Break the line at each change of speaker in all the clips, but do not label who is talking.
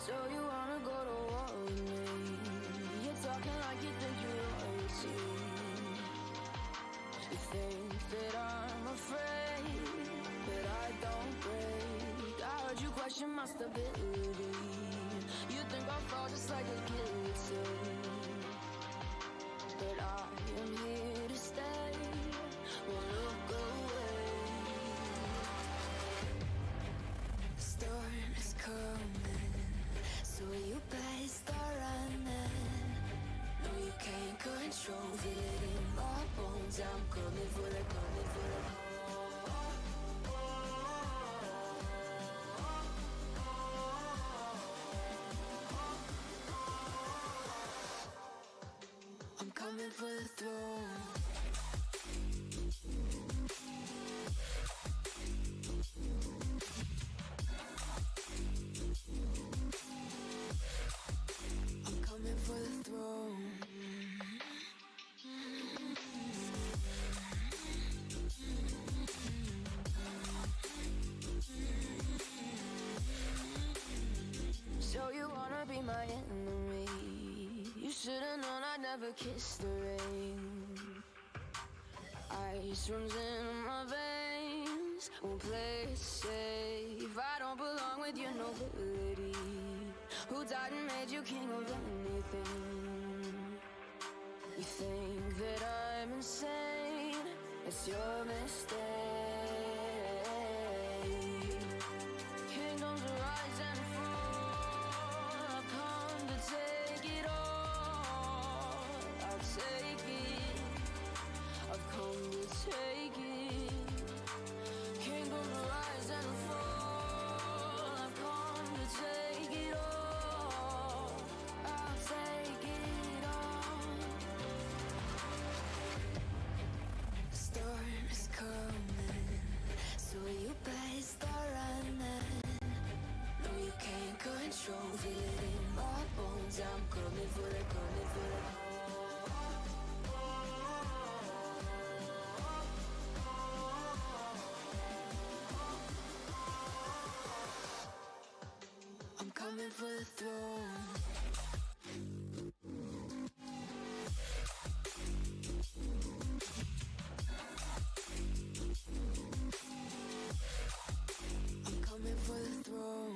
So you wanna go to war with me? You're talking like you think you're royalty. You think that I'm afraid, but I don't break. I heard you question my stability. You think I'll fall just like a guillotine, but I am here to stay. Won't look away. The storm is coming, so you better start running. No, you can't control, feel it in my bones. I'm coming for the, coming for the. I'm coming for the throne. For the throne. So you wanna be my enemy? You should've known I'd never kiss the rain. Ice runs in my veins, won't play it safe. I don't belong with your nobility. Who died and made you king of anything? You think that I'm insane? It's your mistake. Kingdoms rise and fall. I've come to take it all. I'll take it. I've come to take it. Kingdoms rise and fall. I've come to take it all. I'll take it all. The storm is coming, so you better start running. No, you can't control, feel it in my bones. I'm coming for the, coming for the. I'm coming for the throne. I'm coming for the throne.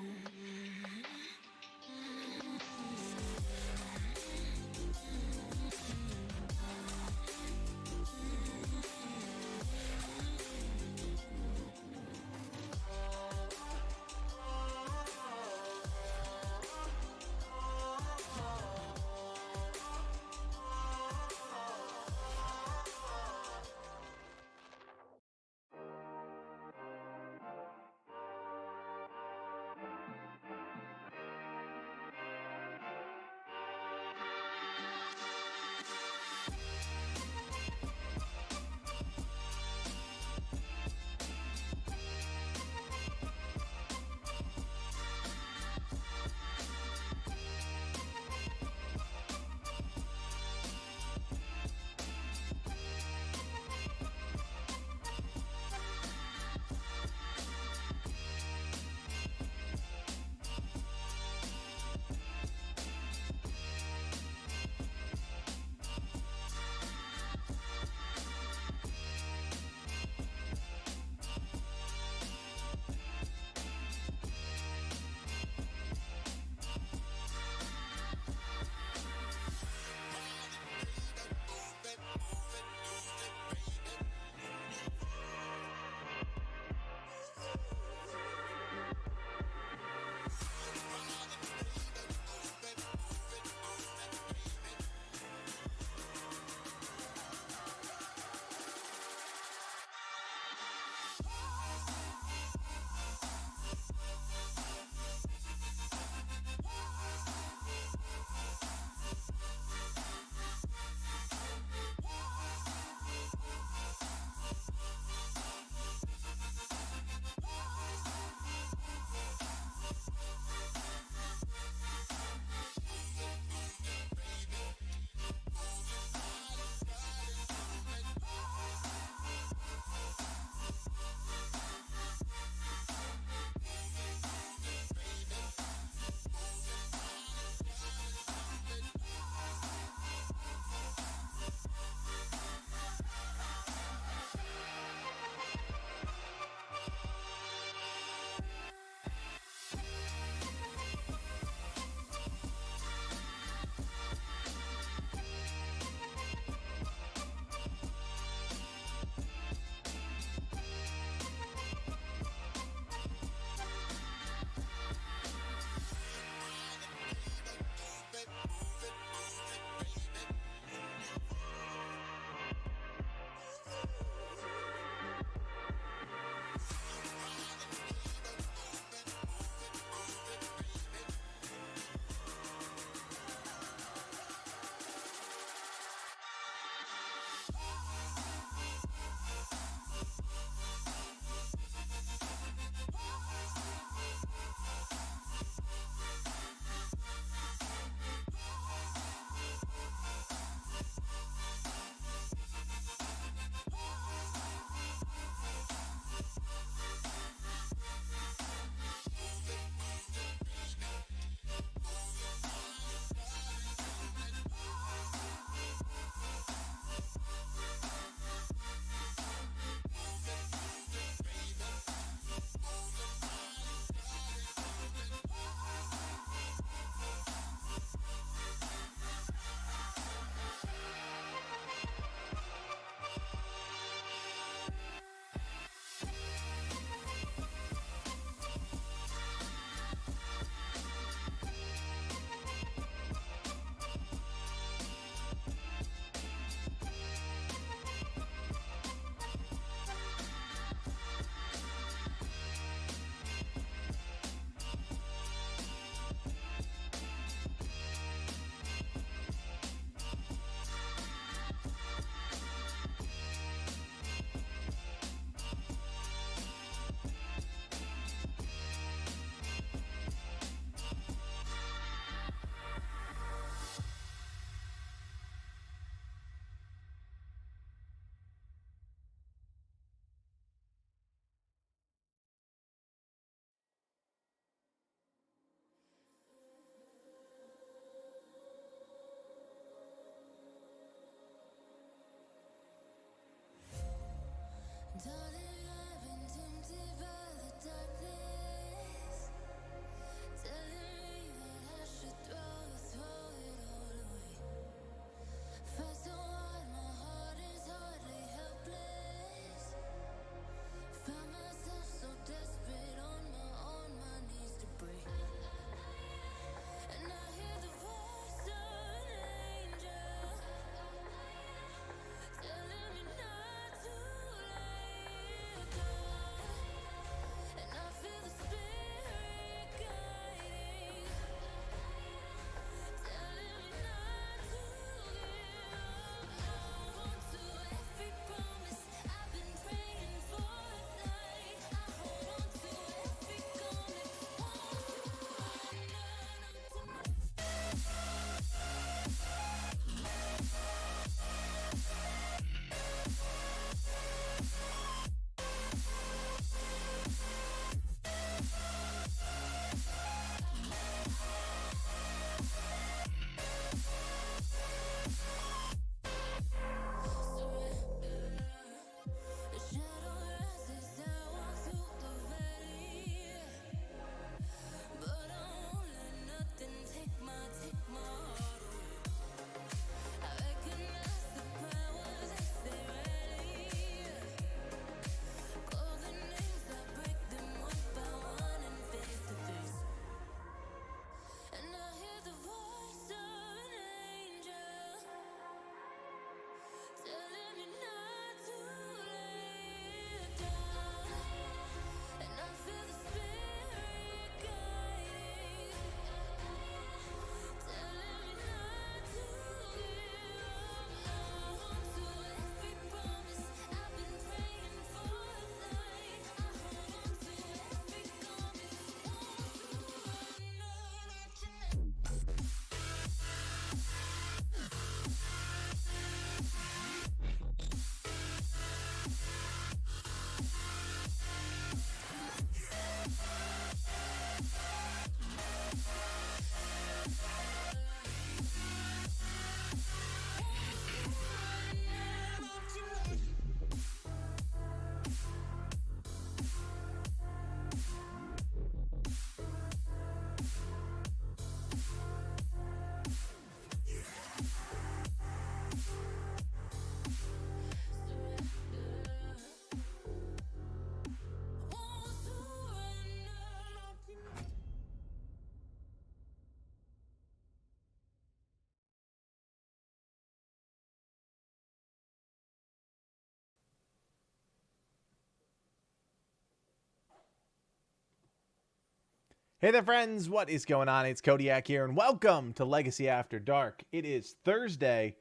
Hey there, friends. What is going on? It's Codiak here, and welcome to Legacy After Dark. It is Thursday.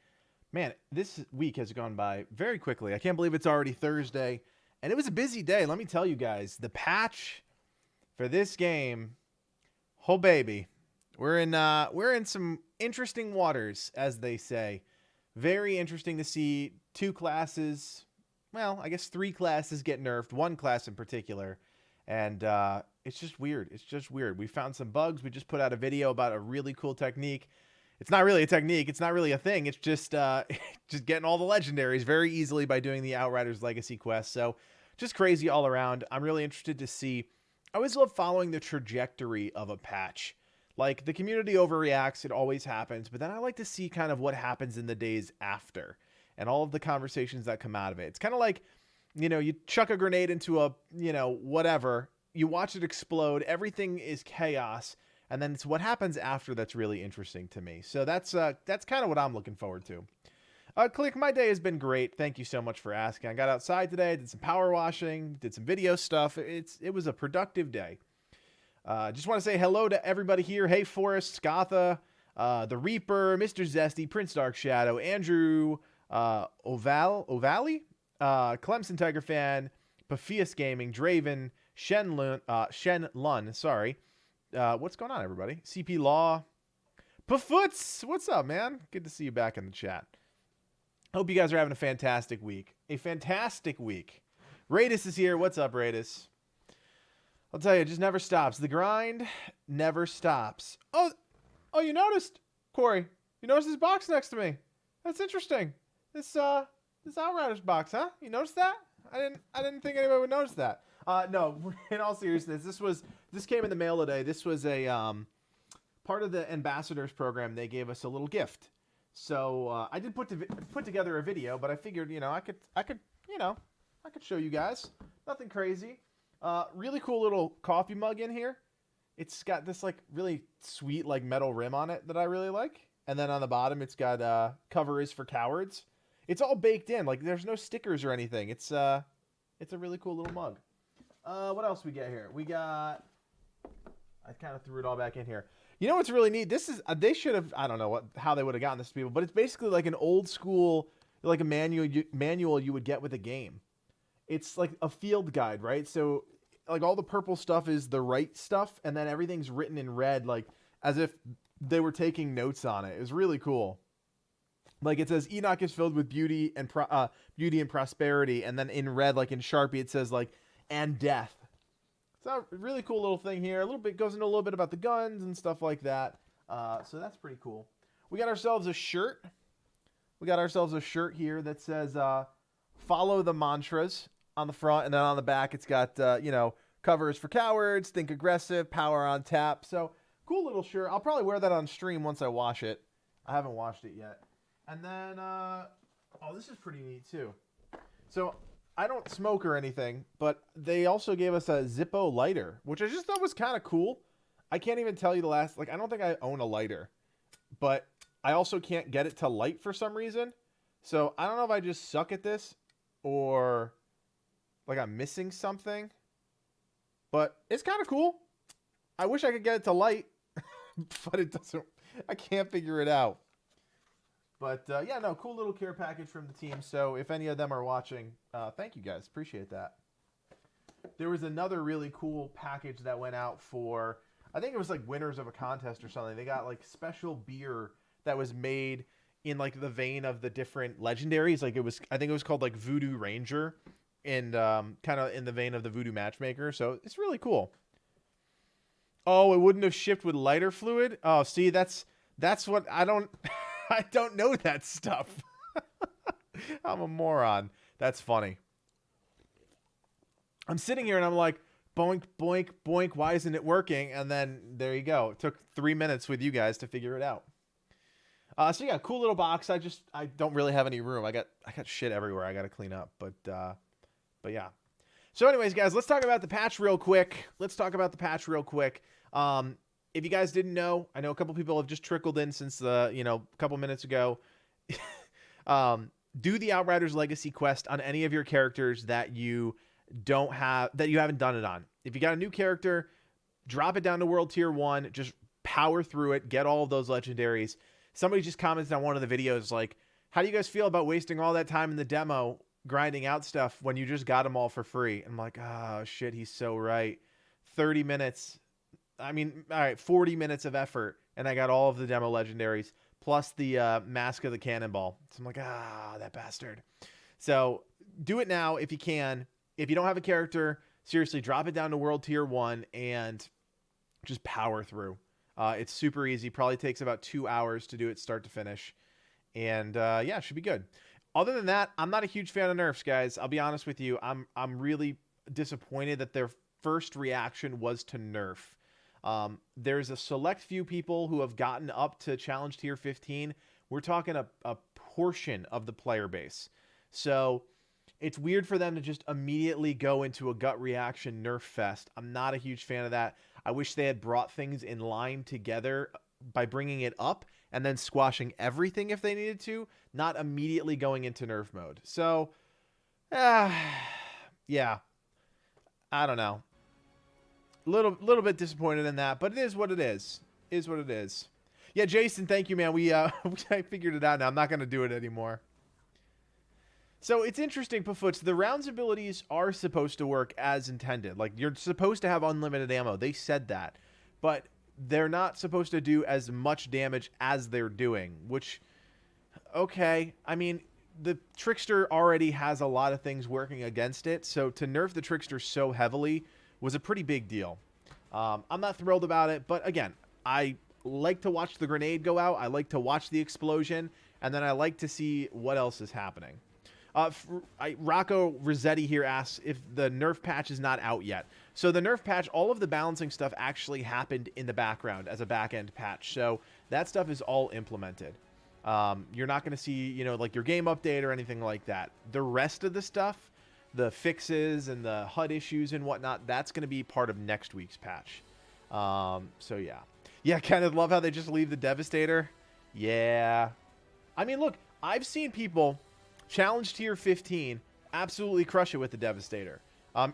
Man, this week has gone by very quickly. I can't believe it's already Thursday, and it was a busy day. Let me tell you guys, the patch for this game, oh baby, we're in some interesting waters, as they say. Very interesting to see two classes. Well, I guess three classes get nerfed. One class in particular. And it's just weird. It's just weird. We found some bugs. We just put out a video about a really cool technique. It's not really a technique. It's not really a thing. It's just just getting all the legendaries very easily by doing the Outriders Legacy quest. So just crazy all around. I'm really interested to see. I always love following the trajectory of a patch. Like, the community overreacts. It always happens. But then I like to see kind of what happens in the days after and all of the conversations that come out of it. It's kind of like, you know, you chuck a grenade into a, you know, whatever, you watch it explode, everything is chaos, and then it's what happens after that's really interesting to me. So that's kind of what I'm looking forward to. Click, my day has been great. Thank you so much for asking. I got outside today, did some power washing, did some video stuff. It was a productive day. Just want to say hello to everybody here. Hey, Forrest, Scatha, the Reaper, Mr. Zesty, Prince Dark Shadow, Andrew, Ovali, Clemson Tiger Fan, Paphias Gaming, Draven, Shen Lun, sorry. What's going on, everybody? CP Law, Pafoots, what's up, man? Good to see you back in the chat. Hope you guys are having a fantastic week. A fantastic week. Radis is here. What's up, Radis? I'll tell you, it just never stops. The grind never stops. Oh, you noticed, Corey? You noticed this box next to me? That's interesting. This Outriders box, huh? You noticed that? I didn't think anybody would notice that. No, in all seriousness, this came in the mail today. This was a part of the ambassadors program. They gave us a little gift. So I did put together a video, but I figured, you know, I could show you guys. Nothing crazy. Really cool little coffee mug in here. It's got this like really sweet like metal rim on it that I really like. And then on the bottom, it's got cover is for cowards. It's all baked in. Like, there's no stickers or anything. It's a really cool little mug. What else we get here? We got... I kind of threw it all back in here. You know what's really neat? This is... they should have... I don't know how they would have gotten this to people, but it's basically like an old school... like a manual you would get with a game. It's like a field guide, right? So, like, all the purple stuff is the right stuff, and then everything's written in red, like, as if they were taking notes on it. It was really cool. Like, it says Enoch is filled with beauty and prosperity, and then in red, like in Sharpie, it says like and death. So a really cool little thing here. A little bit goes into a little bit about the guns and stuff like that. So that's pretty cool. We got ourselves a shirt. We got ourselves a shirt here that says "Follow the mantras" on the front, and then on the back, it's got covers for cowards, think aggressive, power on tap. So cool little shirt. I'll probably wear that on stream once I wash it. I haven't washed it yet. And then, this is pretty neat too. So, I don't smoke or anything, but they also gave us a Zippo lighter, which I just thought was kind of cool. I can't even tell you the last, I don't think I own a lighter, but I also can't get it to light for some reason. So, I don't know if I just suck at this or, I'm missing something, but it's kind of cool. I wish I could get it to light, but it doesn't, I can't figure it out. But, yeah, no, cool little care package from the team. So if any of them are watching, thank you guys. Appreciate that. There was another really cool package that went out for, I think it was like winners of a contest or something. They got like special beer that was made in like the vein of the different legendaries. Like I think it was called like Voodoo Ranger and kind of in the vein of the Voodoo Matchmaker. So it's really cool. Oh, it wouldn't have shipped with lighter fluid? Oh, see, that's what I don't... I don't know that stuff. I'm a moron. That's funny. I'm sitting here and I'm like, boink, boink, boink. Why isn't it working? And then there you go. It took 3 minutes with you guys to figure it out. So yeah, cool little box. I don't really have any room. I got shit everywhere. I got to clean up. But yeah. So anyways, guys, let's talk about the patch real quick. If you guys didn't know, I know a couple people have just trickled in since a couple minutes ago. Do the Outriders Legacy quest on any of your characters that you haven't done it on. If you got a new character, drop it down to World Tier 1, just power through it, get all of those legendaries. Somebody just commented on one of the videos like, how do you guys feel about wasting all that time in the demo grinding out stuff when you just got them all for free? And I'm like, oh, shit, he's so right. 30 minutes. I mean, all right, 40 minutes of effort, and I got all of the demo legendaries, plus the Mask of the Cannonball. So I'm like, that bastard. So do it now if you can. If you don't have a character, seriously, drop it down to World Tier 1 and just power through. It's super easy. Probably takes about 2 hours to do it start to finish. And yeah, it should be good. Other than that, I'm not a huge fan of nerfs, guys. I'll be honest with you. I'm really disappointed that their first reaction was to nerf. There's a select few people who have gotten up to challenge tier 15. We're talking a portion of the player base. So it's weird for them to just immediately go into a gut reaction nerf fest. I'm not a huge fan of that. I wish they had brought things in line together by bringing it up and then squashing everything if they needed to, not immediately going into nerf mode. So, yeah, I don't know. Little bit disappointed in that, but it is what it is. Is what it is. Yeah, Jason, thank you, man. I figured it out now. I'm not going to do it anymore. So it's interesting, Pafoots. The rounds abilities are supposed to work as intended. Like, you're supposed to have unlimited ammo. They said that. But they're not supposed to do as much damage as they're doing, which, okay. I mean, the Trickster already has a lot of things working against it, so to nerf the Trickster so heavily was a pretty big deal. I'm not thrilled about it, but again, I like to watch the grenade go out. I like to watch the explosion, and then I like to see what else is happening. Rocco Rossetti here asks if the nerf patch is not out yet. So the nerf patch, all of the balancing stuff actually happened in the background as a back-end patch. So that stuff is all implemented. You're not going to see, you know, like your game update or anything like that. The rest of the stuff, the fixes and the HUD issues and whatnot, that's going to be part of next week's patch. So yeah. Yeah, kind of love how they just leave the Devastator. Yeah. I mean, look, I've seen people challenge tier 15, absolutely crush it with the Devastator.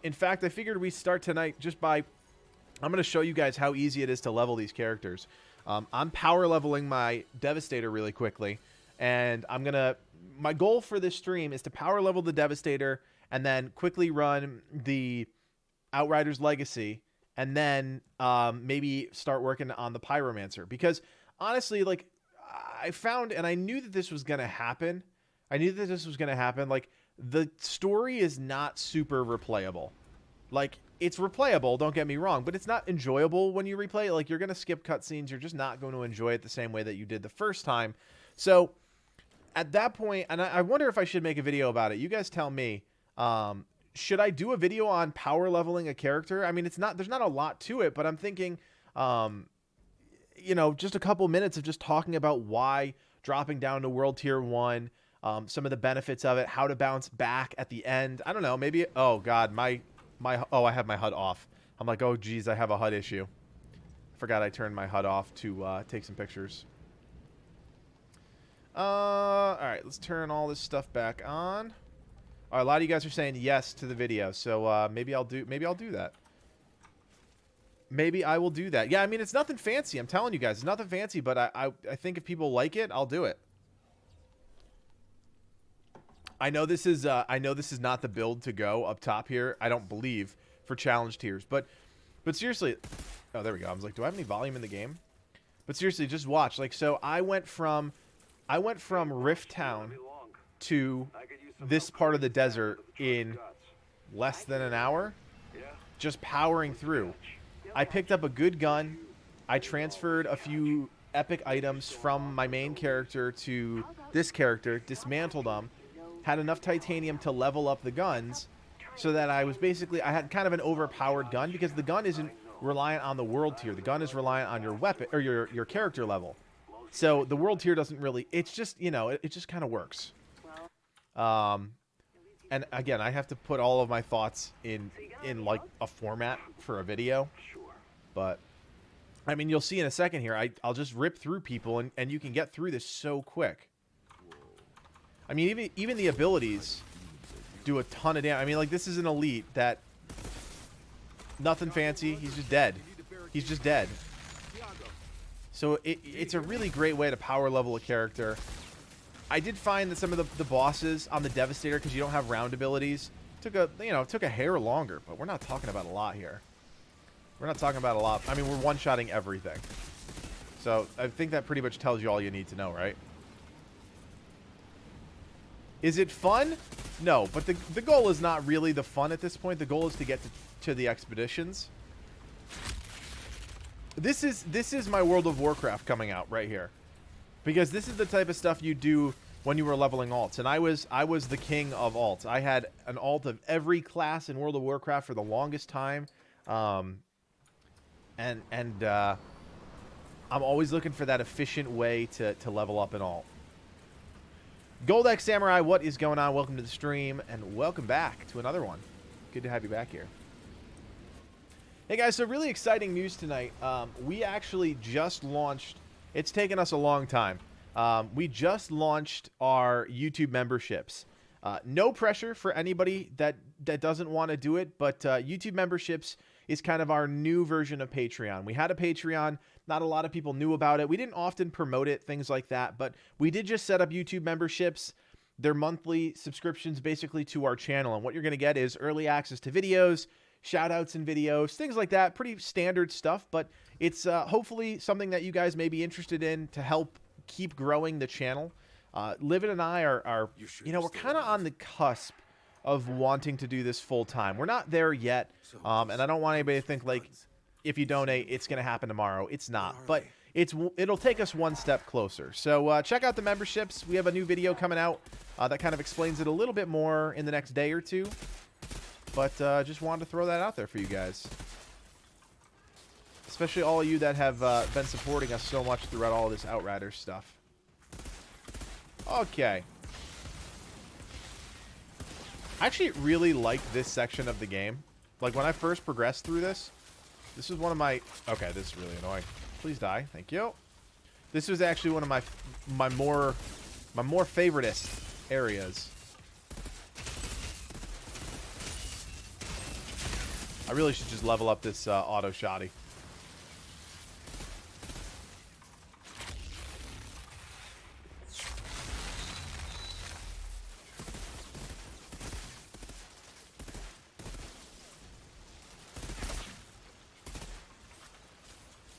In fact, I figured we start tonight just by, I'm going to show you guys how easy it is to level these characters. I'm power leveling my Devastator really quickly, and my goal for this stream is to power level the Devastator and then quickly run the Outriders Legacy, and then maybe start working on the Pyromancer. Because honestly, like, I found, and I knew that this was going to happen. Like, the story is not super replayable. Like, it's replayable, don't get me wrong, but it's not enjoyable when you replay it. Like, you're going to skip cutscenes. You're just not going to enjoy it the same way that you did the first time. So, at that point, and I wonder if I should make a video about it. You guys tell me. Should I do a video on power leveling a character? I mean, there's not a lot to it, but I'm thinking, you know, just a couple minutes of just talking about why dropping down to World Tier 1, some of the benefits of it, how to bounce back at the end. I don't know, maybe, oh God, I have my HUD off. I'm like, oh geez, I have a HUD issue. I forgot I turned my HUD off to take some pictures. All right, let's turn all this stuff back on. All right, a lot of you guys are saying yes to the video, so maybe I'll do that. Maybe I will do that. Yeah, I mean, it's nothing fancy. I'm telling you guys, it's nothing fancy, but I think if people like it, I'll do it. I know this is not the build to go up top here. I don't believe for challenge tiers, but seriously, oh, there we go. I was like, do I have any volume in the game? But seriously, just watch. Like, so I went from Rift Town to this part of the desert in less than an hour, just powering through. I picked up a good gun. I transferred a few epic items from my main character to this character, dismantled them, had enough titanium to level up the guns, so that I had kind of an overpowered gun, because the gun isn't reliant on the world tier. The gun is reliant on your weapon or your character level. So the world tier doesn't really, it's just, you know, it just kind of works. And again, I have to put all of my thoughts in like a format for a video, but I mean, you'll see in a second here, I'll just rip through people and you can get through this so quick. I mean, even the abilities do a ton of damage. I mean, like, this is an elite that, nothing fancy, he's just dead. he's just dead. So it's a really great way to power level a character. I did find that some of the bosses on the Devastator, because you don't have round abilities, took a hair longer, but we're not talking about a lot here. We're not talking about a lot. I mean, we're one-shotting everything. So I think that pretty much tells you all you need to know, right? Is it fun? No, but the goal is not really the fun at this point. The goal is to get to the expeditions. This is my World of Warcraft coming out right here. Because this is the type of stuff you do when you were leveling alts. And I was the king of alts. I had an alt of every class in World of Warcraft for the longest time. I'm always looking for that efficient way to level up an alt. Goldex Samurai, what is going on? Welcome to the stream, and welcome back to another one. Good to have you back here. Hey guys, so really exciting news tonight. We actually just launched, it's taken us a long time. We just launched our YouTube memberships. No pressure for anybody that doesn't want to do it, but YouTube memberships is kind of our new version of Patreon. We had a Patreon. Not a lot of people knew about it. We didn't often promote it, things like that, but we did just set up YouTube memberships. They're monthly subscriptions basically to our channel, and what you're going to get is early access to videos, shout-outs in videos, things like that. Pretty standard stuff, but it's hopefully something that you guys may be interested in to help keep growing the channel. Livin and I are we're kind of on the cusp of wanting to do this full-time. We're not there yet, and I don't want anybody to think like, if you donate, it's going to happen tomorrow. It's not, but it'll take us one step closer. So check out the memberships. We have a new video coming out that kind of explains it a little bit more in the next day or two. But just wanted to throw that out there for you guys. Especially all of you that have been supporting us so much throughout all this Outriders stuff. Okay. I actually really like this section of the game. Like, when I first progressed through this, this was one of my... Okay, this is really annoying. Please die. Thank you. This was actually one of my more favoritist areas. I really should just level up this auto shoddy.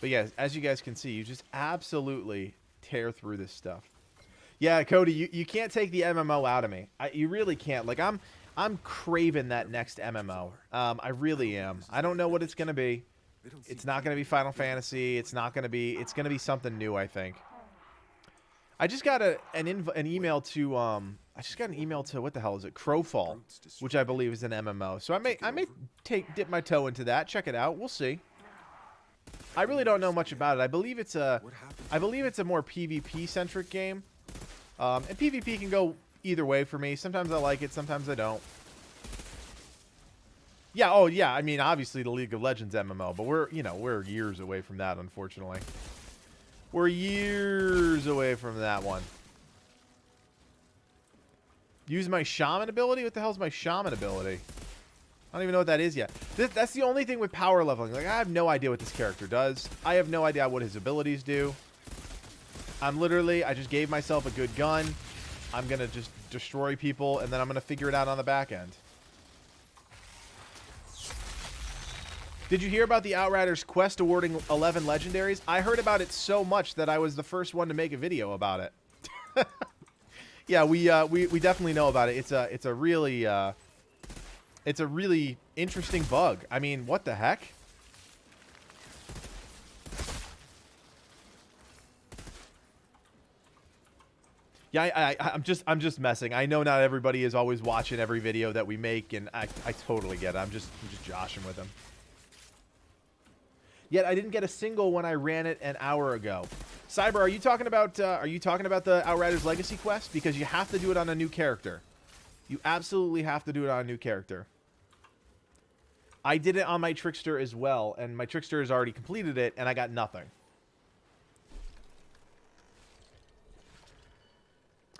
But yeah, as you guys can see, you just absolutely tear through this stuff. Yeah, Cody, you can't take the MMO out of me. You really can't. Like, I'm craving that next MMO. I really am. I don't know what it's gonna be. It's not gonna be Final Fantasy. It's gonna be something new, I think. I just got an email to what the hell is it? Crowfall, which I believe is an MMO. So I may dip my toe into that. Check it out. We'll see. I really don't know much about it. I believe it's a more PvP centric game. And PvP can go either way for me. Sometimes I like it, sometimes I don't. Yeah, oh yeah, I mean obviously the League of Legends MMO, but we're years away from that, unfortunately. We're years away from that one. Use my shaman ability? What the hell's my shaman ability? I don't even know what that is yet. That's the only thing with power leveling. Like, I have no idea what this character does. I have no idea what his abilities do. I just gave myself a good gun. I'm going to just destroy people, and then I'm going to figure it out on the back end. Did you hear about the Outriders quest awarding 11 legendaries? I heard about it so much that I was the first one to make a video about it. Yeah, we definitely know about it. It's a really interesting bug. I mean, what the heck? Yeah, I'm just messing. I know not everybody is always watching every video that we make, and I totally get it. I'm just joshing with them. Yet I didn't get a single when I ran it an hour ago. Cyber, are you talking about the Outriders Legacy quest? Because you have to do it on a new character. You absolutely have to do it on a new character. I did it on my Trickster as well, and my Trickster has already completed it, and I got nothing.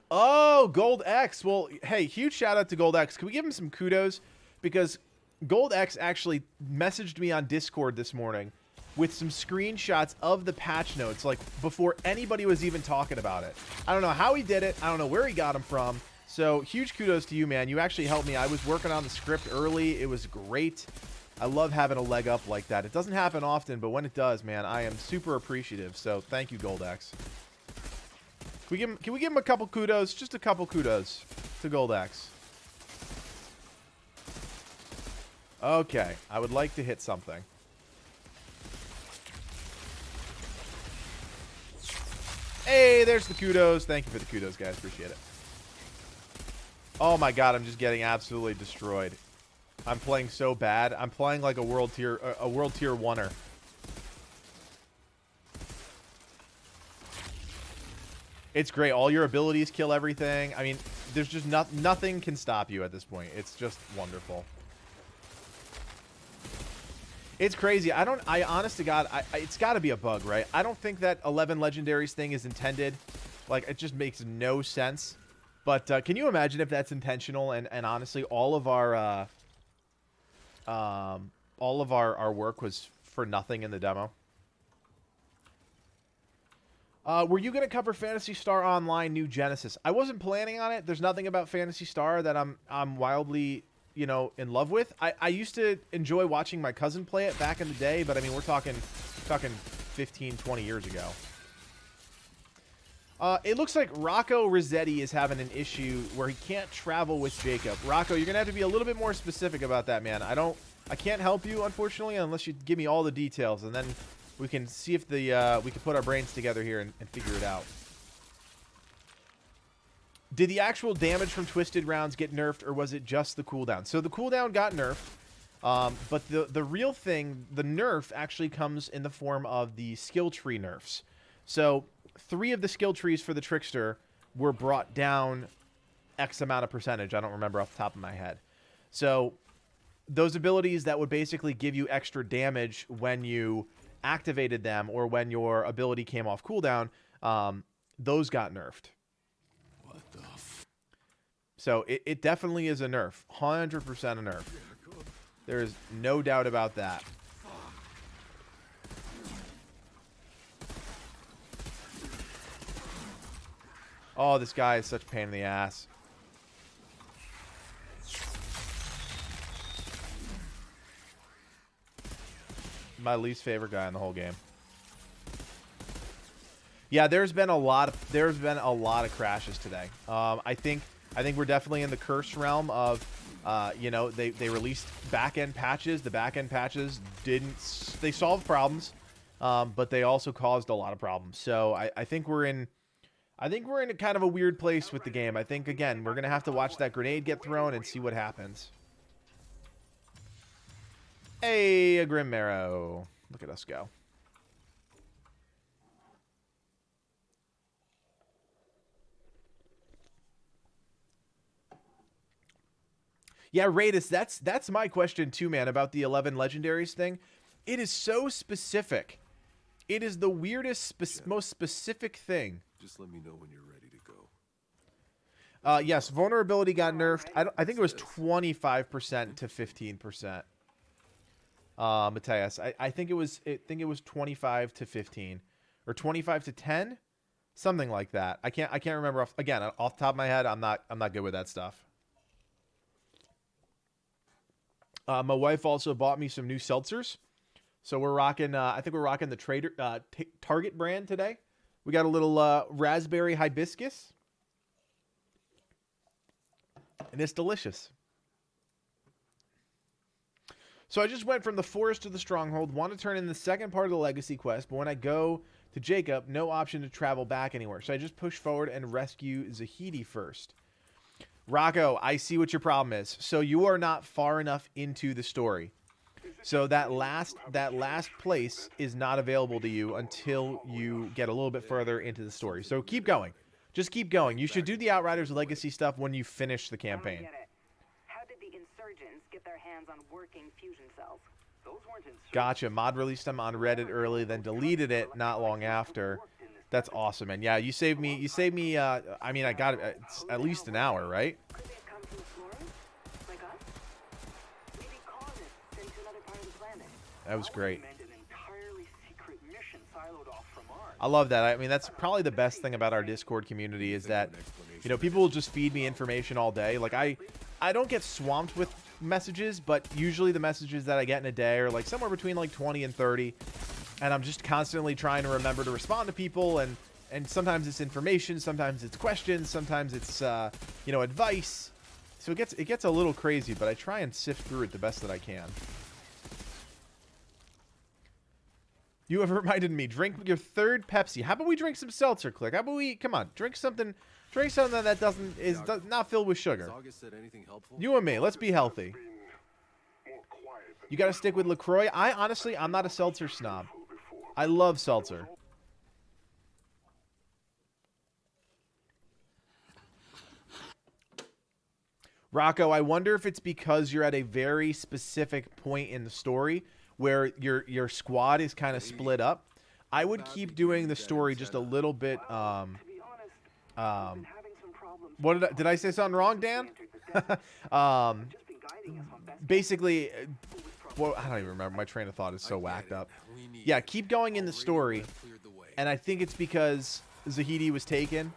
Oh, Gold X. Well, hey, huge shout out to Gold X. Can we give him some kudos? Because Gold X actually messaged me on Discord this morning with some screenshots of the patch notes, like before anybody was even talking about it. I don't know how he did it. I don't know where he got them from. So huge kudos to you, man. You actually helped me. I was working on the script early. It was great. I love having a leg up like that. It doesn't happen often, but when it does, man, I am super appreciative. So thank you, Goldax. Can we give him a couple kudos? Just a couple kudos to Goldax. Okay, I would like to hit something. Hey, there's the kudos. Thank you for the kudos, guys. Appreciate it. Oh my god, I'm just getting absolutely destroyed. I'm playing so bad. I'm playing like a world tier 1-er. It's great. All your abilities kill everything. I mean, there's just nothing can stop you at this point. It's just wonderful. It's crazy. I honest to God, it's got to be a bug, right? I don't think that 11 legendaries thing is intended. Like, it just makes no sense. But can you imagine if that's intentional? And honestly, all of our work was for nothing in the demo. Were you going to cover Phantasy Star Online New Genesis? I wasn't planning on it. There's nothing about Phantasy Star that I'm wildly, you know, in love with. I used to enjoy watching my cousin play it back in the day, but I mean, we're talking 15, 20 years ago. It looks like Rocco Rossetti is having an issue where he can't travel with Jacob. Rocco, you're going to have to be a little bit more specific about that, man. I can't help you, unfortunately, unless you give me all the details, and then we can see if we can put our brains together here and figure it out. Did the actual damage from twisted rounds get nerfed, or was it just the cooldown? So the cooldown got nerfed, but the real thing, the nerf, actually comes in the form of the skill tree nerfs. So 3 of the skill trees for the Trickster were brought down X amount of percentage. I don't remember off the top of my head. So those abilities that would basically give you extra damage when you activated them or when your ability came off cooldown, those got nerfed. What the f? So it definitely is a nerf. 100% a nerf. There is no doubt about that. Oh, this guy is such a pain in the ass. My least favorite guy in the whole game. Yeah, there's been a lot of crashes today. I think we're definitely in the cursed realm of, you know, they released back-end patches. The back-end patches they solved problems, but they also caused a lot of problems. So I think we're in a kind of a weird place with the game. I think, again, we're gonna have to watch that grenade get thrown and see what happens. Hey, a Grim Marrow. Look at us go. Yeah, Raidus, that's my question too, man, about the 11 legendaries thing. It is so specific. It is the weirdest, most specific thing.
Just let me know when you're ready to go.
Yes, vulnerability got nerfed. I think it was 25% to 15%. Mateus, I think it was 25 to 15 or 25 to 10, something like that. I can't remember off the top of my head. I'm not good with that stuff. My wife also bought me some new seltzers. So we're rocking, I think we're rocking the Target brand today. We got a little raspberry hibiscus. And it's delicious. So I just went from the forest to the stronghold. Want to turn in the second part of the legacy quest. But when I go to Jacob, no option to travel back anywhere. So I just push forward and rescue Zahidi first. Rocco, I see what your problem is. So you are not far enough into the story. So that last place is not available to you until you get a little bit further into the story. So keep going. Just keep going. You should do the Outriders legacy stuff when you finish the campaign.
How did the insurgents get their hands on working fusion cells? Those weren't insurgents.
Gotcha. Mod released them on Reddit early, then deleted it not long after. That's awesome, man. Yeah, you saved me. I mean, I got it. It's at least an hour, right?
Could they have come from explorers? Like us? Maybe colonists sent to another part of the planet.
That was great.
Meant an entirely
I love that. I mean, that's probably the best thing about our Discord community is that, you know, people will just feed me information all day. Like, I don't get swamped with messages, but usually the messages that I get in a day are like somewhere between like 20 and 30. And I'm just constantly trying to remember to respond to people. And sometimes it's information, sometimes it's questions, sometimes it's, you know, advice. So it gets a little crazy, but I try and sift through it the best that I can. You have reminded me, drink your third Pepsi. How about we drink some seltzer, Click? How about we, come on, drink something that does not filled with sugar. You and me, let's be healthy. You got to stick with LaCroix. I'm not a seltzer snob. I love seltzer. Rocco, I wonder if it's because you're at a very specific point in the story where your squad is kind of split up. I would keep doing the story just a little bit. What did I say something wrong, Dan? Basically, well, I don't even remember. My train of thought is so whacked up. Yeah, keep going in the story, and I think it's because Zahidi was taken,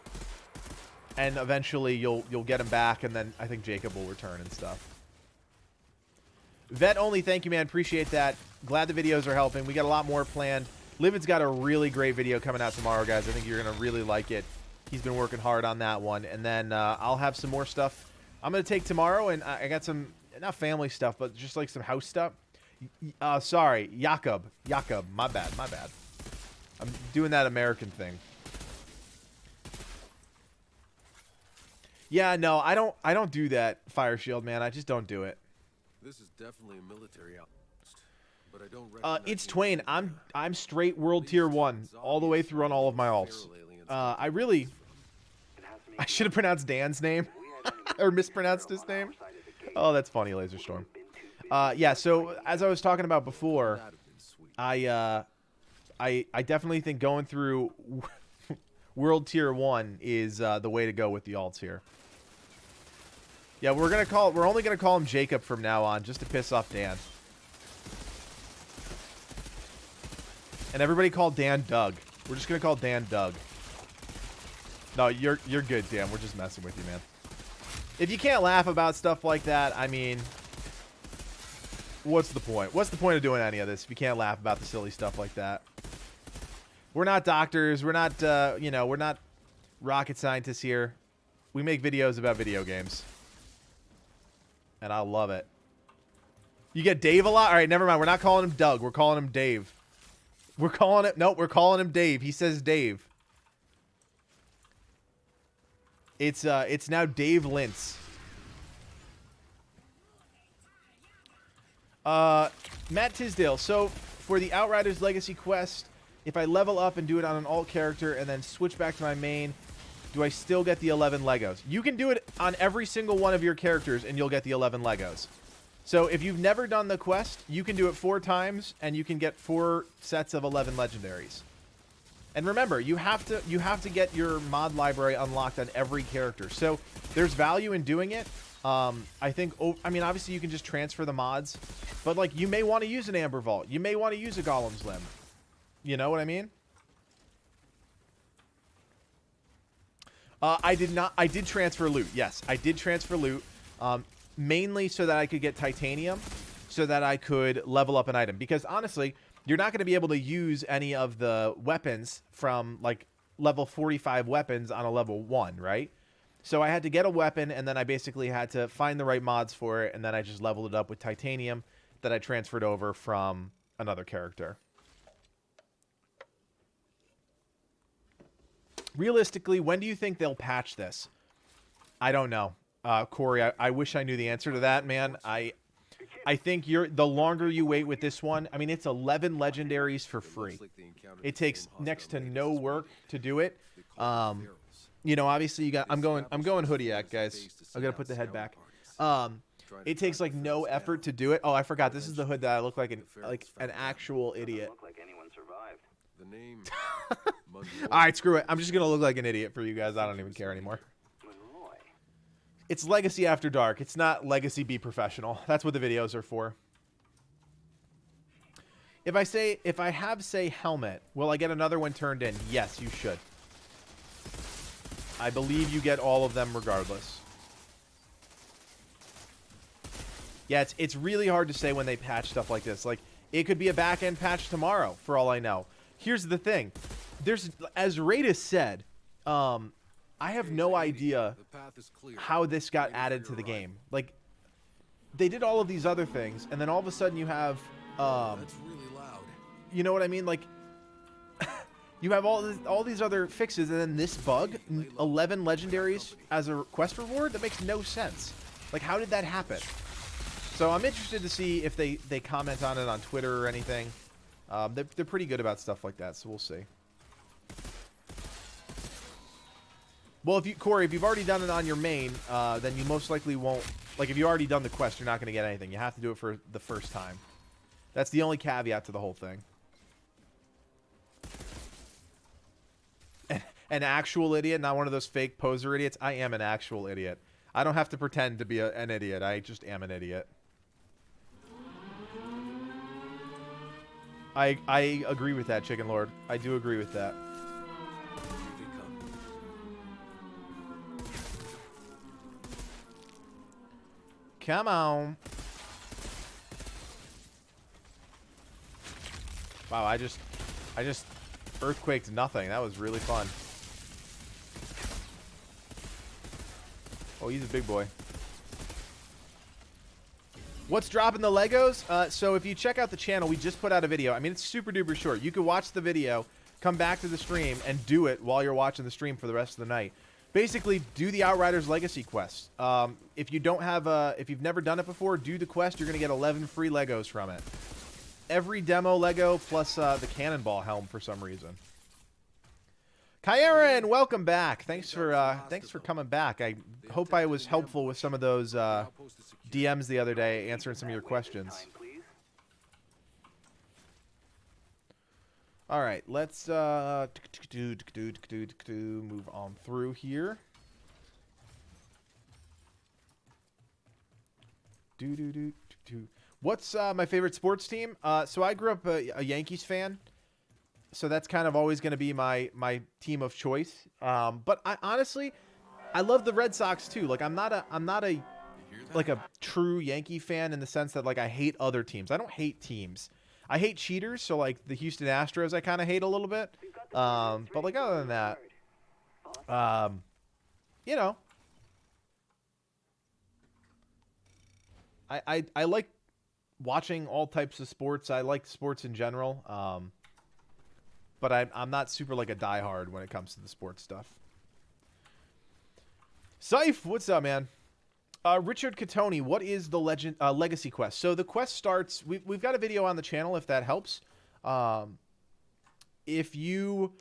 and eventually you'll get him back, and then I think Jacob will return and stuff. Vet only, thank you, man. Appreciate that. Glad the videos are helping. We got a lot more planned. Livid's got a really great video coming out tomorrow, guys. I think you're going to really like it. He's been working hard on that one. And then I'll have some more stuff I'm going to take tomorrow. And I got some, not family stuff, but just like some house stuff. Sorry, Jakob. My bad. I'm doing that American thing. Yeah, no, I don't do that, Fire Shield, man. I just don't do it.
This is definitely a military outpost, but I don't recognize
it's Twain. I'm straight world tier 1 all the way through on all of my alts. I should have pronounced Dan's name or mispronounced his name. Oh, that's funny, Laserstorm. Yeah, so as I was talking about before, I definitely think going through world tier 1 is the way to go with the alts here. Yeah, we're only gonna call him Jacob from now on, just to piss off Dan. And everybody call Dan Doug. We're just gonna call Dan Doug. No, you're good, Dan. We're just messing with you, man. If you can't laugh about stuff like that, I mean, what's the point? What's the point of doing any of this if you can't laugh about the silly stuff like that? We're not doctors. We're not, you know, we're not rocket scientists here. We make videos about video games. And I love it. You get Dave a lot? All right, never mind. We're not calling him Doug. We're calling him Dave. We're calling him Dave. He says Dave. It's now Dave Lintz. Matt Tisdale. So for the Outriders Legacy quest, if I level up and do it on an alt character and then switch back to my main, do I still get the 11 Legos? You can do it on every single one of your characters and you'll get the 11 Legos. So if you've never done the quest, you can do it 4 times and you can get 4 sets of 11 legendaries. And remember, you have to get your mod library unlocked on every character. So there's value in doing it. I mean, obviously you can just transfer the mods, but like you may want to use an Amber Vault. You may want to use a Golem's Limb. You know what I mean? I did transfer loot. Yes, I did transfer loot. Mainly so that I could get titanium, so that I could level up an item. Because honestly, you're not going to be able to use any of the weapons from like level 45 weapons on a level 1, right? So I had to get a weapon, and then I basically had to find the right mods for it, and then I just leveled it up with titanium that I transferred over from another character. Realistically, when do you think they'll patch this? I don't know. Corey, I wish I knew the answer to that, man. I think the longer you wait with this one, I mean, it's 11 legendaries for free. It takes next to no work to do it. You know, obviously you got, I'm going Codiak, guys. I'm going to put the head back. It takes like no effort to do it. Oh, I forgot. This is the hood that I look like an actual idiot.
The name.
All right, screw it. I'm just going to look like an idiot for you guys. I don't even care anymore. It's Legacy After Dark. It's not Legacy Be Professional. That's what the videos are for. If I have, say, helmet, will I get another one turned in? Yes, you should. I believe you get all of them regardless. Yeah, it's really hard to say when they patch stuff like this. Like, it could be a back-end patch tomorrow, for all I know. Here's the thing. There's, as Raidus said, I have no idea how this got added to the game. Like, they did all of these other things, and then all of a sudden you have,
That's really loud.
you know what I mean? Like, you have all these other fixes, and then this bug, 11 legendaries as a quest reward? That makes no sense. Like, how did that happen? So I'm interested to see if they comment on it on Twitter or anything. They're pretty good about stuff like that, so we'll see. Well, Corey, if you've already done it on your main, then you most likely won't. Like, if you already done the quest, you're not going to get anything. You have to do it for the first time. That's the only caveat to the whole thing. An actual idiot, not one of those fake poser idiots. I am an actual idiot. I don't have to pretend to be an idiot. I just am an idiot. I agree with that, Chicken Lord. I do agree with that. Come on. Wow, I just earthquaked nothing. That was really fun. Oh, he's a big boy. What's dropping the Legos? So if you check out the channel, we just put out a video. I mean, it's super duper short. You could watch the video, come back to the stream, and do it while you're watching the stream for the rest of the night. Basically, do the Outriders Legacy quest. If you don't have if you've never done it before, do the quest. You're gonna get 11 free Legos from it. Every demo Lego plus the cannonball helm for some reason. Kyaren, welcome back. Thanks for coming back. I hope I was helpful with some of those DMs the other day, answering some of your questions. All right, let's move on through here. What's my favorite sports team? So I grew up a Yankees fan, so that's kind of always going to be my team of choice. But I honestly, I love the Red Sox too. Like I'm not a like a true Yankee fan in the sense that like I hate other teams. I don't hate teams. I hate cheaters, so like the Houston Astros I kind of hate a little bit. But like other than that, you know, I like watching all types of sports. I like sports in general. But I'm not super like a diehard when it comes to the sports stuff. Syph, what's up, man? Richard Catoni, what is the legacy quest? So the quest starts. We've got a video on the channel if that helps. If you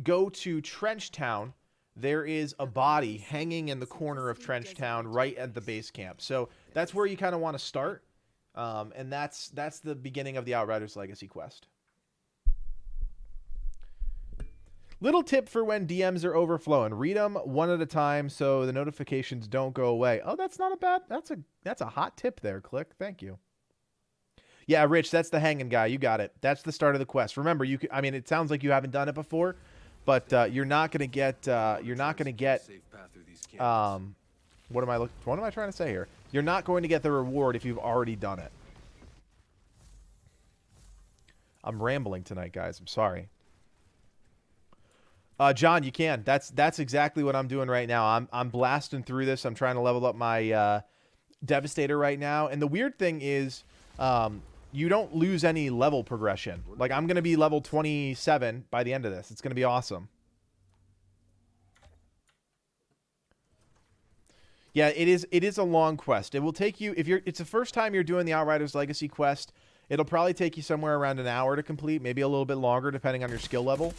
go to Trenchtown, there is a body hanging in the corner of Trenchtown right at the base camp. So that's where you kind of want to start, and that's the beginning of the Outriders Legacy quest. Little tip for when DMs are overflowing. Read them one at a time so the notifications don't go away. Oh, that's not a bad... That's a hot tip there, Click. Thank you. Yeah, Rich, that's the hanging guy. You got it. That's the start of the quest. Remember, I mean, it sounds like you haven't done it before, but you're not going to get... what am I trying to say here? You're not going to get the reward if you've already done it. I'm rambling tonight, guys. I'm sorry. John, you can. That's exactly what I'm doing right now. I'm blasting through this. I'm trying to level up my Devastator right now. And the weird thing is, you don't lose any level progression. Like I'm gonna be level 27 by the end of this. It's gonna be awesome. Yeah, it is a long quest. It will take you it's the first time you're doing the Outriders Legacy quest. It'll probably take you somewhere around an hour to complete, maybe a little bit longer depending on your skill level.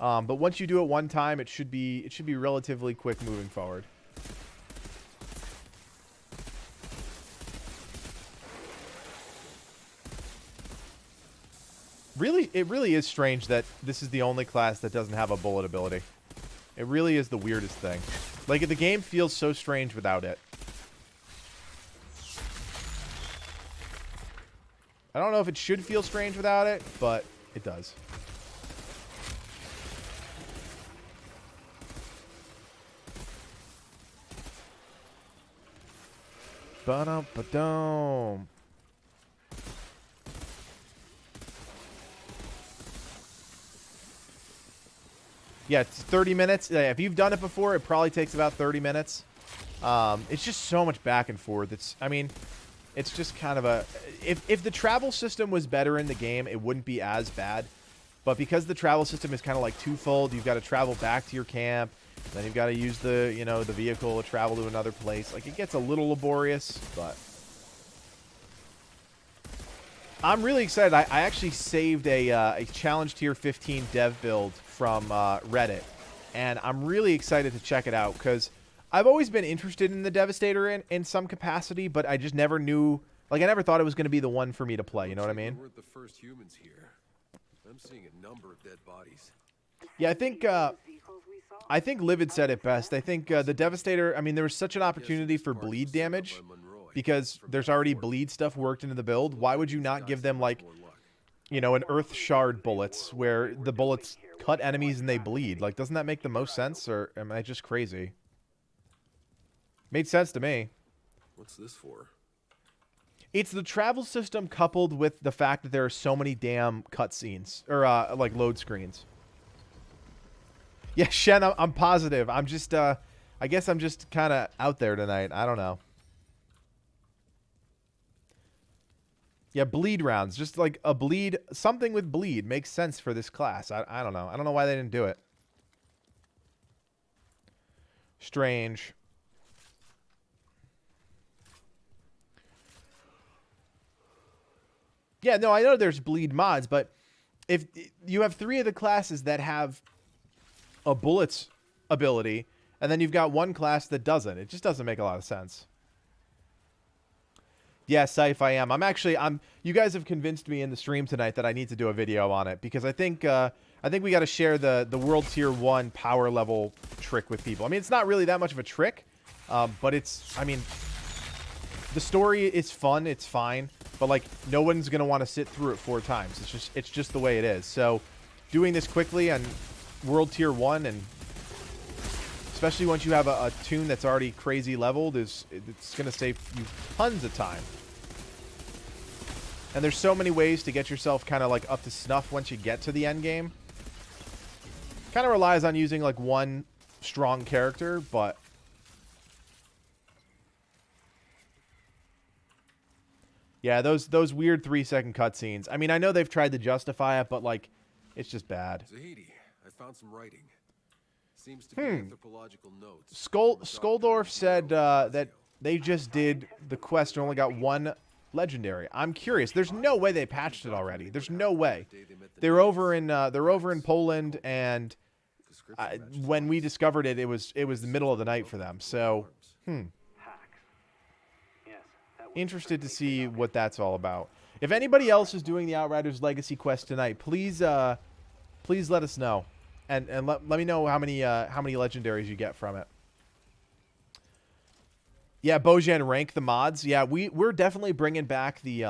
But once you do it one time, it should be relatively quick moving forward. It really is strange that this is the only class that doesn't have a bullet ability. It really is the weirdest thing. Like, the game feels so strange without it. I don't know if it should feel strange without it, but it does. Ba-dum-ba-dum. Yeah, it's 30 minutes. Yeah, if you've done it before, it probably takes about 30 minutes. It's just so much back and forth. I mean, it's just kind of a... If the travel system was better in the game, it wouldn't be as bad. But because the travel system is kind of like twofold, you've got to travel back to your camp, then you've got to use the, you know, the vehicle to travel to another place. Like, it gets a little laborious, but... I'm really excited. I actually saved a challenge tier 15 dev build from Reddit, and I'm really excited to check it out because I've always been interested in the Devastator in some capacity, but I just never knew, like, I never thought it was going to be the one for me to play. You know what I mean?
We're the first humans here. I'm seeing a number of dead bodies.
Yeah, I think Livid said it best. I think the Devastator. I mean, there was such an opportunity for bleed damage because there's already bleed stuff worked into the build. Why would you not give them, like, you know, an Earth Shard bullets where the bullets cut enemies and they bleed? Like, doesn't that make the most sense, or am I just crazy? Made sense to me.
What's this for?
It's the travel system coupled with the fact that there are so many damn cutscenes or like load screens. Yeah, Shen, I'm positive. I'm just I guess I'm just kind of out there tonight. I don't know. Yeah, bleed rounds. Just like a bleed, something with bleed makes sense for this class. I don't know. I don't know why they didn't do it. Strange. Yeah, no, I know there's bleed mods, but if you have 3 of the classes that have a bullets ability, and then you've got one class that doesn't, it just doesn't make a lot of sense. Yes, Saif, I am. You guys have convinced me in the stream tonight that I need to do a video on it because I think we got to share the World Tier 1 power level trick with people. I mean, it's not really that much of a trick, but I mean, the story is fun, it's fine, but like no one's going to want to sit through it 4 times. It's just the way it is. So, doing this quickly on World Tier 1, and especially once you have a tune that's already crazy leveled, it's going to save you tons of time. And there's so many ways to get yourself kind of like up to snuff once you get to the end game. Kind of relies on using like one strong character, but yeah, those weird 3-second cutscenes. I mean, I know they've tried to justify it, but like, it's just bad.
Zahidi, I found some writing. Seems to be anthropological notes.
Skoldorf said that they just did the quest and only got 1 legendary. I'm curious. There's no way they patched it already. There's no way. They're over in Poland, and when we discovered it, it was the middle of the night for them. So, interested to see what that's all about. If anybody else is doing the Outriders Legacy quest tonight, please let us know, and let me know how many legendaries you get from it. Yeah, Bojan, rank the mods. Yeah, we're definitely bringing back the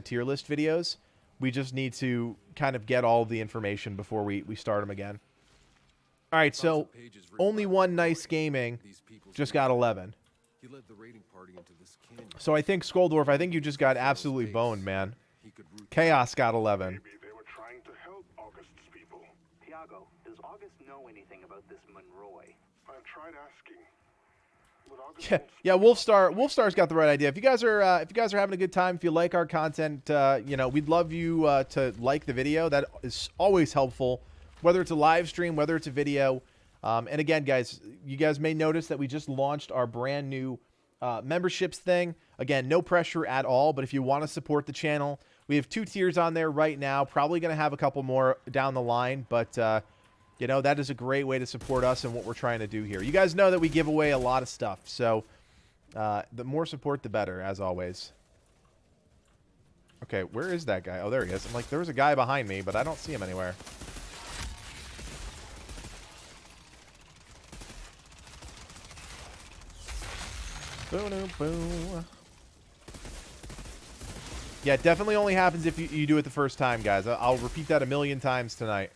tier list videos. We just need to kind of get all the information before we start them again. All right, so only one nice gaming just got 11. So I think Skoldorf, I think you just got absolutely boned, man. Chaos got 11.
Maybe they were trying to help August's people.
Tiago, does August know anything about this Monroy?
I've tried asking.
Yeah, Wolfstar's got the right idea. If you guys are having a good time, if you like our content, you know, we'd love you to like the video. That is always helpful, whether it's a live stream, whether it's a video. And again, guys, you guys may notice that we just launched our brand new memberships thing. Again, no pressure at all, but if you want to support the channel, we have 2 tiers on there right now. Probably going to have a couple more down the line, but you know, that is a great way to support us and what we're trying to do here. You guys know that we give away a lot of stuff, so the more support, the better, as always. Okay, where is that guy? Oh, there he is. I'm like, there was a guy behind me, but I don't see him anywhere. Boo-doo-boo. Yeah, it definitely only happens if you do it the first time, guys. I'll repeat that a million times tonight.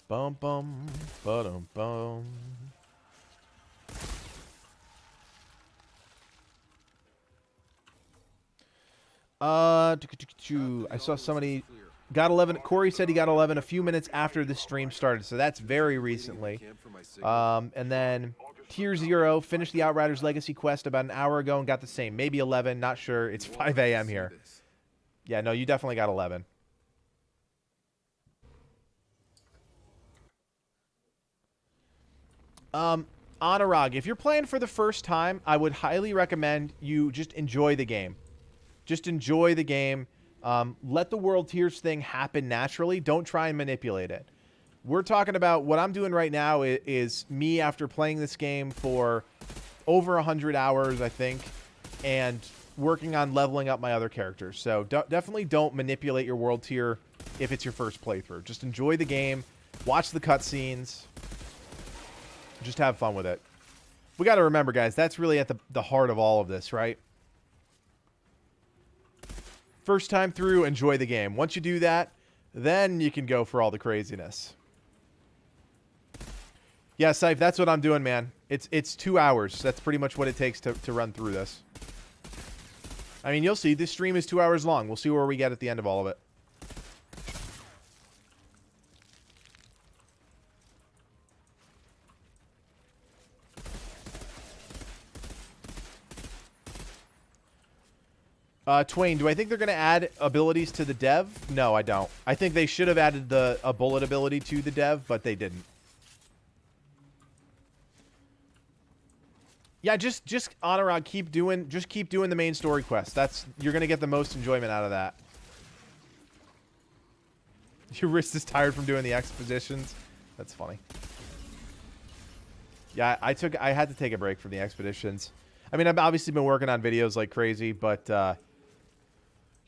Bum bum ba-dum bum. I saw somebody got 11. Corey said he got 11 a few minutes after the stream started, so that's very recently. And then Tier 0 finished the Outriders Legacy quest about an hour ago and got the same. Maybe 11, not sure. It's 5 a.m. here. Yeah, no, you definitely got 11. Anurag, if you're playing for the first time, I would highly recommend you just enjoy the game. Just enjoy the game. Let the world tiers thing happen naturally. Don't try and manipulate it. We're talking about what I'm doing right now is me after playing this game for over 100 hours, I think, and working on leveling up my other characters. So definitely don't manipulate your world tier if it's your first playthrough. Just enjoy the game. Watch the cutscenes. Just have fun with it. We got to remember, guys, that's really at the heart of all of this, right? First time through, enjoy the game. Once you do that, then you can go for all the craziness. Yeah, Syph, that's what I'm doing, man. It's 2 hours. That's pretty much what it takes to run through this. I mean, you'll see. This stream is 2 hours long. We'll see where we get at the end of all of it. Twain, do I think they're going to add abilities to the dev? No, I don't. I think they should have added a bullet ability to the dev, but they didn't. Yeah, just Anurag, keep doing the main story quest. You're going to get the most enjoyment out of that. Your wrist is tired from doing the expeditions. That's funny. Yeah, I had to take a break from the expeditions. I mean, I've obviously been working on videos like crazy, but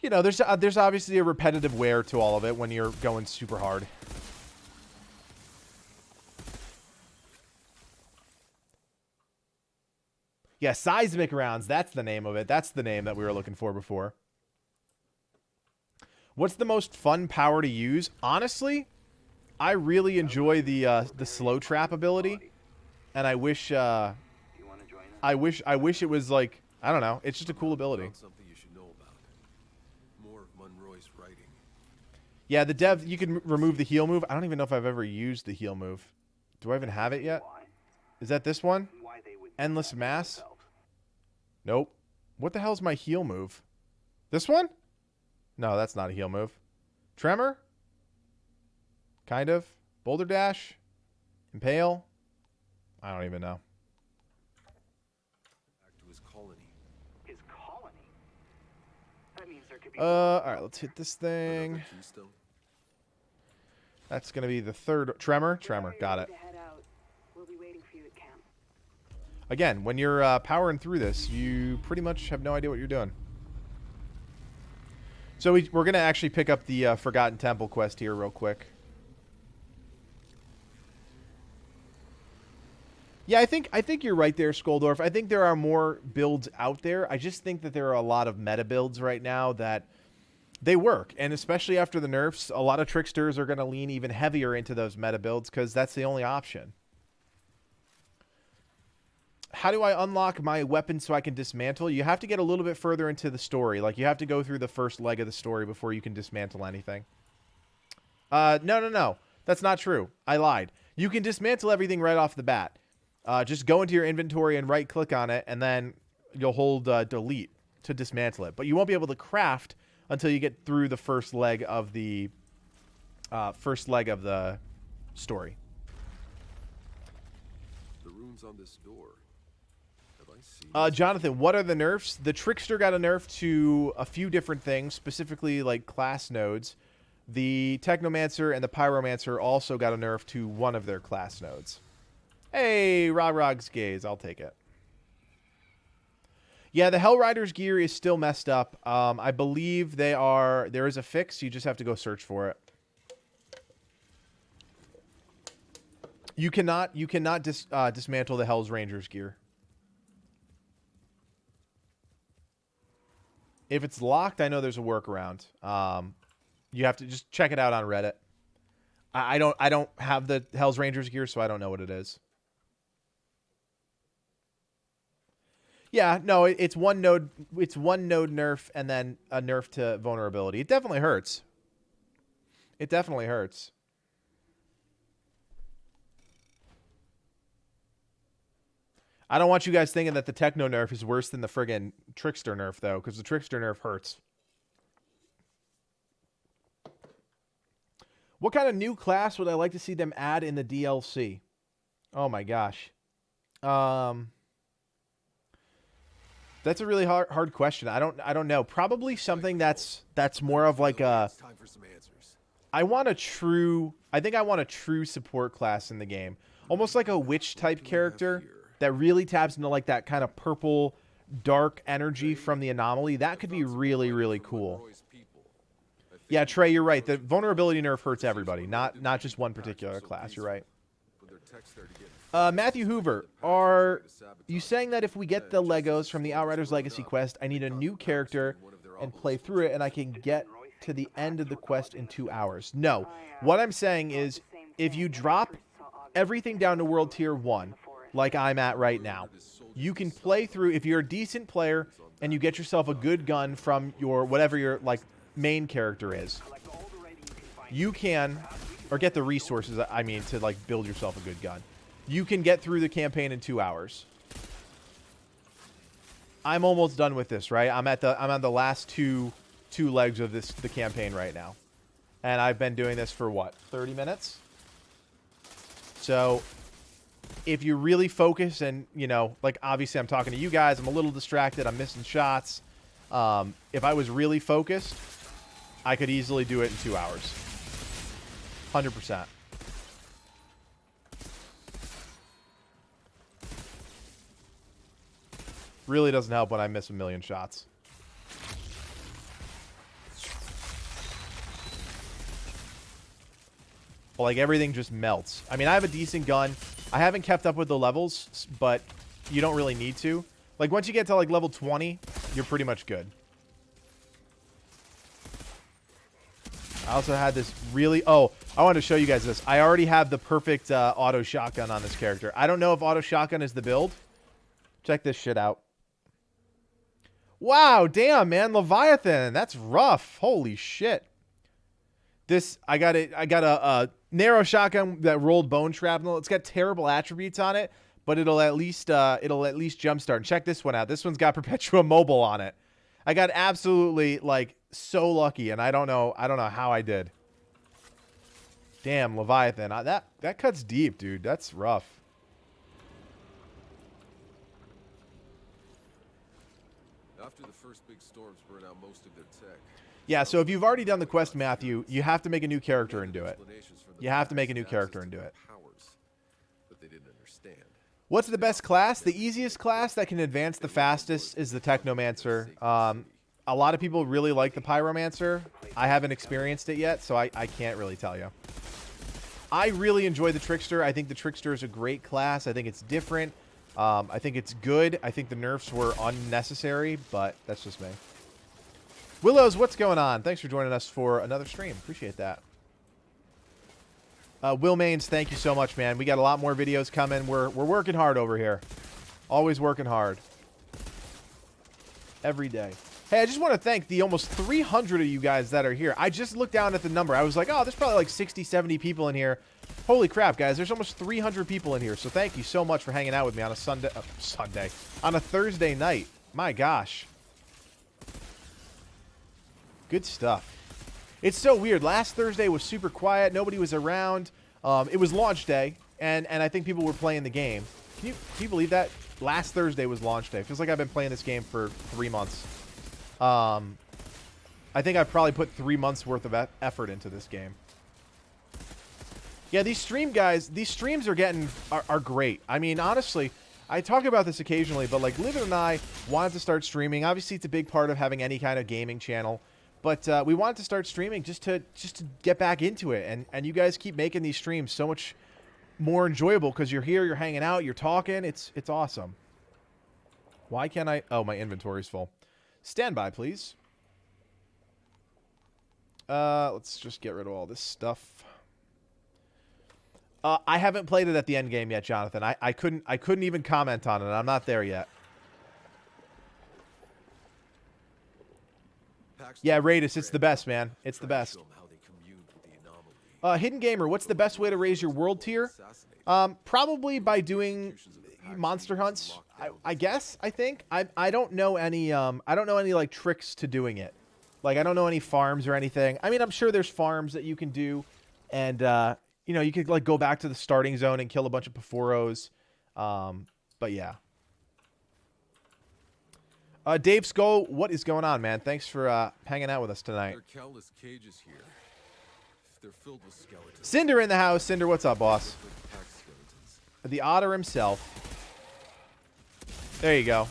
you know, there's obviously a repetitive wear to all of it when you're going super hard. Yeah, seismic rounds. That's the name of it. That's the name that we were looking for before. What's the most fun power to use? Honestly, I really enjoy the slow trap ability, and I wish it was like, I don't know. It's just a cool ability. Yeah, the dev, you can remove the heal move. I don't even know if I've ever used the heal move. Do I even have it yet? Is that this one? Endless Mass? Nope. What the hell's my heal move? This one? No, that's not a heal move. Tremor? Kind of. Boulder Dash? Impale? I don't even know.
Back to his colony.
His colony? That means there could be
Alright, let's hit this thing. That's going to be the third. Tremor? Tremor. Got it.
We'll be waiting for you at camp.
Again, when you're powering through this, you pretty much have no idea what you're doing. So we're going to actually pick up the Forgotten Temple quest here real quick. Yeah, I think you're right there, Skoldorf. I think there are more builds out there. I just think that there are a lot of meta builds right now that they work. And especially after the nerfs, a lot of tricksters are going to lean even heavier into those meta builds because that's the only option. How do I unlock my weapon so I can dismantle? You have to get a little bit further into the story. Like, you have to go through the first leg of the story before you can dismantle anything. No. That's not true. I lied. You can dismantle everything right off the bat. Just go into your inventory and right-click on it, and then you'll hold delete to dismantle it. But you won't be able to craft until you get through the first leg of the story.
The runes on this door. Have I seen
Jonathan, what are the nerfs? The Trickster got a nerf to a few different things, specifically like class nodes. The Technomancer and the Pyromancer also got a nerf to one of their class nodes. Hey, Rog's gaze. I'll take it. Yeah, the Outriders gear is still messed up. I believe there is a fix. You just have to go search for it. You cannot dismantle the Hell's Rangers gear. If it's locked, I know there's a workaround. You have to just check it out on Reddit. I don't have the Hell's Rangers gear, so I don't know what it is. Yeah, no, it's one node nerf and then a nerf to vulnerability. It definitely hurts. It definitely hurts. I don't want you guys thinking that the Techno nerf is worse than the friggin' Trickster nerf, though, because the Trickster nerf hurts. What kind of new class would I like to see them add in the DLC? Oh my gosh. That's a really hard question. I don't know. Probably something that's more of like a.
Time for some answers.
I want a true support class in the game, almost like a witch type character that really taps into like that kind of purple, dark energy from the anomaly. That could be really, really cool. Yeah, Trey, you're right. The vulnerability nerf hurts everybody, not just one particular class. You're right. Matthew Hoover, are you saying that if we get the Legos from the Outriders Legacy quest, I need a new character and play through it, and I can get to the end of the quest in 2 hours? No. What I'm saying is, if you drop everything down to World Tier 1, like I'm at right now, you can play through, if you're a decent player, and you get yourself a good gun from your, whatever your, like, main character is, you can, or get the resources, I mean, to, like, build yourself a good gun. You can get through the campaign in 2 hours. I'm almost done with this, right? I'm on the last two legs of the campaign right now. And I've been doing this for what, 30 minutes? So if you really focus and, you know, like obviously I'm talking to you guys, I'm a little distracted, I'm missing shots. If I was really focused, I could easily do it in 2 hours. 100%. Really doesn't help when I miss a million shots. Well, like everything just melts. I mean, I have a decent gun. I haven't kept up with the levels, but you don't really need to. Like once you get to like level 20, you're pretty much good. I also had this really... Oh, I wanted to show you guys this. I already have the perfect auto shotgun on this character. I don't know if auto shotgun is the build. Check this shit out. Wow, damn, man. Leviathan. That's rough. Holy shit. This, I got a narrow shotgun that rolled bone shrapnel. It's got terrible attributes on it, but it'll at least jumpstart. And check this one out. This one's got Perpetua Mobile on it. I got absolutely, like, so lucky, and I don't know how I did. Damn, Leviathan. That cuts deep, dude. That's rough.
After the first big storms burn out most of their tech.
Yeah, so if you've already done the quest, Matthew, you have to make a new character and do it. You have to make a new character and do it.
But they didn't understand.
What's the best class? The easiest class that can advance the fastest is the Technomancer. A lot of people really like the Pyromancer. I haven't experienced it yet, so I can't really tell you. I really enjoy the Trickster. I think the Trickster is a great class. I think it's different. I think it's good. I think the nerfs were unnecessary, but that's just me. Willows, what's going on? Thanks for joining us for another stream. Appreciate that. Will Maines, thank you so much, man. We got a lot more videos coming. We're working hard over here. Always working hard. Every day. Hey, I just want to thank the almost 300 of you guys that are here. I just looked down at the number. I was like, oh, there's probably like 60, 70 people in here. Holy crap, guys. There's almost 300 people in here. So thank you so much for hanging out with me on a on a Thursday night. My gosh. Good stuff. It's so weird. Last Thursday was super quiet. Nobody was around. It was launch day, and I think people were playing the game. Can you believe that? Last Thursday was launch day. Feels like I've been playing this game for 3 months. I think I've probably put 3 months worth of effort into this game. Yeah, these streams are great. I mean, honestly, I talk about this occasionally, but like Livid and I wanted to start streaming. Obviously, it's a big part of having any kind of gaming channel. But we wanted to start streaming just to get back into it, and you guys keep making these streams so much more enjoyable because you're here, you're hanging out, you're talking. It's awesome. Why can't I? Oh, my inventory's full. Stand by, please. Let's just get rid of all this stuff. I haven't played it at the end game yet, Jonathan. I couldn't even comment on it. I'm not there yet. Yeah, Raidus, it's the best, man. It's the best. Hidden Gamer, what's the best way to raise your world tier? Probably by doing monster hunts. I guess. I think. I don't know any. I don't know any like tricks to doing it. Like I don't know any farms or anything. I mean, I'm sure there's farms that you can do, and you know, you could like go back to the starting zone and kill a bunch of Perforos. But yeah. Dave Skull, what is going on, man? Thanks for hanging out with us tonight.
There are countless cages here. They're filled with skeletons.
Cinder in the house. Cinder, what's up, boss? The Otter himself. There you go.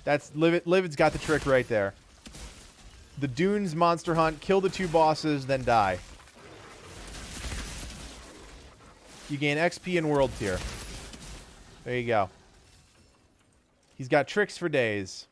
That's Livid's got the trick right there. The Dunes monster hunt. Kill the 2 bosses, then die. You gain XP and world tier. There you go. He's got tricks for days.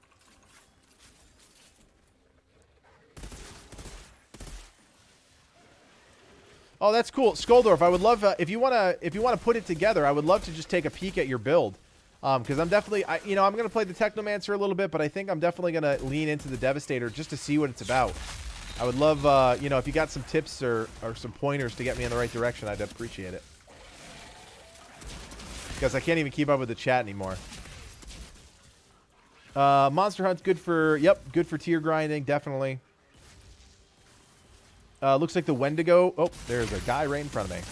Oh, that's cool, Skoldorf. I would love if you wanna put it together. I would love to just take a peek at your build, because I'm definitely I'm gonna play the Technomancer a little bit, but I think I'm definitely gonna lean into the Devastator just to see what it's about. I would love if you got some tips or some pointers to get me in the right direction, I'd appreciate it. Because I can't even keep up with the chat anymore. Monster Hunt's good for tier grinding, definitely. Looks like the Wendigo. Oh, there's a guy right in front of me.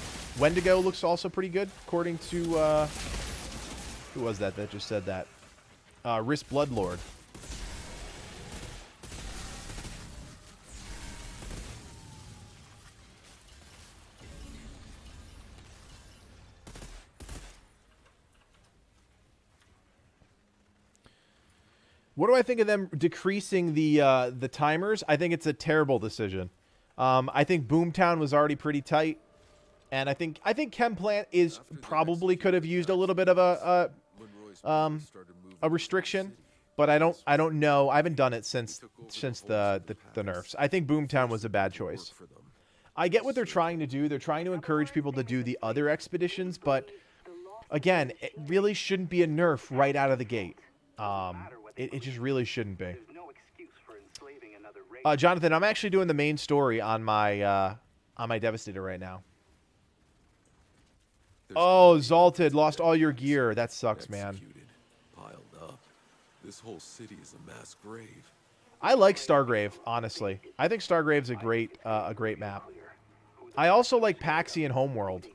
Wendigo looks also pretty good, according to who was that just said that? Risk Bloodlord. What do I think of them decreasing the timers? I think it's a terrible decision. I think Boomtown was already pretty tight, and I think Chemplant is probably could have used a little bit of a restriction, but I don't know. I haven't done it since the nerfs. I think Boomtown was a bad choice. I get what they're trying to do. They're trying to encourage people to do the other expeditions, but again, it really shouldn't be a nerf right out of the gate. It just really shouldn't be. Jonathan, I'm actually doing the main story on my Devastator right now. Oh, Zalted, lost all your gear. That sucks, man.
Piled up. This whole city is a mass grave.
I like Stargrave, honestly. I think Stargrave's a great map. I also like Paxian Homeworld.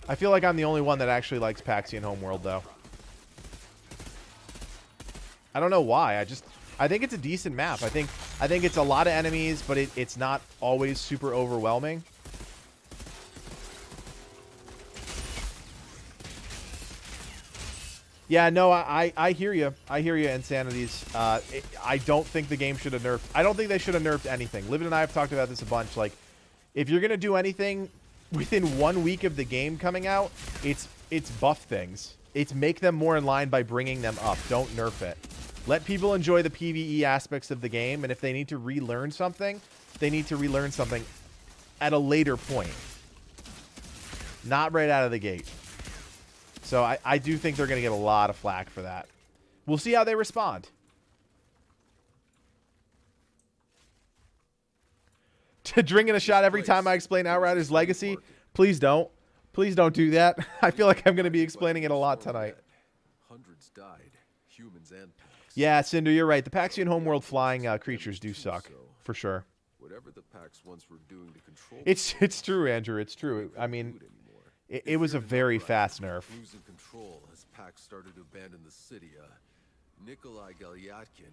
I feel like I'm the only one that actually likes Paxian Homeworld, though. I don't know why. I think it's a decent map. I think it's a lot of enemies, but it's not always super overwhelming. Yeah, no, I hear you. I hear you, Insanities. I don't think the game should have nerfed. I don't think they should have nerfed anything. Livid and I have talked about this a bunch. Like, if you're gonna do anything within 1 week of the game coming out, it's buff things. It's make them more in line by bringing them up. Don't nerf it. Let people enjoy the PvE aspects of the game, and if they need to relearn something, they need to relearn something at a later point. Not right out of the gate. So I do think they're going to get a lot of flack for that. We'll see how they respond. Drinking a shot every time I explain Outriders Legacy? Please don't. Please don't do that. I feel like I'm going to be explaining it a lot tonight.
Hundreds died, humans and packs.
Yeah, Cinder, you're right. The Paxian Homeworld flying creatures do suck, for sure.
Whatever the packs once were doing to control.
It's true, Andrew. It's true. I mean, it was a very fast nerf.
Losing control as packs started to abandon the city. Nikolai Galyatkin,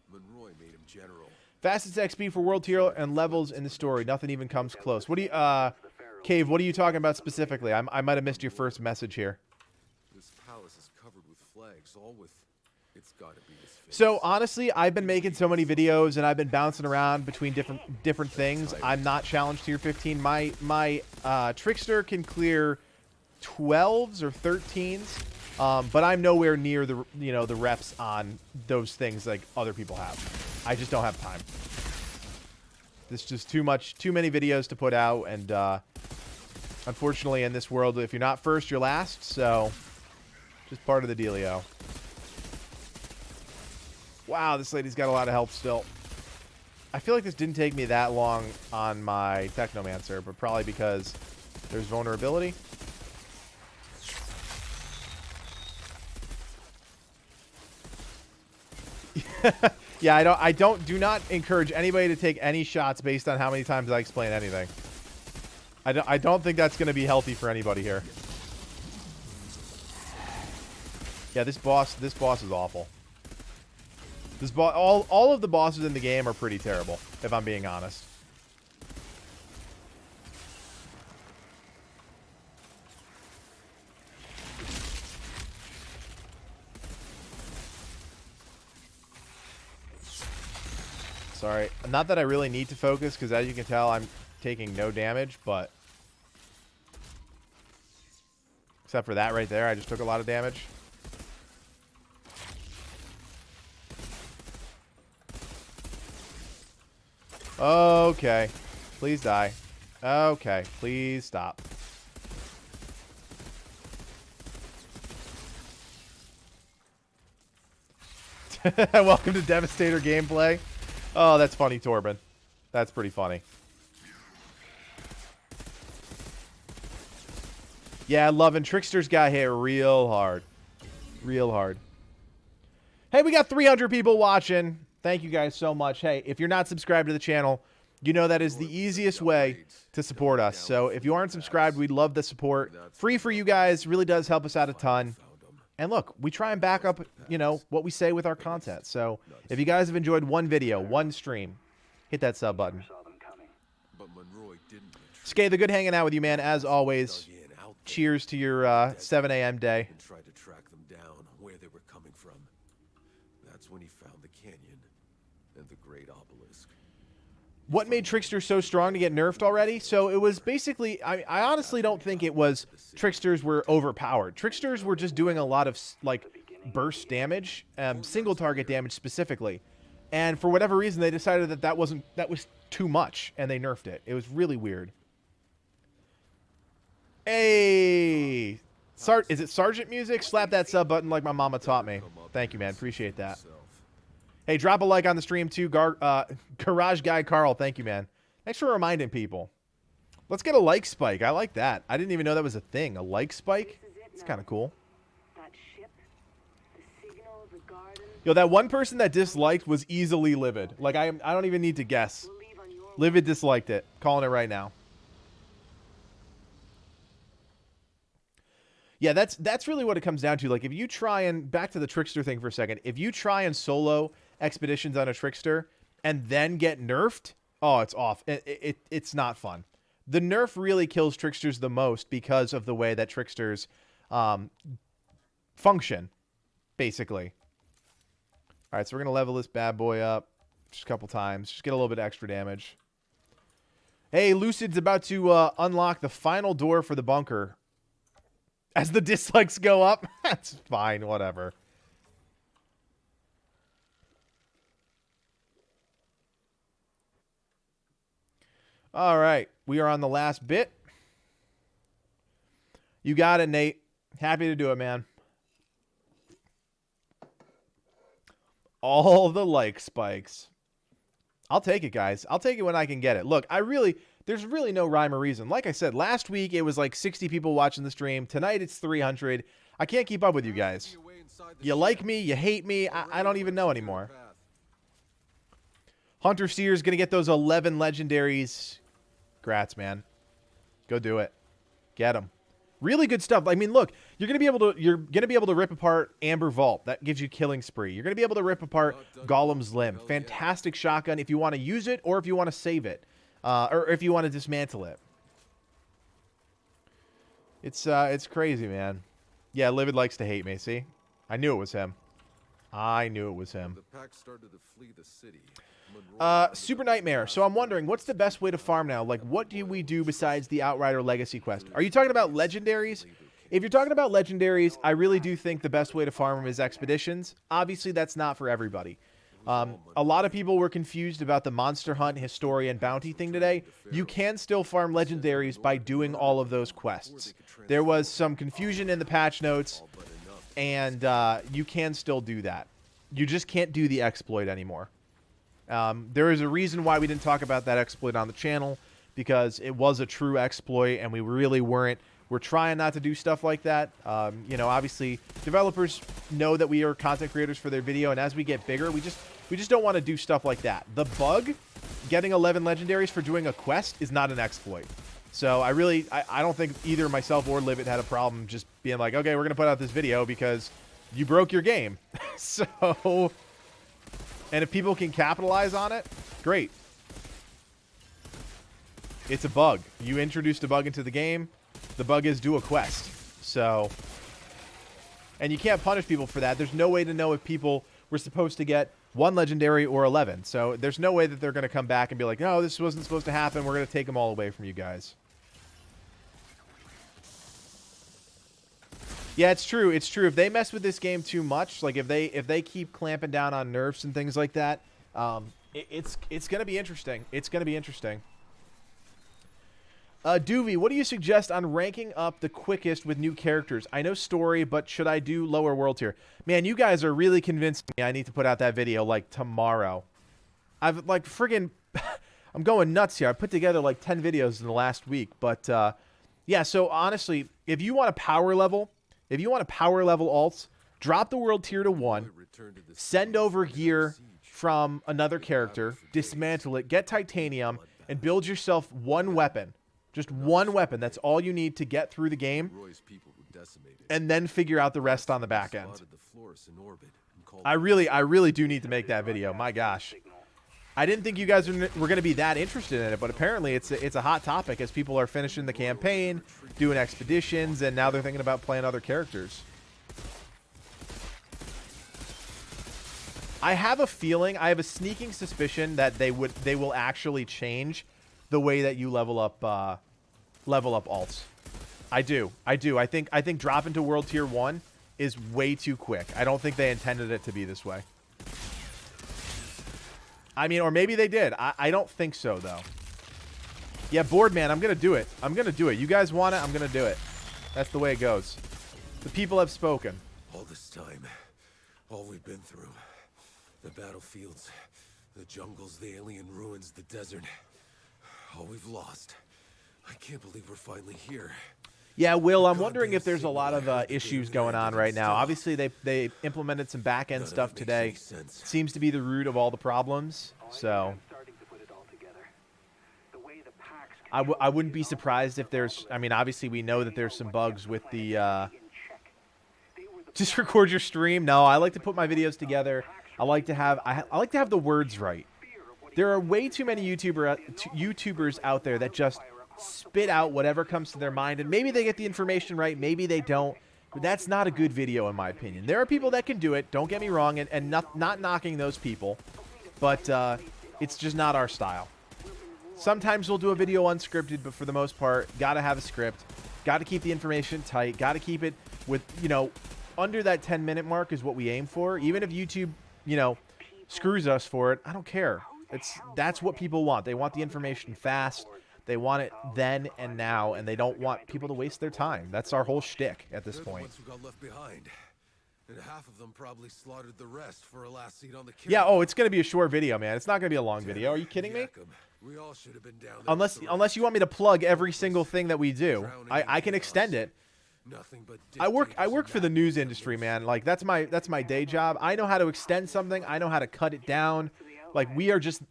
Monroy made him general.
Fastest XP for world tier and levels in the story. Nothing even comes close. What do you, Cave? What are you talking about specifically? I might have missed your first message here.
This palace is covered with flags, all with. It's got to be his face.
So honestly, I've been making so many videos and I've been bouncing around between different things. I'm not challenged tier 15. My Trickster can clear 12s or 13s, but I'm nowhere near the the reps on those things like other people have. I just don't have time. There's just too many videos to put out, and unfortunately in this world, if you're not first, you're last, so just part of the dealio. Wow, this lady's got a lot of health still. I feel like this didn't take me that long on my Technomancer, but probably because there's vulnerability. Yeah, do not encourage anybody to take any shots based on how many times I explain anything. I don't think that's going to be healthy for anybody here. Yeah, this boss is awful. All of the bosses in the game are pretty terrible, if I'm being honest. Sorry. Not that I really need to focus, because as you can tell, I'm taking no damage, but... Except for that right there, I just took a lot of damage. Okay. Please die. Okay. Please stop. Welcome to Devastator gameplay. Oh, that's funny, Torben. That's pretty funny. Yeah, loving Trickster's got hit real hard. Real hard. Hey, we got 300 people watching. Thank you guys so much. Hey, if you're not subscribed to the channel, you know that is the easiest way to support us. So if you aren't subscribed, we'd love the support. Free for you guys. Really does help us out a ton. And look, we try and back up, what we say with our content. So if you guys have enjoyed one video, one stream, hit that sub button. Skay, the good hanging out with you, man, as always. Cheers to your 7 a.m. day.
And tried to track them down where they were coming from. That's when he found the canyon and the great obelisk.
What made Trickster so strong to get nerfed already? So it was basically, I honestly don't think it was Tricksters were overpowered. Tricksters were just doing a lot of, like, burst damage, single target damage specifically. And for whatever reason, they decided that that was too much, and they nerfed it. It was really weird. Hey! Is it Sergeant Music? Slap that sub button like my mama taught me. Thank you, man. Appreciate that. Hey, drop a like on the stream, too. Garage Guy Carl, thank you, man. Thanks for reminding people. Let's get a like spike. I like that. I didn't even know that was a thing. A like spike? It's kind of cool.
That ship, the signal of the garden.
Yo, that one person that disliked was easily Livid. Like, I don't even need to guess. Livid disliked it. Calling it right now. Yeah, that's really what it comes down to. Like, if you try and... Back to the Trickster thing for a second. If you try and solo expeditions on a Trickster and then get nerfed, oh, it's off. It's not fun. The nerf really kills Tricksters the most because of the way that Tricksters function, basically. All right, so we're going to level this bad boy up just a couple times. Just get a little bit extra damage. Hey, Lucid's about to unlock the final door for the bunker. As the dislikes go up, that's fine, whatever. All right, we are on the last bit. You got it, Nate. Happy to do it, man. All the like spikes. I'll take it, guys. I'll take it when I can get it. Look, there's really no rhyme or reason. Like I said, last week it was like 60 people watching the stream. Tonight it's 300. I can't keep up with you guys. You like me, you hate me, I don't even know anymore. Hunter Seer's going to get those 11 legendaries. Grats, man. Go do it. Get them. Really good stuff. I mean, look, you're going to be able to rip apart Amber Vault. That gives you Killing Spree. You're going to be able to rip apart Golem's Limb. Fantastic shotgun if you want to use it or if you want to save it. Or if you want to dismantle it. It's crazy, man. Yeah, Livid likes to hate me, see? I knew it was him. I knew it was him.
The pack started to flee the city.
Super Nightmare. So I'm wondering, what's the best way to farm now? Like, what do we do besides the Outrider Legacy quest? Are you talking about legendaries? If you're talking about legendaries, I really do think the best way to farm them is expeditions. Obviously, that's not for everybody. A lot of people were confused about the Monster Hunt, Historian, Bounty thing today. You can still farm legendaries by doing all of those quests. There was some confusion in the patch notes, and you can still do that. You just can't do the exploit anymore. There is a reason why we didn't talk about that exploit on the channel, because it was a true exploit, and we really weren't. We're trying not to do stuff like that. You know, obviously, developers know that we are content creators for their video, and as we get bigger, we just don't want to do stuff like that. The bug, getting 11 legendaries for doing a quest, is not an exploit. So I don't think either myself or Livet had a problem just being like, okay, we're going to put out this video because you broke your game. So, and if people can capitalize on it, great. It's a bug. You introduced a bug into the game. The bug is do a quest. So, and you can't punish people for that. There's no way to know if people were supposed to get 1 legendary or 11. So there's no way that they're going to come back and be like, no, this wasn't supposed to happen. We're going to take them all away from you guys. Yeah, it's true. It's true. If they mess with this game too much, like if they keep clamping down on nerfs and things like that, it's going to be interesting. It's going to be interesting. Doovie, what do you suggest on ranking up the quickest with new characters? I know story, but should I do lower world tier? Man, you guys are really convincing me I need to put out that video, like, tomorrow. I've, like, friggin' I'm going nuts here. I put together, like, 10 videos in the last week. But, yeah, so, honestly, if you want a power level alts, drop the world tier to 1, send over gear from another character, dismantle it, get titanium, and build yourself 1 weapon. Just 1 weapon. That's all you need to get through the game. And then figure out the rest on the back end. I really do need to make that video. My gosh. I didn't think you guys were going to be that interested in it, but apparently it's a hot topic as people are finishing the campaign, doing expeditions, and now they're thinking about playing other characters. I have a feeling, I have a sneaking suspicion that they will actually change the way that you level up alts. I do. I think dropping to world tier 1 is way too quick. I don't think they intended it to be this way. I mean, or maybe they did. I don't think so, though. Yeah, board man, I'm going to do it. I'm going to do it. You guys want it? I'm going to do it. That's the way it goes. The people have spoken.
All this time, all we've been through. The battlefields, the jungles, the alien ruins, the desert. All we've lost. I can't believe we're finally here.
Yeah, Will, I'm wondering if there's a lot of issues going on right now. Obviously, they implemented some back-end stuff today. Seems to be the root of all the problems. So I wouldn't be surprised if there's... I mean, obviously, we know that there's some bugs with the... Just record your stream. No, I like to put my videos together. I like to have the words right. There are way too many YouTubers out there that just spit out whatever comes to their mind, and maybe they get the information right, maybe they don't, but that's not a good video in my opinion. There are people that can do it, don't get me wrong, and not knocking those people, but it's just not our style. Sometimes we'll do a video unscripted, but for the most part, gotta have a script, gotta keep the information tight, gotta keep it with, you know, under that 10-minute mark is what we aim for. Even if YouTube, you know, screws us for it, I don't care. That's what people want. They want the information fast. They want it then and now, and they don't want people to waste their time. That's our whole shtick at this point.
Ones who got left behind. And half of them probably slaughtered the rest for a last seat on the kill.
Yeah, oh, it's going to be a short video, man. It's not going to be a long video. Are you kidding me?
We all should have been down
there. Unless you want me to plug every single thing that we do. I can extend it.
Nothing but
I work for the news industry, man. Like that's my day job. I know how to extend something. I know how to cut it down. Like we are just,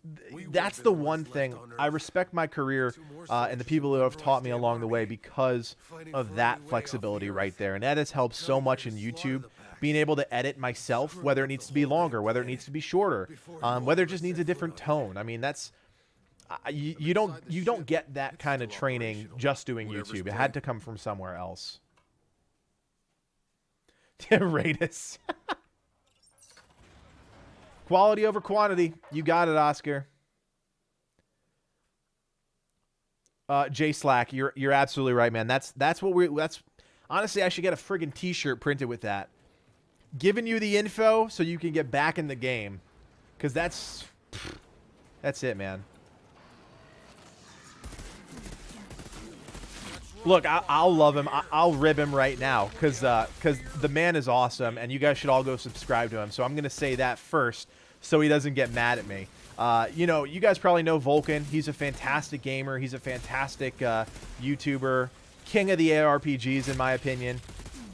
that's the one thing. I respect my career and the people who have taught me along the way because of that flexibility right there. And that has helped so much in YouTube, being able to edit myself, whether it needs to be longer, whether it needs to be shorter, whether it just needs a different tone. I mean, that's, you don't get that kind of training just doing YouTube. It had to come from somewhere else. Raidus. Quality over quantity. You got it, Oscar. J Slack, you're absolutely right, man. That's what Honestly, I should get a friggin' t-shirt printed with that. Giving you the info so you can get back in the game. Because that's it, man. Look, I'll love him. I'll rib him right now because the man is awesome, and you guys should all go subscribe to him. So I'm going to say that first so he doesn't get mad at me. You know, you guys probably know Vulcan. He's a fantastic gamer. He's a fantastic YouTuber. King of the ARPGs, in my opinion.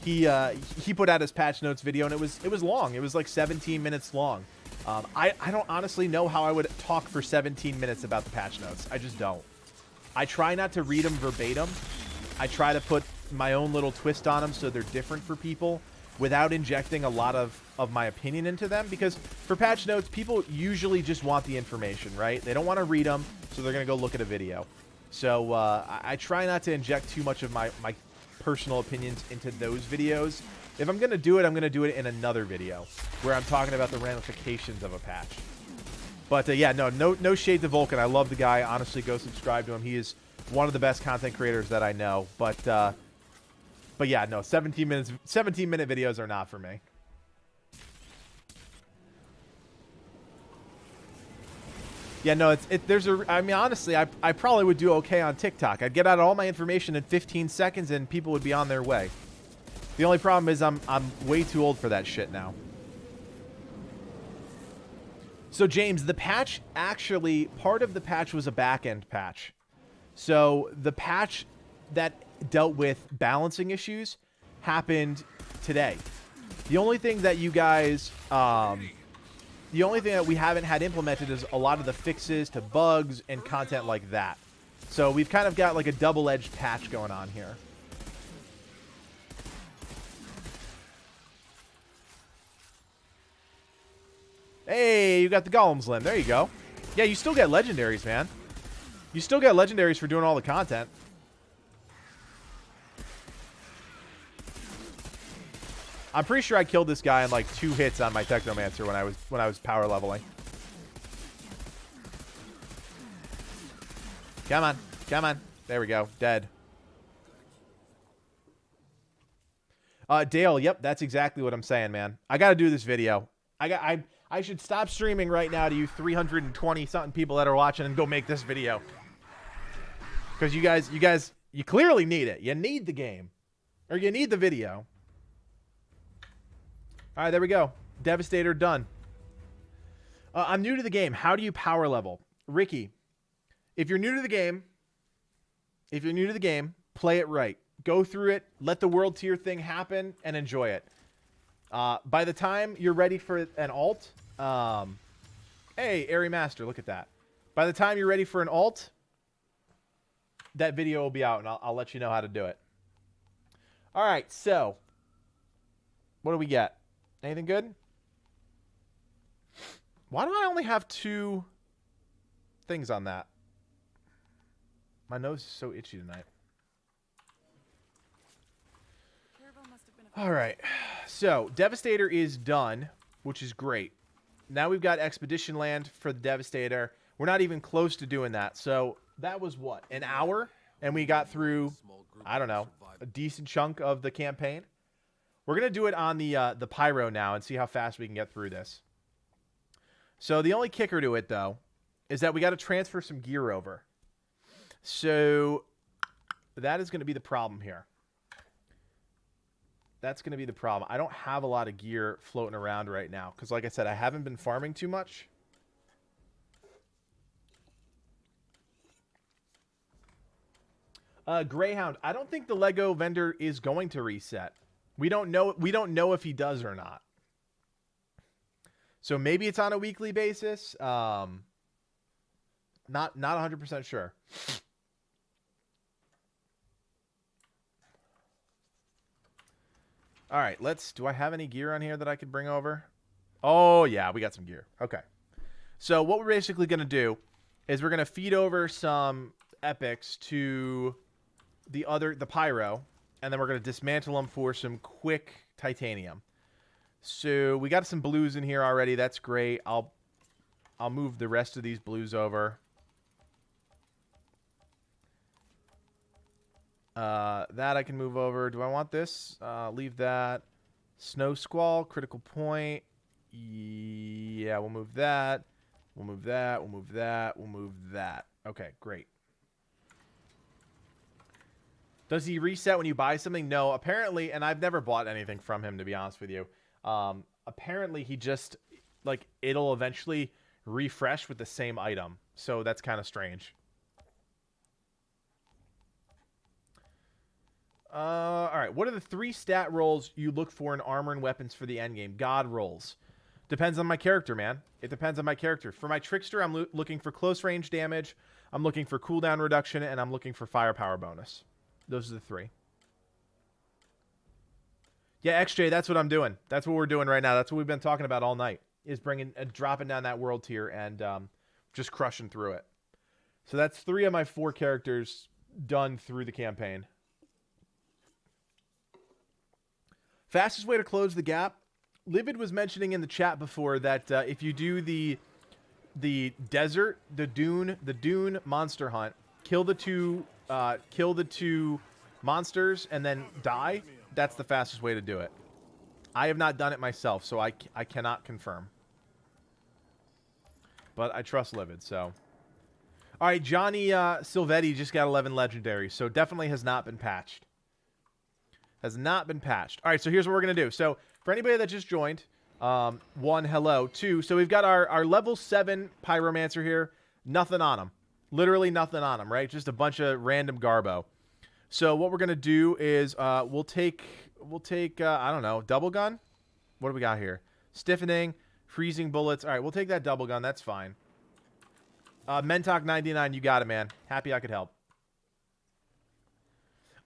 He put out his patch notes video, and it was long. It was like 17 minutes long. I don't honestly know how I would talk for 17 minutes about the patch notes. I just don't. I try not to read them verbatim. I try to put my own little twist on them so they're different for people without injecting a lot of my opinion into them, because for patch notes, people usually just want the information, right? They don't want to read them, so they're going to go look at a video. So I try not to inject too much of my personal opinions into those videos. If I'm going to do it, I'm going to do it in another video where I'm talking about the ramifications of a patch. But yeah, no shade to Vulcan. I love the guy. Honestly, go subscribe to him. He is one of the best content creators that I know. But yeah, no, 17-minute videos are not for me. Yeah, no, I mean, honestly, I probably would do okay on TikTok. I'd get out all my information in 15 seconds and people would be on their way. The only problem is I'm way too old for that shit now. So, James, the patch, actually, part of the patch was a back-end patch. So, the patch that dealt with balancing issues happened today. The only thing that you guys, the only thing that we haven't had implemented is a lot of the fixes to bugs and content like that. So, we've kind of got like a double-edged patch going on here. Hey, you got the Golem's Limb. There you go. Yeah, you still get legendaries, man. You still get legendaries for doing all the content. I'm pretty sure I killed this guy in like 2 hits on my Technomancer when I was power leveling. Come on. Come on. There we go. Dead. Dale, yep, that's exactly what I'm saying, man. I got to do this video. I should stop streaming right now to you 320-something people that are watching and go make this video. Because you guys, you clearly need it. You need the game. Or you need the video. All right, there we go. Devastator done. I'm new to the game. How do you power level? Ricky, if you're new to the game, play it right. Go through it. Let the world tier thing happen and enjoy it. By the time you're ready for an alt, hey, Airy Master, look at that. By the time you're ready for an alt, that video will be out, and I'll let you know how to do it. All right, so what do we get? Anything good? Why do I only have 2 things on that? My nose is so itchy tonight. All right, so Devastator is done, which is great. Now we've got Expedition Land for the Devastator. We're not even close to doing that. So that was what, an hour? And we got through, I don't know, a decent chunk of the campaign. We're going to do it on the Pyro now and see how fast we can get through this. So the only kicker to it, though, is that we got to transfer some gear over. So that is going to be the problem here. That's going to be the problem. I don't have a lot of gear floating around right now because, like I said, I haven't been farming too much. Greyhound, I don't think the Lego vendor is going to reset. We don't know if he does or not. So maybe it's on a weekly basis. Not 100% sure. All right, do I have any gear on here that I could bring over? Oh, yeah, we got some gear. Okay. So what we're basically going to do is we're going to feed over some epics to the Pyro, and then we're going to dismantle them for some quick titanium. So we got some blues in here already. That's great. I'll move the rest of these blues over. That I can move over. Do I want this? Leave that. Snow Squall, critical point. Yeah, we'll move that. We'll move that. We'll move that. We'll move that. Okay, great. Does he reset when you buy something? No, apparently, and I've never bought anything from him, to be honest with you. Apparently, he just, like, it'll eventually refresh with the same item. So that's kind of strange. All right, what are the 3 stat rolls you look for in armor and weapons for the endgame? God rolls. Depends on my character, man. It depends on my character. For my Trickster, I'm looking for close range damage, I'm looking for cooldown reduction, and I'm looking for firepower bonus. Those are the 3. Yeah, XJ, that's what I'm doing. That's what we're doing right now. That's what we've been talking about all night, is dropping down that world tier and just crushing through it. So that's 3 of my 4 characters done through the campaign. Fastest way to close the gap. Livid was mentioning in the chat before that if you do the desert, the dune monster hunt, kill the 2 monsters and then die, that's the fastest way to do it. I have not done it myself, so I cannot confirm. But I trust Livid, so. All right, Johnny Silvetti just got 11 legendary, so definitely has not been patched. Has not been patched. All right, so here's what we're going to do. So for anybody that just joined, 1, hello. 2, so we've got our level 7 Pyromancer here. Nothing on him. Literally nothing on him, right? Just a bunch of random garbo. So what we're going to do is we'll take I don't know, double gun? What do we got here? Stiffening, freezing bullets. All right, we'll take that double gun. That's fine. Mentok99, you got it, man. Happy I could help.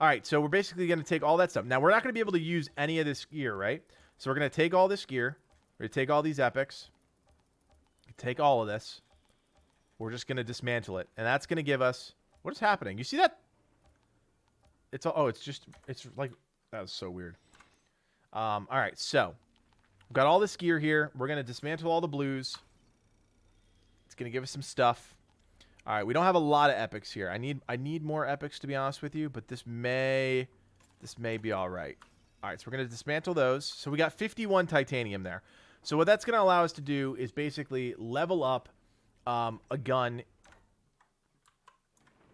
All right, so we're basically going to take all that stuff. Now, we're not going to be able to use any of this gear, right? So we're going to take all this gear. We're going to take all these epics. Take all of this. We're just going to dismantle it. And that's going to give us... What is happening? You see that? It's like... That was so weird. All right, so... We've got all this gear here. We're going to dismantle all the blues. It's going to give us some stuff. All right, we don't have a lot of epics here. I need more epics, to be honest with you, but this may be all right. All right, so we're going to dismantle those. So we got 51 titanium there. So what that's going to allow us to do is basically level up a gun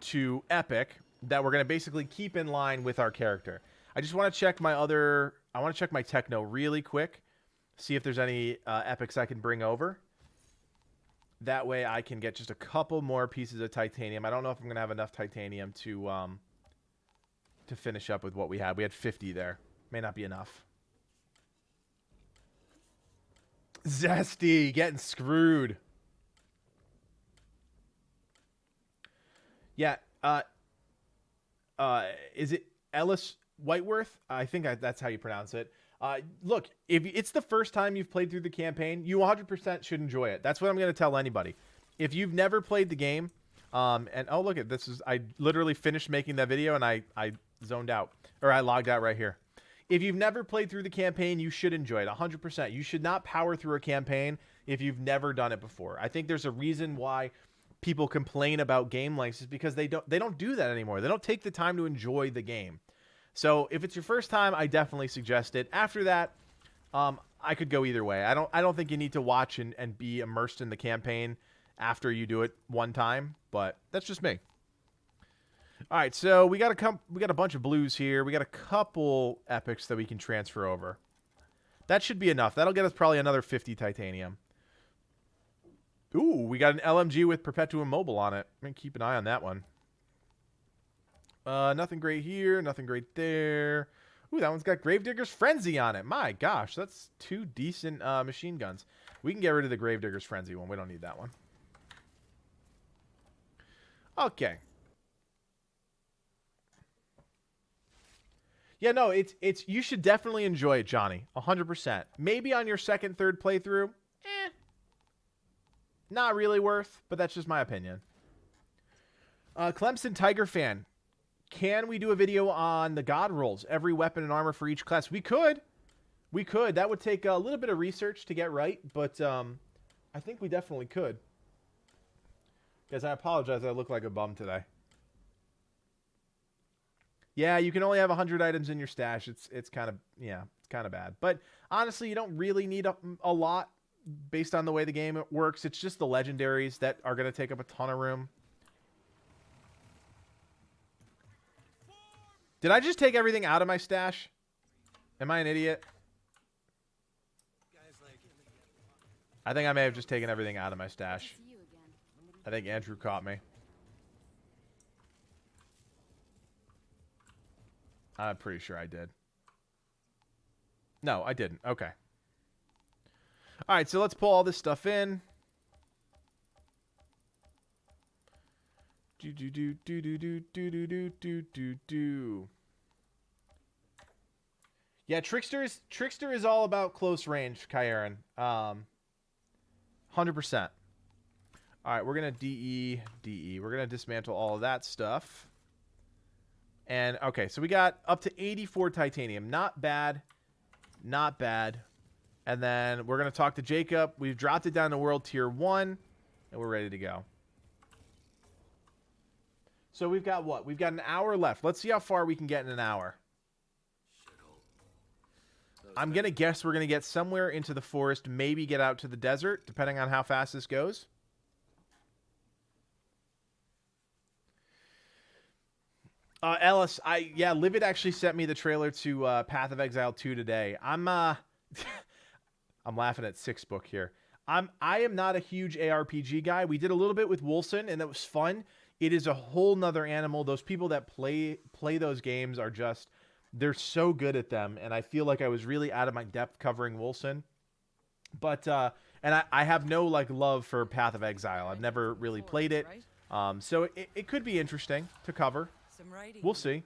to epic that we're going to basically keep in line with our character. I just want to check my I want to check my techno really quick, see if there's any epics I can bring over. That way I can get just a couple more pieces of titanium. I don't know if I'm going to have enough titanium to finish up with what we had. We had 50 there. May not be enough. Zesty, getting screwed. Yeah. Is it Ellis Whiteworth? I think that's how you pronounce it. Look, if it's the first time you've played through the campaign, you 100% should enjoy it. That's what I'm going to tell anybody. If you've never played the game, and oh, look at this I literally finished making that video and I zoned out, or I logged out right here. If you've never played through the campaign, you should enjoy it 100%. You should not power through a campaign if you've never done it before. I think there's a reason why people complain about game lengths is because they don't do that anymore. They don't take the time to enjoy the game. So if it's your first time, I definitely suggest it. After that, I could go either way. I don't think you need to watch and be immersed in the campaign after you do it one time, but that's just me. All right, so we got a bunch of blues here. We got a couple epics that we can transfer over. That should be enough. That'll get us probably another 50 titanium. Ooh, we got an LMG with Perpetuum Mobile on it. I'm gonna keep an eye on that one. Nothing great here. Nothing great there. Ooh, that one's got Gravedigger's Frenzy on it. My gosh, that's 2 decent machine guns. We can get rid of the Gravedigger's Frenzy one. We don't need that one. Okay. Yeah, no, it's you should definitely enjoy it, Johnny. 100%. Maybe on your second, third playthrough, not really worth, but that's just my opinion. Clemson Tiger fan. Can we do a video on the God rolls? Every weapon and armor for each class? We could. We could. That would take a little bit of research to get right, but I think we definitely could. Guys, I apologize. I look like a bum today. Yeah, you can only have 100 items in your stash. It's kind of, yeah, it's kind of bad. But honestly, you don't really need a lot based on the way the game works. It's just the legendaries that are going to take up a ton of room. Did I just take everything out of my stash? Am I an idiot? I think I may have just taken everything out of my stash. I think Andrew caught me. I'm pretty sure I did. No, I didn't. Okay. All right, so let's pull all this stuff in. Yeah, Trickster is all about close range, Kyron. 100%. All right, we're gonna DE. We're gonna dismantle all of that stuff. And okay, so we got up to 84 titanium. Not bad. Not bad. And then we're going to talk to Jacob. We've dropped it down to World Tier 1, and we're ready to go. So we've got what? We've got an hour left. Let's see how far we can get in an hour. I'm going to guess we're going to get somewhere into the forest, maybe get out to the desert, depending on how fast this goes. Ellis, Livid actually sent me the trailer to Path of Exile 2 today. I'm laughing at 6 book here. I am not a huge ARPG guy. We did a little bit with Wolcen, and that was fun. It is a whole nother animal. Those people that play those games are just, they're so good at them, and I feel like I was really out of my depth covering Wolcen. But and I have no like love for Path of Exile. I've never really played it. So it could be interesting to cover. We'll see.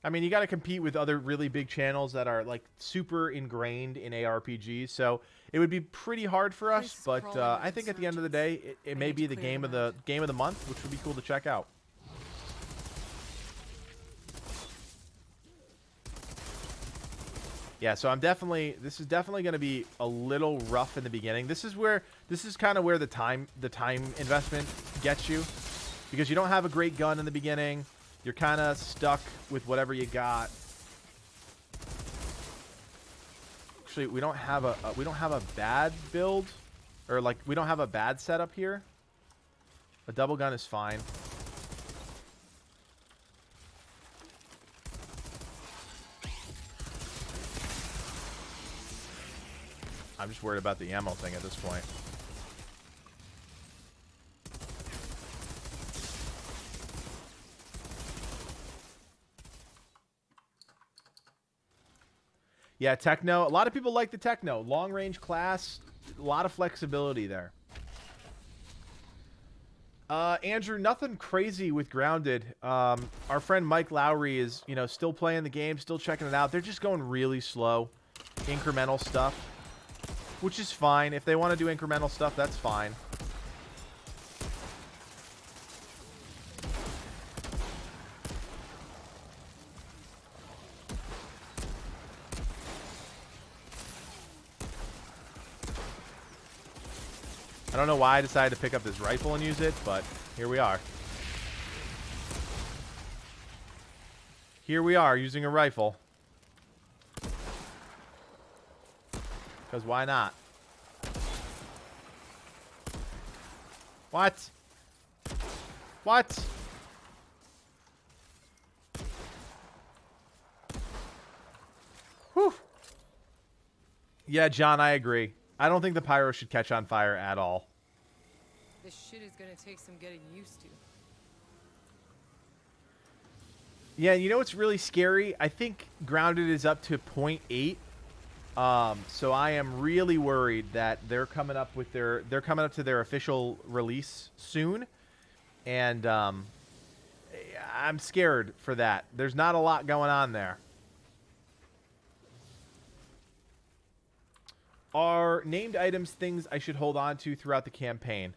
I mean, you got to compete with other really big channels that are like super ingrained in ARPGs, so it would be pretty hard for us. But I think at the end of the day, it may be the game of the month, which would be cool to check out. Yeah, so this is definitely going to be a little rough in the beginning. This is kind of where the time investment gets you, because you don't have a great gun in the beginning. You're kind of stuck with whatever you got. Actually, we don't have a bad build, or like we don't have a bad setup here. A double gun is fine. I'm just worried about the ammo thing at this point. Yeah, Techno. A lot of people like the Techno. Long range class, a lot of flexibility there. Andrew, nothing crazy with Grounded. Our friend Mike Lowry is, still playing the game, still checking it out. They're just going really slow. Incremental stuff, which is fine. If they want to do incremental stuff, that's fine. I don't know why I decided to pick up this rifle and use it, but here we are. Here we are, using a rifle. Because why not? What? What? Whew. Yeah, John, I agree. I don't think the pyro should catch on fire at all.
This shit is gonna take some getting used to.
Yeah, you know what's really scary? I think Grounded is up to 0.8. So I am really worried that they're coming up to their official release soon, and I'm scared for that. There's not a lot going on there. Are named items things I should hold on to throughout the campaign?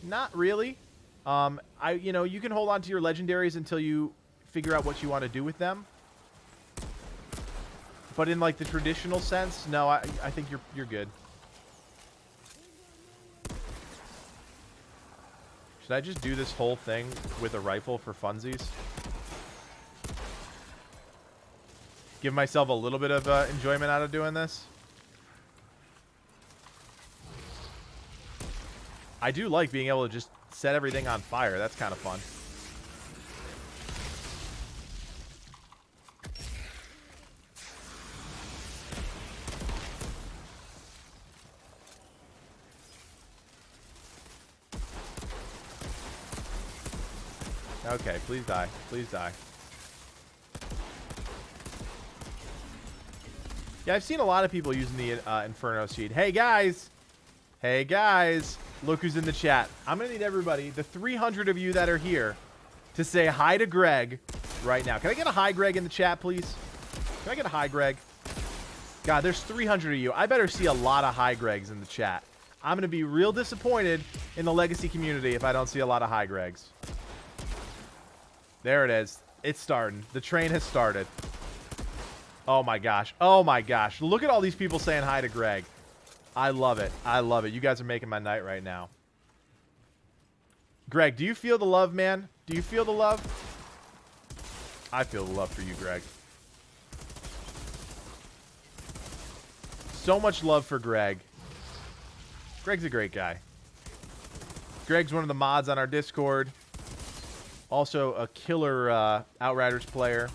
Not really. You can hold on to your legendaries until you figure out what you want to do with them. But in like the traditional sense, no, I think you're good. Should I just do this whole thing with a rifle for funsies? give myself a little bit of enjoyment out of doing this. I do like being able to just set everything on fire. That's kind of fun. Okay, please die. Please die. Yeah, I've seen a lot of people using the Inferno Seed. Hey, guys. Hey, guys. Look who's in the chat. I'm going to need everybody, the 300 of you that are here, to say hi to Greg right now. Can I get a hi, Greg, in the chat, please? Can I get a hi, Greg? God, there's 300 of you. I better see a lot of hi, Gregs in the chat. I'm going to be real disappointed in the Legacy community if I don't see a lot of hi, Gregs. There it is. It's starting. The train has started. Oh, my gosh. Oh, my gosh. Look at all these people saying hi to Greg. I love it. I love it. You guys are making my night right now. Greg, do you feel the love, man? Do you feel the love? I feel the love for you, Greg. So much love for Greg. Greg's a great guy. Greg's one of the mods on our Discord. Also a killer Outriders player.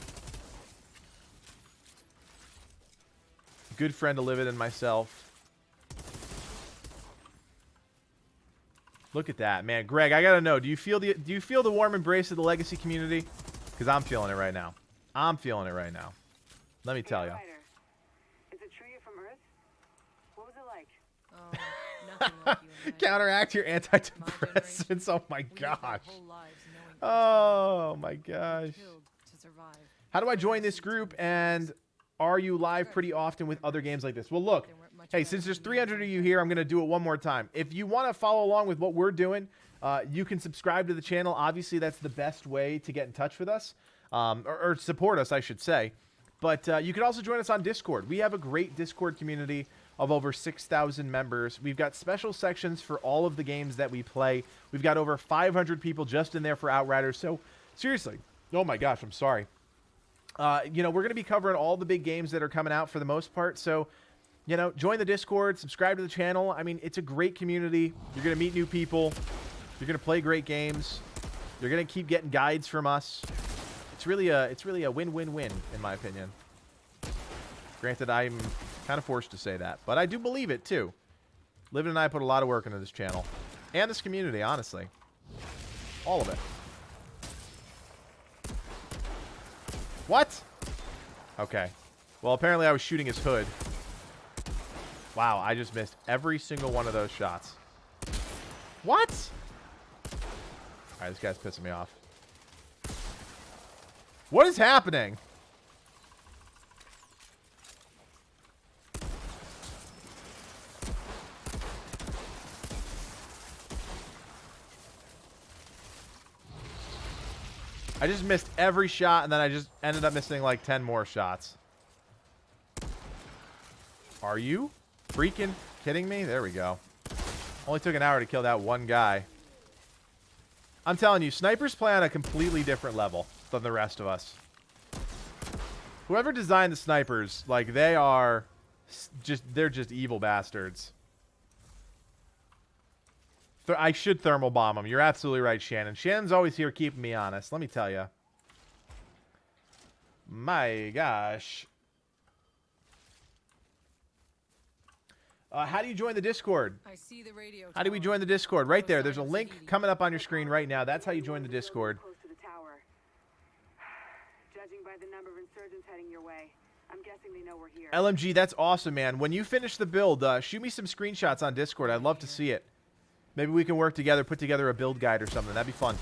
Good friend to Livid and myself. Look at that, man. Greg, I gotta know, do you feel the warm embrace of the Legacy community? Because I'm feeling it right now. I'm feeling it right now. Let me tell you.
Is it true you're from Earth? What was it like?
Oh, nothing like you and I.
Counteract your antidepressants. Oh my gosh. Oh my gosh. How do I join this group, and are you live pretty often with other games like this? Well, look. Hey, since there's 300 of you here, I'm going to do it one more time. If you want to follow along with what we're doing, you can subscribe to the channel. Obviously, that's the best way to get in touch with us, or support us, I should say. But you can also join us on Discord. We have a great Discord community of over 6,000 members. We've got special sections for all of the games that we play. We've got over 500 people just in there for Outriders. So, seriously. Oh, my gosh, I'm sorry. You know, we're going to be covering all the big games that are coming out for the most part. So, you know, join the Discord, subscribe to the channel. I mean, it's a great community. You're going to meet new people. You're going to play great games. You're going to keep getting guides from us. It's really a win-win-win, in my opinion. Granted, I'm kind of forced to say that, but I do believe it, too. Liv and I put a lot of work into this channel. And this community, honestly. All of it. What? Okay. Well, apparently I was shooting his hood. Wow, I just missed every single one of those shots. What? Alright, this guy's pissing me off. What is happening? I just missed every shot, and then I just ended up missing like 10 more shots. Are you freaking kidding me? There we go. Only took an hour to kill that one guy. I'm telling you, snipers play on a completely different level than the rest of us. Whoever designed the snipers, like, they're just evil bastards. I should thermal bomb them. You're absolutely right, Shannon. Shannon's always here keeping me honest. Let me tell you. My gosh. How do you join the Discord?
I see the radio
How do we join the Discord? Right there. There's a link coming up on your screen right now. That's how you join the Discord.
Close to the tower. Judging by the number of insurgents heading your way, I'm guessing they know we're here.
LMG, that's awesome, man. When you finish the build, shoot me some screenshots on Discord. I'd love to see it. Maybe we can work together, put together a build guide or something. That'd be fun.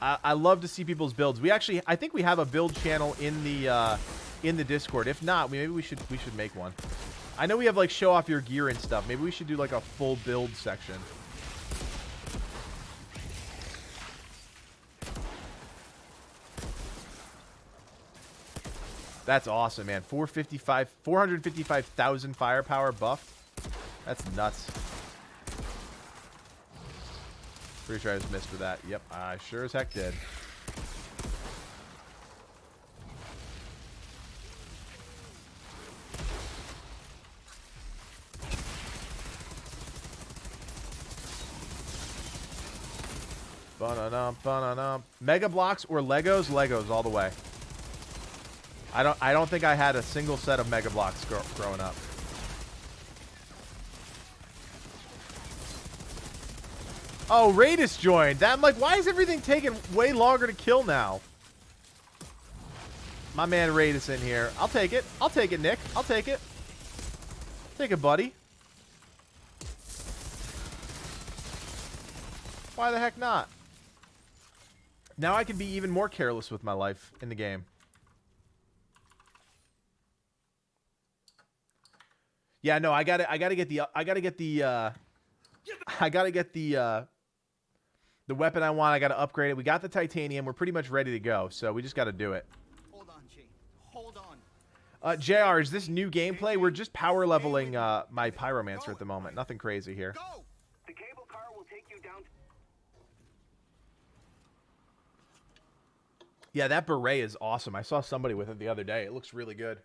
I love to see people's builds. I think we have a build channel in the Discord. If not, maybe we should make one. I know we have like show off your gear and stuff. Maybe we should do like a full build section. That's awesome, man. 455,000 firepower buffed. That's nuts. Pretty sure I just missed with that. Yep, I sure as heck did. Ba-na-dum, ba-na-dum. Mega Blocks or Legos? Legos all the way. I don't think I had a single set of Mega Blocks growing up. Oh, Raidus joined. I'm like, why is everything taking way longer to kill now? My man Raidus in here. I'll take it. I'll take it, Nick. I'll take it. Take it, buddy. Why the heck not? Now I can be even more careless with my life in the game. Yeah, no, I gotta get the weapon I want. I gotta upgrade it. We got the titanium. We're pretty much ready to go. So we just gotta do it.
Hold on, Jane. Hold on.
JR, is this new gameplay? We're just power leveling my pyromancer at the moment. Nothing crazy here.
Go.
The cable car will take you down.
Yeah, that beret is awesome. I saw somebody with it the other day. It looks really good.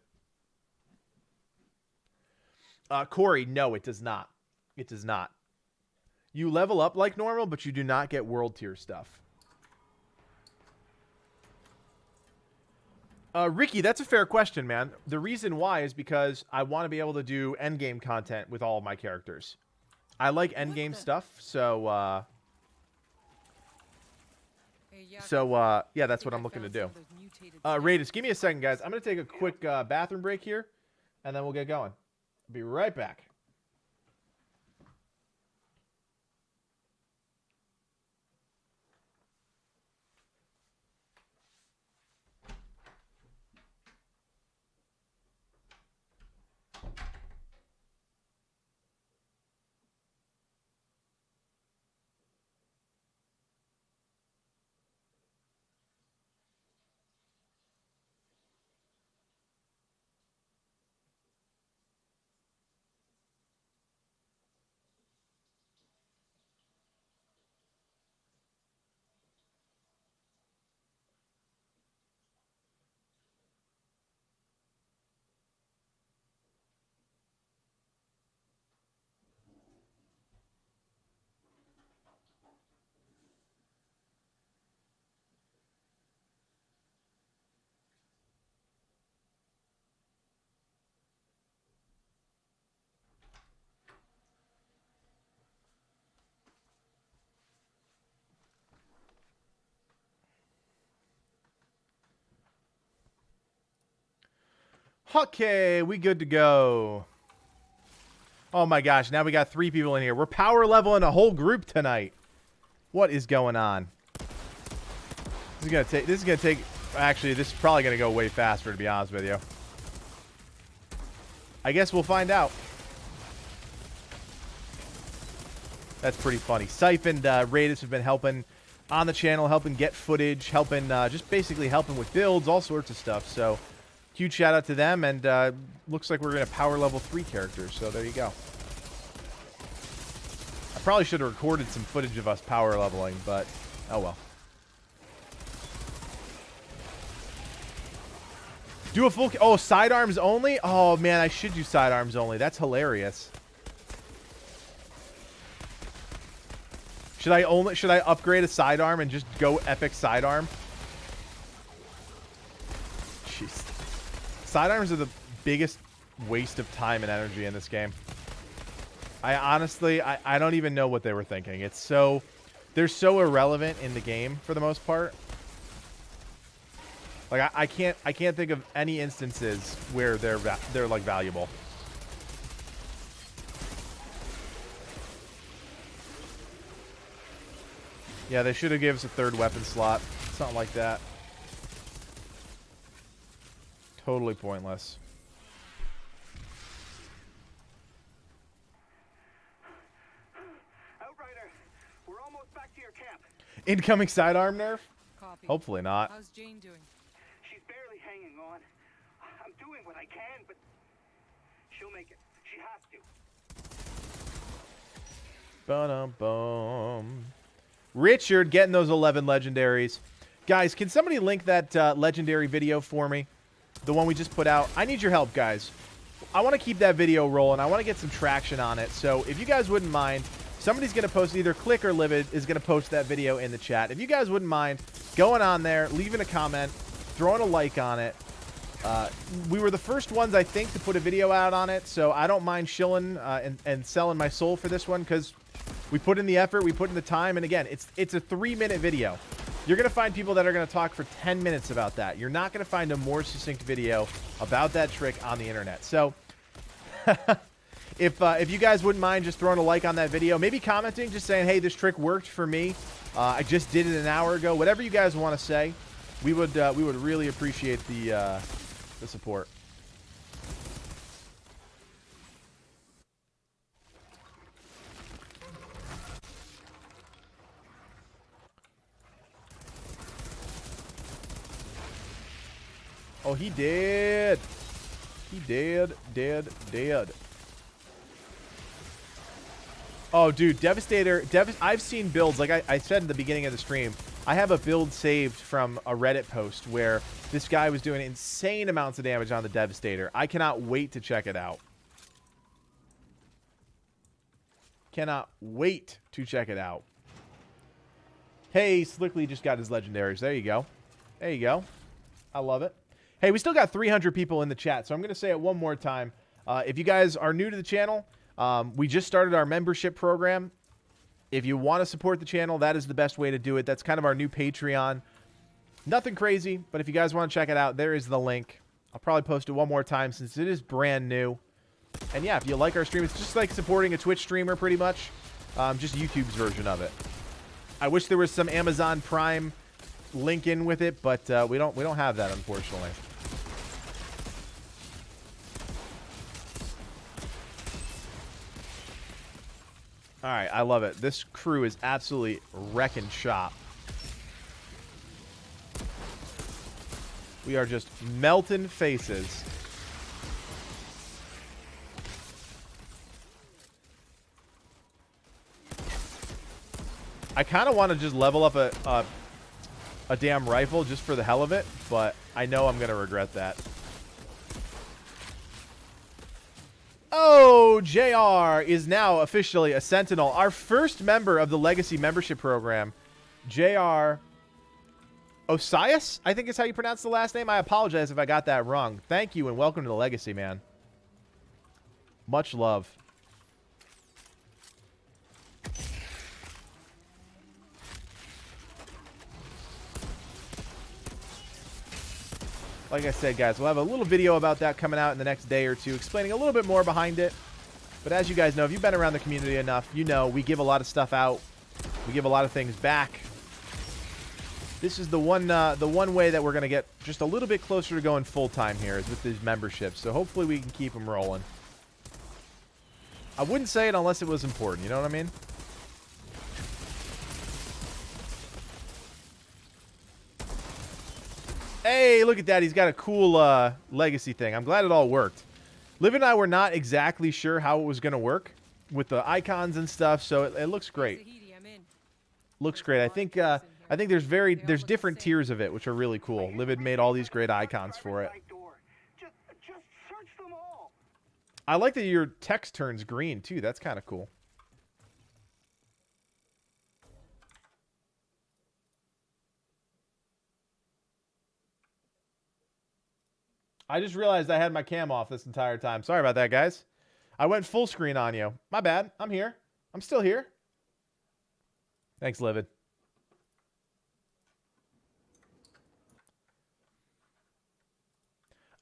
Corey, no, it does not. It does not. You level up like normal, but you do not get world tier stuff. Ricky, that's a fair question, man. The reason why is because I want to be able to do endgame content with all of my characters. I like endgame stuff, so yeah, that's what I'm looking to do. Raidus, give me a second, guys. I'm going to take a quick bathroom break here, and then we'll get going. Be right back. Okay, we good to go. Oh my gosh, now we got 3 people in here. We're power leveling a whole group tonight. What is going on? This is gonna take actually, this is probably gonna go way faster, to be honest with you. I guess we'll find out. That's pretty funny. Syph and Raidus have been helping on the channel, helping get footage, helping just basically helping with builds, all sorts of stuff. So huge shout out to them, and looks like we're going to power level 3 characters, so there you go. I probably should have recorded some footage of us power leveling, but oh well. Do a full... Oh, sidearms only? Oh man, I should do sidearms only. That's hilarious. Should I upgrade a sidearm and just go epic sidearm? Jeez. Sidearms are the biggest waste of time and energy in this game. I honestly, I don't even know what they were thinking. It's so, they're so irrelevant in the game for the most part. Like I can't think of any instances where they're like valuable. Yeah, they should have given us a 3rd weapon slot. Something like that. Totally pointless.
Outrider, we're almost back to your camp.
Incoming sidearm nerf?
Copy.
Hopefully not.
How's Jane doing?
She's barely hanging on. I'm doing what I can, but she'll make it. She has to.
Ba-dum-bum. Richard getting those 11 legendaries. Guys, can somebody link that legendary video for me? The one we just put out. I need your help, guys. I want to keep that video rolling. I want to get some traction on it. So if you guys wouldn't mind, somebody's going to post, either Click or Livid is going to post that video in the chat. If you guys wouldn't mind going on there, leaving a comment, throwing a like on it. We were the first ones, I think, to put a video out on it, so I don't mind shilling and selling my soul for this one, because we put in the effort, we put in the time, and again, it's a 3-minute video. You're going to find people that are going to talk for 10 minutes about that. You're not going to find a more succinct video about that trick on the internet. So, if you guys wouldn't mind just throwing a like on that video, maybe commenting, just saying, hey, this trick worked for me. I just did it an hour ago. Whatever you guys want to say, we would really appreciate the support. Oh, he did. He did. Oh, dude, Devastator. I've seen builds, like I said in the beginning of the stream, I have a build saved from a Reddit post where this guy was doing insane amounts of damage on the Devastator. I cannot wait to check it out. Cannot wait to check it out. Hey, Slickly just got his legendaries. There you go. There you go. I love it. Hey, we still got 300 people in the chat, so I'm going to say it one more time. If you guys are new to the channel, we just started our membership program. If you want to support the channel, that is the best way to do it. That's kind of our new Patreon. Nothing crazy, but if you guys want to check it out, there is the link. I'll probably post it one more time since it is brand new. And yeah, if you like our stream, it's just like supporting a Twitch streamer pretty much. Just YouTube's version of it. I wish there was some Amazon Prime link in with it, but we don't have that, unfortunately. All right, I love it. This crew is absolutely wrecking shop. We are just melting faces. I kind of want to just level up a damn rifle just for the hell of it, but I know I'm going to regret that. Oh, JR is now officially a Sentinel. Our first member of the Legacy membership program. JR Osias, I think is how you pronounce the last name. I apologize if I got that wrong. Thank you and welcome to the Legacy, man. Much love. Like I said, guys, we'll have a little video about that coming out in the next day or two, explaining a little bit more behind it. But as you guys know, if you've been around the community enough, you know we give a lot of stuff out. We give a lot of things back. This is the one way that we're going to get just a little bit closer to going full-time here is with these memberships. So hopefully we can keep them rolling. I wouldn't say it unless it was important. You know what I mean? Hey, look at that. He's got a cool legacy thing. I'm glad it all worked. Liv and I were not exactly sure how it was going to work with the icons and stuff, so it looks great. Looks great. I think there's different tiers of it, which are really cool. Livid made all these great icons for it.
Just search them all.
I like that your text turns green, too. That's kind of cool. I just realized I had my cam off this entire time. Sorry about that, guys. I went full screen on you. My bad. I'm here. I'm still here. Thanks, Livid.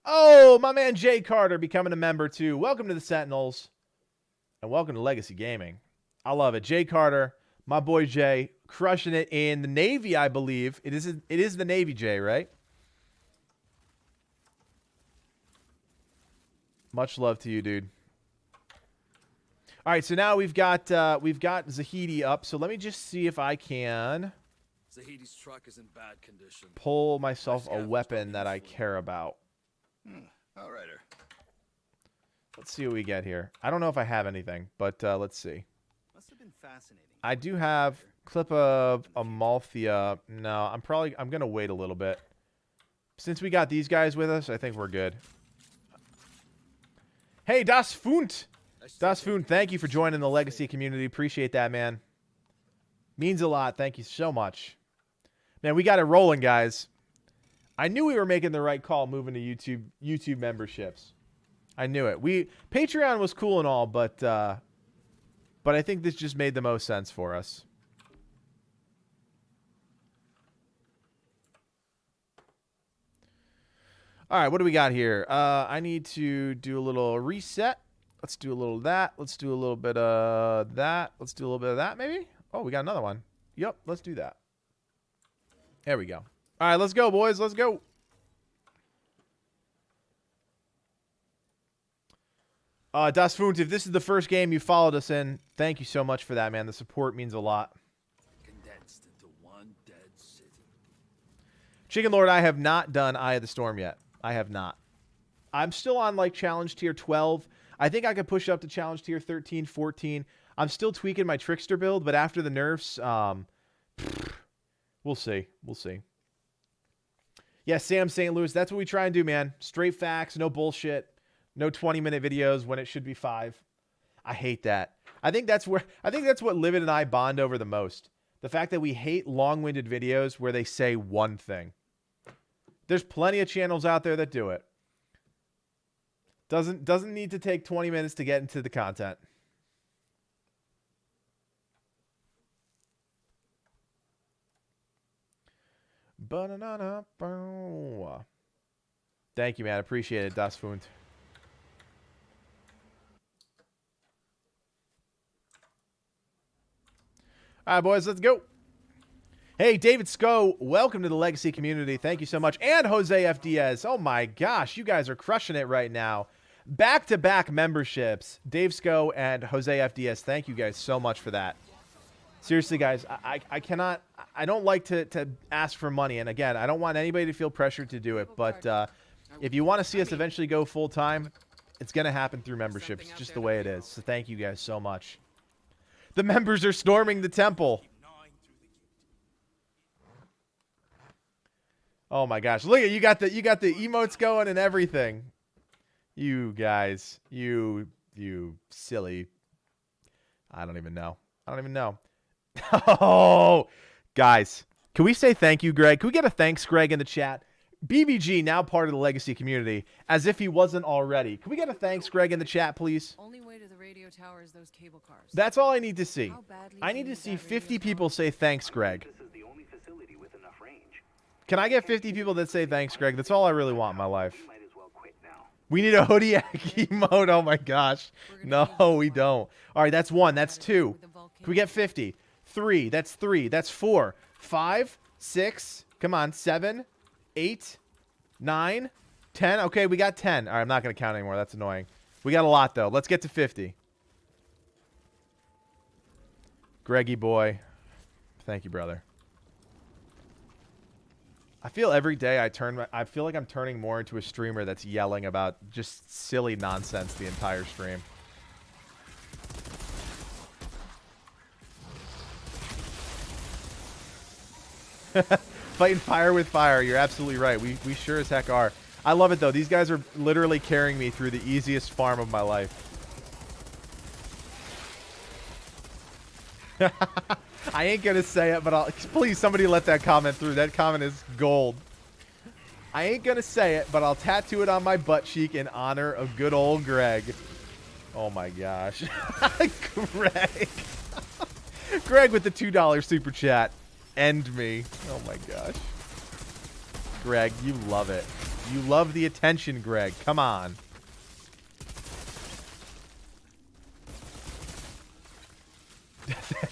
Oh, my man Jay Carter becoming a member, too. Welcome to the Sentinels. And welcome to Legacy Gaming. I love it. Jay Carter, my boy Jay, crushing it in the Navy, I believe. It is the Navy, Jay, right? Much love to you, dude. All right, so now we've got Zahidi up. So let me just see if I can
Zahidi's truck is in bad condition.
pull myself a weapon that I care about.
Outrider.
Let's see what we get here. I don't know if I have anything, but let's see.
Must have been fascinating.
I do have Clip of Amalthea. No, I'm going to wait a little bit. Since we got these guys with us, I think we're good. Hey, Das Funt. Das Funt, thank you for joining the Legacy community. Appreciate that, man. Means a lot. Thank you so much. Man, we got it rolling, guys. I knew we were making the right call moving to YouTube memberships. I knew it. Patreon was cool and all, but I think this just made the most sense for us. All right, what do we got here? I need to do a little reset. Let's do a little of that. Let's do a little bit of that. Let's do a little bit of that, maybe? Oh, we got another one. Yep, let's do that. There we go. All right, let's go, boys. Let's go. Das Funt, if this is the first game you followed us in, thank you so much for that, man. The support means a lot.
Condensed into one dead city.
Chicken Lord, I have not done Eye of the Storm yet. I have not. I'm still on, like, challenge tier 12. I think I could push up to challenge tier 13, 14. I'm still tweaking my Trickster build, but after the nerfs, we'll see. We'll see. Yeah, Sam St. Louis, that's what we try and do, man. Straight facts, no bullshit. No 20-minute videos when it should be 5. I hate that. I think that's what Livid and I bond over the most. The fact that we hate long-winded videos where they say one thing. There's plenty of channels out there that do it. Doesn't need to take 20 minutes to get into the content. Thank you, man. Appreciate it, Das Funt. All right, boys, let's go. Hey, David Sco, welcome to the Legacy community. Thank you so much. And Jose F. Diaz. Oh, my gosh. You guys are crushing it right now. Back-to-back memberships. Dave Sco and Jose F. Diaz. Thank you guys so much for that. Seriously, guys, I don't like to ask for money. And, again, I don't want anybody to feel pressured to do it. But if you want to see us eventually go full-time, it's going to happen through memberships. It's just the way it is. So thank you guys so much. The members are storming the temple. Oh my gosh. Look at you got the emotes going and everything. You guys. You silly. I don't even know. Oh, guys. Can we say thank you, Greg? Can we get a thanks, Greg, in the chat? BBG, now part of the Legacy community, as if he wasn't already. Can we get a thanks, Greg, in the chat, please?
Only way to the radio tower is those cable cars.
That's all I need to see. I need to see 50 people say thanks, Greg.
This is the only facility with enough range.
Can I get 50 people that say thanks, Greg? That's all I really want in my life.
We might as well quit now.
We need a Codiak emote. Oh, my gosh. No, we don't. All right, that's 1. That's 2. Can we get 50? 3. That's 3. That's 4. 5, 6. Come on. 7, 8, 9, 10. Okay, we got 10. All right, I'm not going to count anymore. That's annoying. We got a lot, though. Let's get to 50. Greggy boy. Thank you, brother. I feel every day I feel like I'm turning more into a streamer that's yelling about just silly nonsense the entire stream. Fighting fire with fire. You're absolutely right. We sure as heck are. I love it, though. These guys are literally carrying me through the easiest farm of my life. I ain't going to say it, but please, somebody let that comment through. That comment is gold. I ain't going to say it, but I'll tattoo it on my butt cheek in honor of good old Greg. Oh, my gosh. Greg. Greg with the $2 super chat. End me. Oh, my gosh. Greg, you love it. You love the attention, Greg. Come on.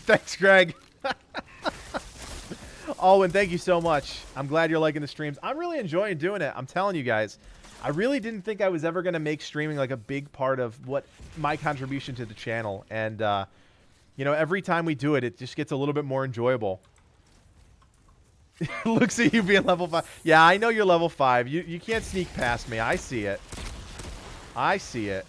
Thanks, Greg. Alwyn, thank you so much. I'm glad you're liking the streams. I'm really enjoying doing it. I'm telling you guys. I really didn't think I was ever going to make streaming like a big part of what my contribution to the channel. And, you know, every time we do it, it just gets a little bit more enjoyable. Looks at you being level 5. Yeah, I know you're level 5. You can't sneak past me. I see it. I see it.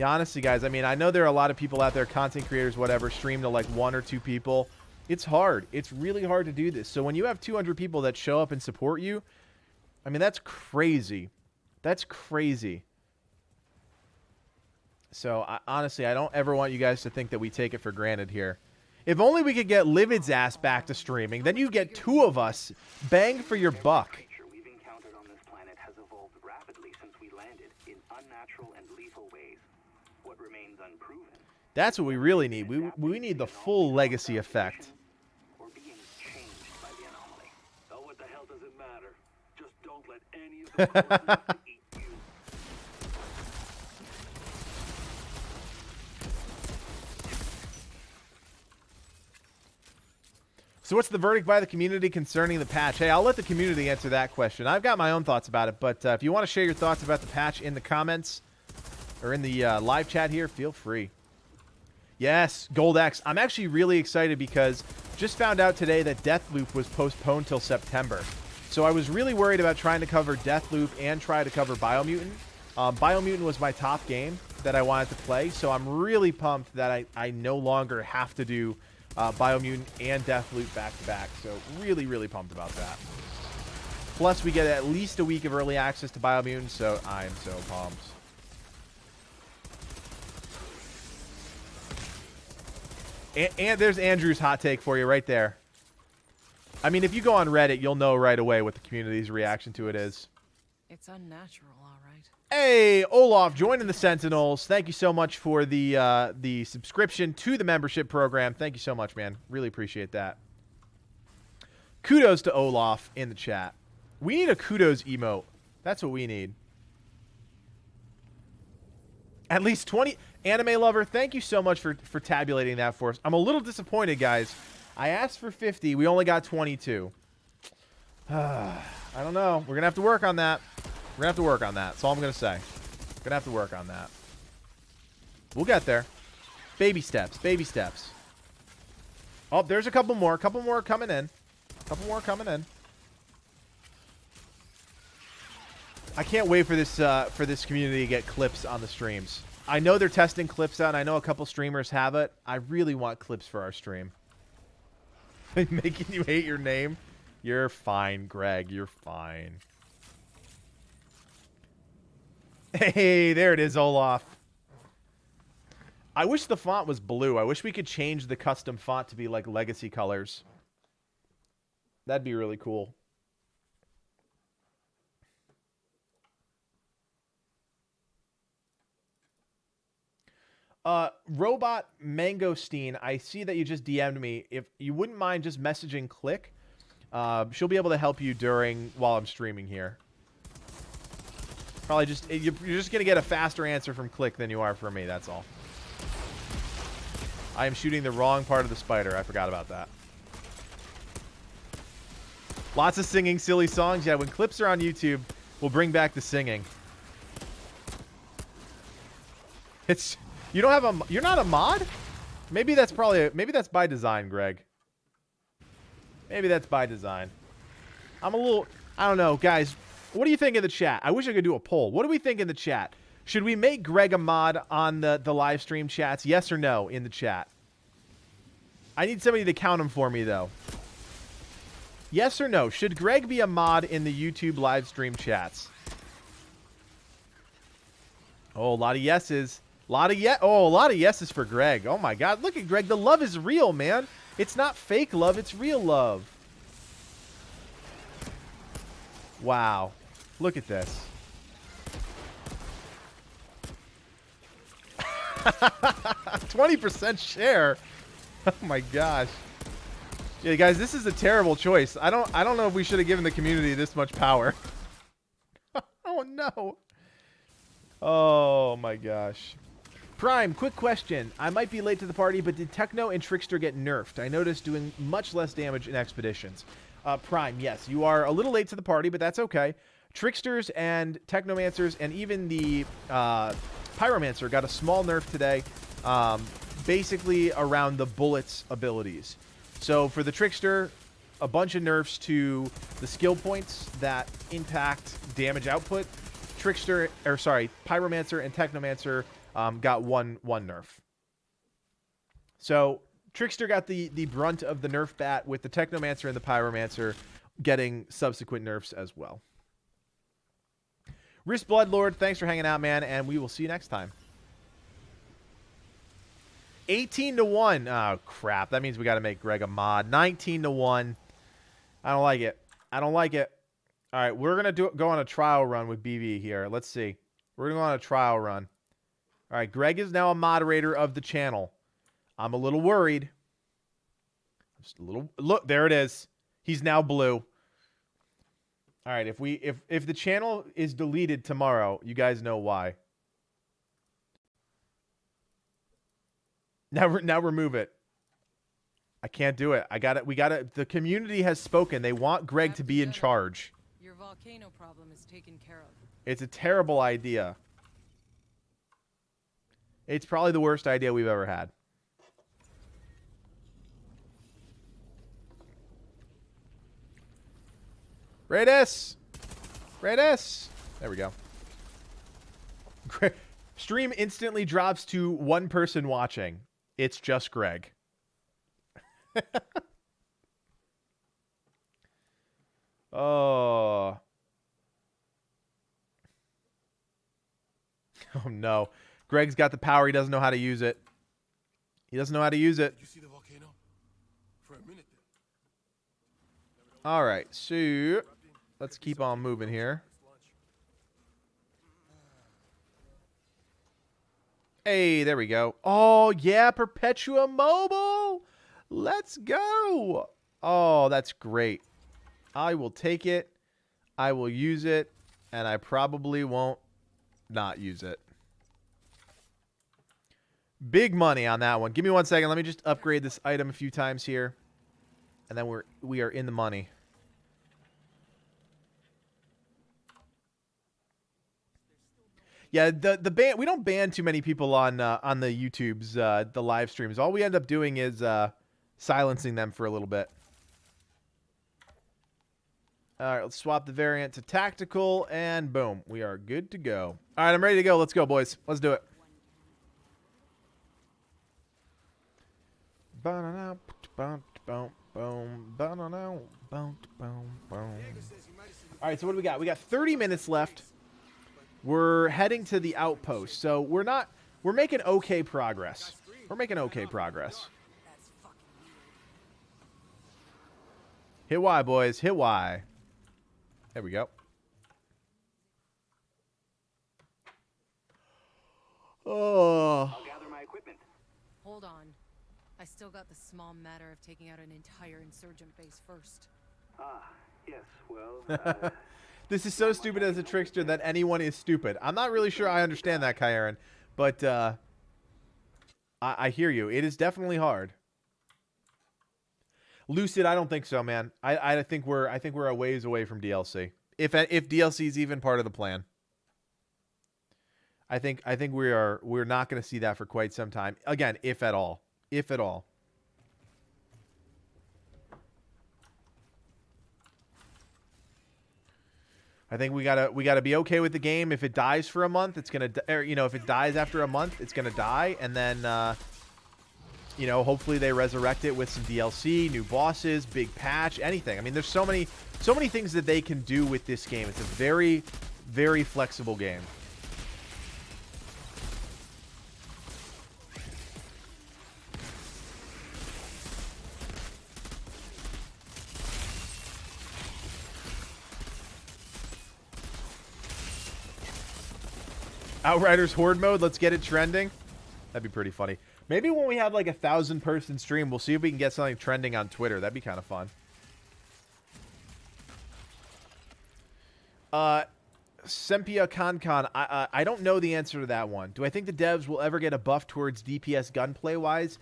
Yeah, honestly, guys, I mean, I know there are a lot of people out there, content creators, whatever, stream to like 1 or 2 people. It's hard. It's really hard to do this. So when you have 200 people that show up and support you, I mean, that's crazy. That's crazy. So, honestly, I don't ever want you guys to think that we take it for granted here. If only we could get Livid's ass back to streaming, then you get 2 of us. Bang for your buck.
We've encountered on this planet has evolved rapidly since we landed in unnatural and lethal ways. What remains unproven?
That's what we really need. We need the full legacy effect.
Or being changed by the anomaly.
Oh, what the hell does it matter? Just don't let any of them eat you.
So what's the verdict by the community concerning the patch? Hey, I'll let the community answer that question. I've got my own thoughts about it, but if you want to share your thoughts about the patch in the comments or in the live chat here, feel free. Yes, Gold X. I'm actually really excited because just found out today that Deathloop was postponed till September. So I was really worried about trying to cover Deathloop and try to cover Biomutant. Biomutant was my top game that I wanted to play, so I'm really pumped that I no longer have to do Biomutant and Deathloop back-to-back. So really, really pumped about that. Plus, we get at least a week of early access to Biomutant, so I am so pumped. And there's Andrew's hot take for you right there. I mean, if you go on Reddit, you'll know right away what the community's reaction to it is.
It's unnatural, all right.
Hey, Olaf, joining the Sentinels. Thank you so much for the subscription to the membership program. Thank you so much, man. Really appreciate that. Kudos to Olaf in the chat. We need a kudos emote. That's what we need. At least 20... Anime Lover, thank you so much for tabulating that for us. I'm a little disappointed, guys. I asked for 50. We only got 22. I don't know. We're going to have to work on that. We're going to have to work on that. That's all I'm going to say. Going to have to work on that. We'll get there. Baby steps. Baby steps. Oh, there's a couple more. A couple more coming in. A couple more coming in. I can't wait for this community to get clips on the streams. I know they're testing clips out, and I know a couple streamers have it. I really want clips for our stream. Making you hate your name? You're fine, Greg. You're fine. Hey, there it is, Olaf. I wish the font was blue. I wish we could change the custom font to be like legacy colors. That'd be really cool. Robot Mangosteen, I see that you just DM'd me. If you wouldn't mind just messaging Click, she'll be able to help you while I'm streaming here. Probably just, you're just going to get a faster answer from Click than you are from me, that's all. I am shooting the wrong part of the spider. I forgot about that. Lots of singing silly songs. Yeah, when clips are on YouTube, we'll bring back the singing. You don't have you're not a mod? Maybe that's by design, Greg. Maybe that's by design. I don't know, guys. What do you think in the chat? I wish I could do a poll. What do we think in the chat? Should we make Greg a mod on the live stream chats? Yes or no in the chat? I need somebody to count them for me, though. Yes or no? Should Greg be a mod in the YouTube live stream chats? Oh, a lot of yeses. A lot of yeses for Greg. Oh my God. Look at Greg. The love is real, man. It's not fake love. It's real love. Wow. Look at this. 20% share. Oh my gosh. Yeah, guys, this is a terrible choice. I don't know if we should have given the community this much power. Oh no. Oh my gosh. Prime, quick question. I might be late to the party, but did Techno and Trickster get nerfed? I noticed doing much less damage in expeditions. Prime, yes. You are a little late to the party, but that's okay. Tricksters and Technomancers and even the Pyromancer got a small nerf today, basically around the bullets abilities. So for the Trickster, a bunch of nerfs to the skill points that impact damage output. Pyromancer and Technomancer got one nerf. So Trickster got the brunt of the nerf bat, with the Technomancer and the Pyromancer getting subsequent nerfs as well. Wrist Bloodlord, thanks for hanging out, man, and we will see you next time. 18-1. Oh, crap. That means we got to make Greg a mod. 19-1. I don't like it. I don't like it. All right, we're going to go on a trial run with BV here. Let's see. We're going to go on a trial run. All right, Greg is now a moderator of the channel. I'm a little worried. Just a little. Look, there it is. He's now blue. All right, if the channel is deleted tomorrow, you guys know why. Now remove it. I can't do it. I got it. We got it. The community has spoken. They want Greg to be in charge.
Your volcano problem is taken care of.
It's a terrible idea. It's probably the worst idea we've ever had. Radis! Radis! There we go. Stream instantly drops to one person watching. It's just Greg. Oh. Oh no. Greg's got the power. He doesn't know how to use it. He doesn't know how to use it.
Did you see the volcano? For a minute there.
All right. So let's keep on moving here. Hey, there we go. Oh, yeah, Perpetua Mobile. Let's go. Oh, that's great. I will take it. I will use it. And I probably won't not use it. Big money on that one. Give me 1 second. Let me just upgrade this item a few times here. And then we are in the money. Yeah, the ban, we don't ban too many people on the YouTubes, the live streams. All we end up doing is silencing them for a little bit. All right, let's swap the variant to tactical, and boom, we are good to go. All right, I'm ready to go. Let's go, boys. Let's do it. All right, so what do we got? We got 30 minutes left. We're heading to the outpost, so we're making okay progress. We're making okay progress. Hit Y, boys. Hit Y. There we go. Oh.
I'll gather my equipment.
Hold on. I still got the small matter of taking out an entire insurgent base first.
Ah, yes, well,
This is so stupid as a trickster that anyone is stupid. I'm not really sure I understand that, Kyron, but I hear you. It is definitely hard. Lucid, I don't think so, man. I think we're a ways away from DLC. If DLC is even part of the plan. I think we're not going to see that for quite some time. Again, if at all. If at all. I think we gotta be okay with the game. If it dies for a month, it's gonna, or, if it dies after a month, it's gonna die, and then, hopefully they resurrect it with some DLC, new bosses, big patch, anything. I mean, there's so many things that they can do with this game. It's a very, very flexible game. Outriders Horde mode, let's get it trending. That'd be pretty funny. Maybe when we have like 1,000-person stream, we'll see if we can get something trending on Twitter. That'd be kind of fun. Sempia Concon, I don't know the answer to that one. Do I think the devs will ever get a buff towards DPS gunplay-wise?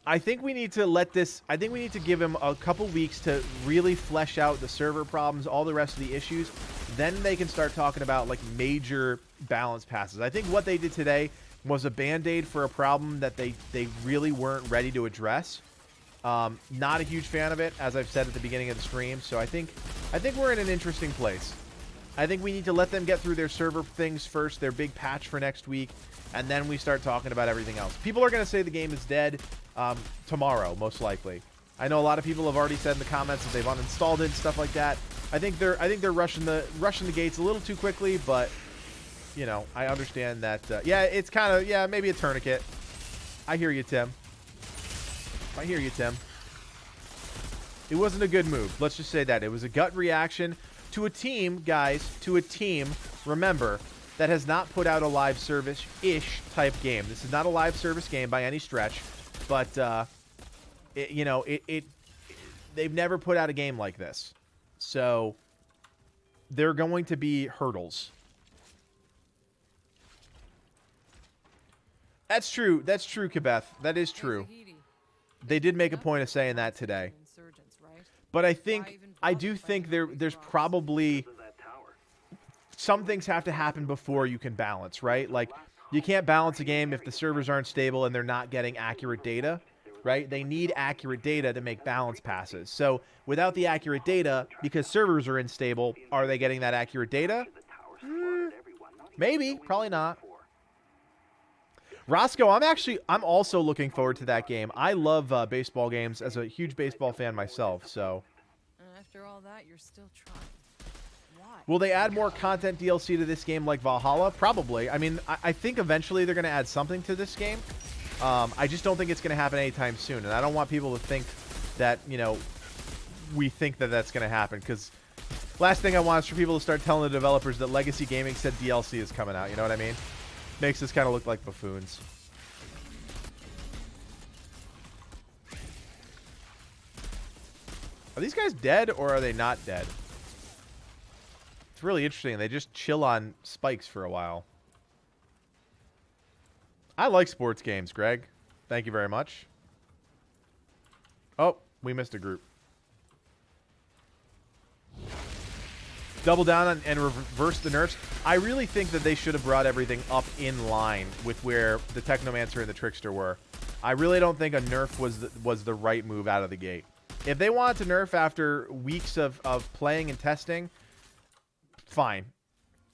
I think we need to give them a couple weeks to really flesh out the server problems, all the rest of the issues. Then they can start talking about like major balance passes. I think what they did today was a band-aid for a problem that they really weren't ready to address. Not a huge fan of it, as I've said at the beginning of the stream. So I think we're in an interesting place. I think we need to let them get through their server things first, their big patch for next week, and then we start talking about everything else. People are going to say the game is dead tomorrow, most likely. I know a lot of people have already said in the comments that they've uninstalled it and stuff like that. I think they're rushing the gates a little too quickly, but you know, I understand that. Yeah, it's kind of maybe a tourniquet. I hear you, Tim. I hear you, Tim. It wasn't a good move. Let's just say that. It was a gut reaction to a team, guys, to a team, remember, that has not put out a live service-ish type game. This is not a live service game by any stretch, but, they've never put out a game like this. So, there are going to be hurdles. That's true. That's true, Kabeth. That is true. They did make a point of saying that today. But I do think there's probably some things have to happen before you can balance, right? Like, you can't balance a game if the servers aren't stable and they're not getting accurate data, right? They need accurate data to make balance passes. So, without the accurate data, because servers are unstable, are they getting that accurate data? Maybe. Probably not. Roscoe, I'm also looking forward to that game. I love baseball games as a huge baseball fan myself, so.
After all that, you're still trying. Why?
Will they add more content DLC to this game like Valhalla? Probably. I mean, I think eventually they're going to add something to this game. I just don't think it's going to happen anytime soon, and I don't want people to think that, you know, we think that that's going to happen, because last thing I want is for people to start telling the developers that Legacy Gaming said DLC is coming out, you know what I mean? Makes us kind of look like buffoons. Are these guys dead or are they not dead? It's really interesting. They just chill on spikes for a while. I like sports games, Greg. Thank you very much. Oh, we missed a group. Double down and reverse the nerfs. I really think that they should have brought everything up in line with where the Technomancer and the Trickster were. I really don't think a nerf was the right move out of the gate. If they wanted to nerf after weeks of playing and testing, fine.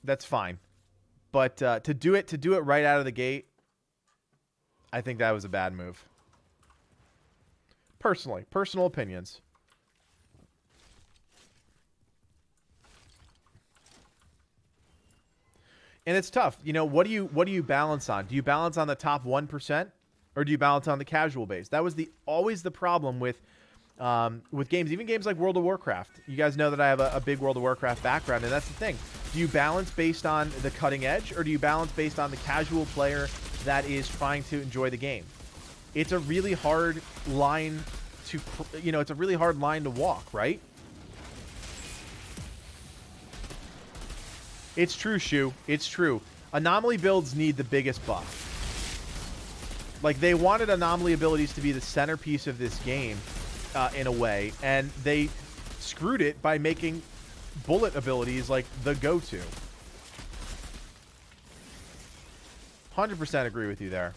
That's fine. But to do it right out of the gate, I think that was a bad move. Personally, personal opinions. And it's tough. You know, what do you balance on? Do you balance on the top 1% or do you balance on the casual base? That was always the problem with games, even games like World of Warcraft. You guys know that I have a big World of Warcraft background, and that's the thing. Do you balance based on the cutting edge or do you balance based on the casual player that is trying to enjoy the game? It's a really hard line to, it's a really hard line to walk, right? It's true, Shu. It's true. Anomaly builds need the biggest buff. Like, they wanted anomaly abilities to be the centerpiece of this game, in a way, and they screwed it by making bullet abilities like the go-to. 100% agree with you there.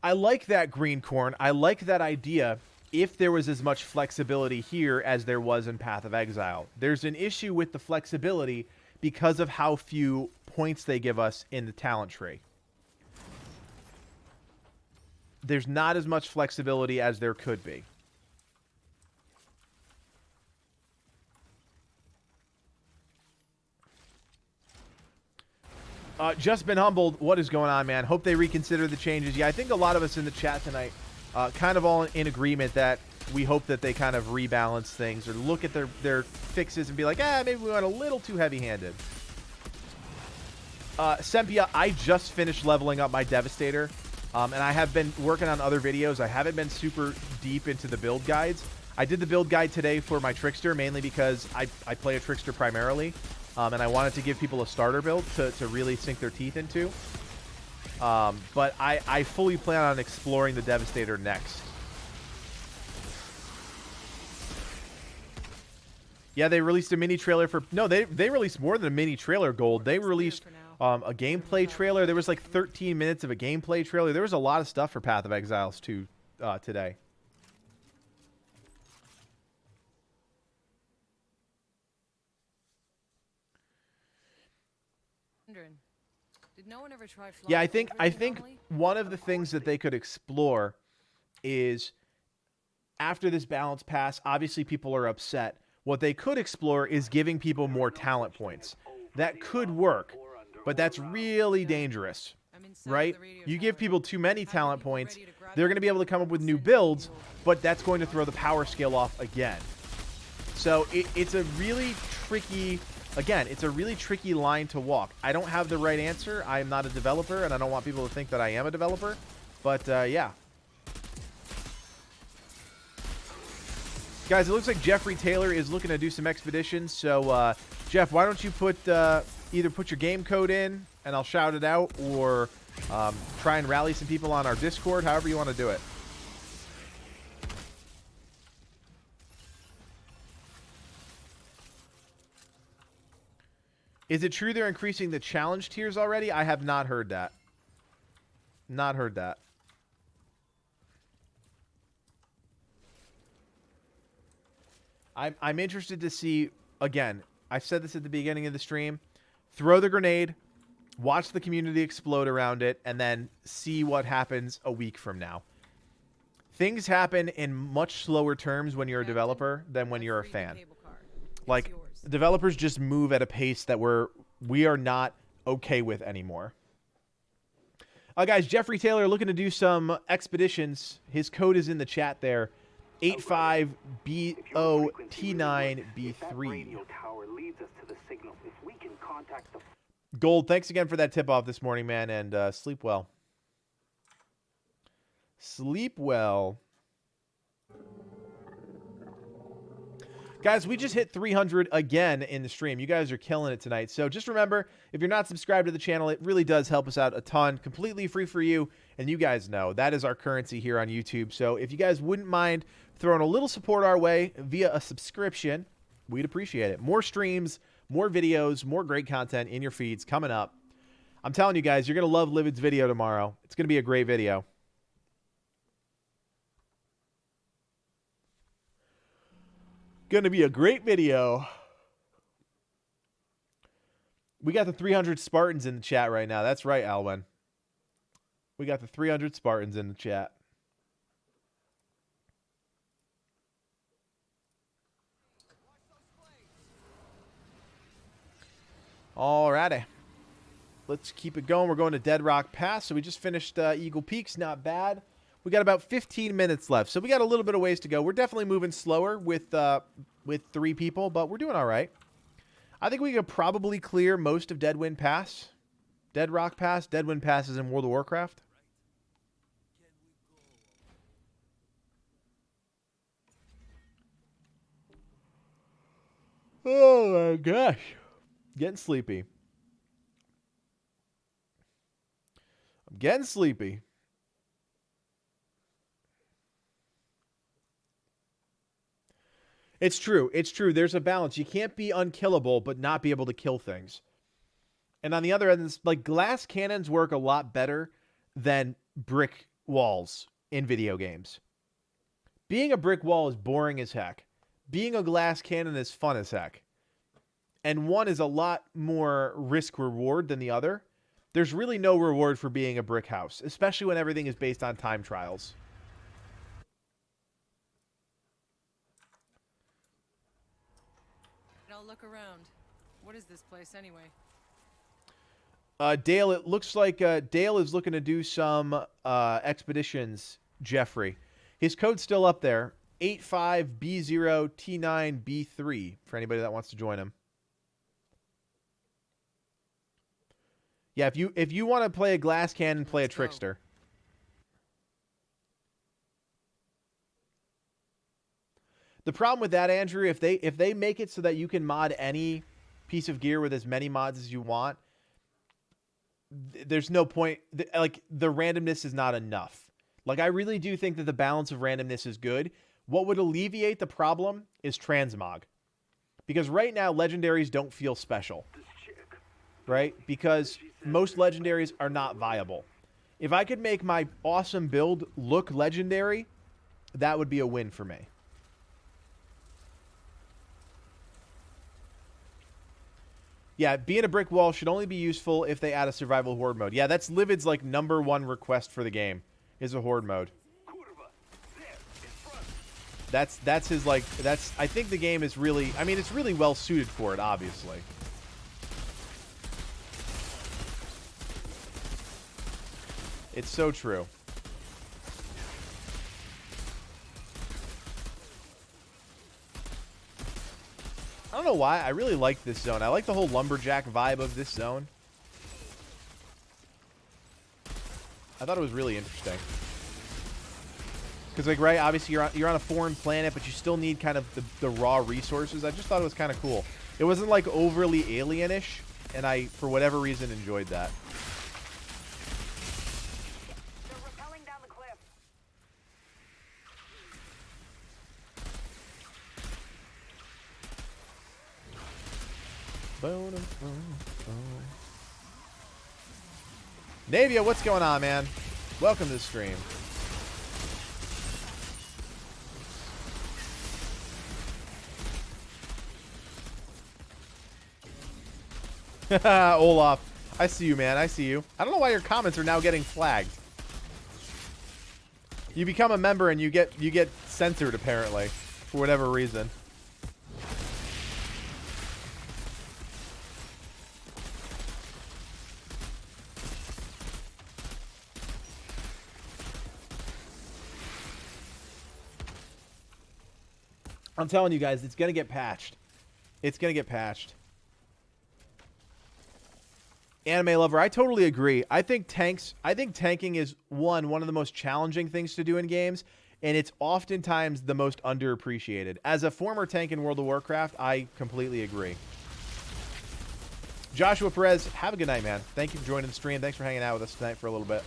I like that, Green Corn. I like that idea if there was as much flexibility here as there was in Path of Exile. There's an issue with the flexibility because of how few points they give us in the talent tree. There's not as much flexibility as there could be. Just been humbled. What is going on, man? Hope they reconsider the changes. Yeah, I think a lot of us in the chat tonight kind of all in agreement that we hope that they kind of rebalance things or look at their fixes and be like, maybe we went a little too heavy-handed. Sempia, I just finished leveling up my Devastator, and I have been working on other videos. I haven't been super deep into the build guides. I did the build guide today for my Trickster, mainly because I play a Trickster primarily. And I wanted to give people a starter build to really sink their teeth into. But I fully plan on exploring the Devastator next. Yeah, they released a mini trailer for... No, they released more than a mini trailer, Gold. They released a gameplay trailer. There was like 13 minutes of a gameplay trailer. There was a lot of stuff for Path of Exiles 2 today.
Did no one ever try
Yeah, I think one of the things that they could explore is after this balance pass, obviously people are upset. What they could explore is giving people more talent points. That could work, but that's really dangerous, right? You give people too many talent points, they're going to be able to come up with new builds, but that's going to throw the power scale off again. So it's a really tricky... Again, it's a really tricky line to walk. I don't have the right answer. I am not a developer, and I don't want people to think that I am a developer. But, yeah. Guys, it looks like Jeffrey Taylor is looking to do some expeditions. So, Jeff, why don't you put either put your game code in, and I'll shout it out, or try and rally some people on our Discord, however you want to do it. Is it true they're increasing the challenge tiers already? I have not heard that. Not heard that. I'm interested to see, again, I said this at the beginning of the stream, throw the grenade, watch the community explode around it, and then see what happens a week from now. Things happen in much slower terms when you're a developer than when you're a fan. Like, developers just move at a pace that we are not okay with anymore. Guys, Jeffrey Taylor looking to do some expeditions. His code is in the chat there. 85BOT9B3. Gold, thanks again for that tip-off this morning, man, and sleep well. Sleep well. Guys, we just hit 300 again in the stream. You guys are killing it tonight. So just remember, if you're not subscribed to the channel, it really does help us out a ton. Completely free for you. And you guys know that is our currency here on YouTube. So if you guys wouldn't mind throwing a little support our way via a subscription, we'd appreciate it. More streams, more videos, more great content in your feeds coming up. I'm telling you guys, you're going to love Livid's video tomorrow. It's going to be a great video. Going to be a great video. We got the 300 Spartans in the chat right now. That's right, Alwyn. We got the 300 Spartans in the chat. Alrighty. Let's keep it going. We're going to Dead Rock Pass. So we just finished Eagle Peaks. Not bad. We got about 15 minutes left, so we got a little bit of ways to go. We're definitely moving slower with 3 people, but we're doing all right. I think we could probably clear most of Deadwind Pass. Dead Rock Pass. Deadwind Pass is in World of Warcraft. Oh my gosh. Getting sleepy. I'm getting sleepy. It's true. It's true. There's a balance. You can't be unkillable, but not be able to kill things. And on the other end, like, glass cannons work a lot better than brick walls in video games. Being a brick wall is boring as heck. Being a glass cannon is fun as heck. And one is a lot more risk-reward than the other. There's really no reward for being a brick house, especially when everything is based on time trials.
I'll look around. What is this place anyway?
Dale, it looks like Dale is looking to do some expeditions, Jeffrey. His code's still up there. 85B0T9B3 for anybody that wants to join him. Yeah, if you want to play a glass cannon, play a trickster. The problem with that, Andrew, if they make it so that you can mod any piece of gear with as many mods as you want, there's no point. Like, the randomness is not enough. Like, I really do think that the balance of randomness is good. What would alleviate the problem is transmog. Because right now, legendaries don't feel special. Right? Because most legendaries are not viable. If I could make my awesome build look legendary, that would be a win for me. Yeah, being a brick wall should only be useful if they add a survival horde mode. Yeah, that's Livid's like #1 request for the game, is a horde mode. That's his like I think the game is really, I mean, it's really well suited for it, obviously. It's so true. I don't know why. I really like this zone. I like the whole lumberjack vibe of this zone. I thought it was really interesting. Because, like, right, obviously you're on a foreign planet, but you still need kind of the raw resources. I just thought it was kind of cool. It wasn't, like, overly alienish, and I, for whatever reason, enjoyed that.
They're rappelling down the cliff.
Navia, what's going on, man? Welcome to the stream. Olaf, I see you, man. I see you. I don't know why your comments are now getting flagged. You become a member and you get censored, apparently, for whatever reason. I'm telling you guys, it's gonna get patched. It's gonna get patched. Anime lover, I totally agree. I think tanking is one of the most challenging things to do in games, and it's oftentimes the most underappreciated. As a former tank in World of Warcraft, I completely agree. Joshua Perez, have a good night, man. Thank you for joining the stream. Thanks for hanging out with us tonight for a little bit.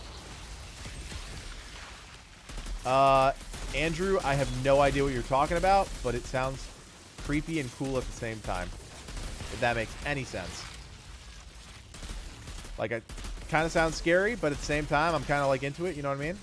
Andrew, I have no idea what you're talking about, but it sounds creepy and cool at the same time, if that makes any sense. Like, it kind of sounds scary, but at the same time, I'm kind of like into it, you know what I mean?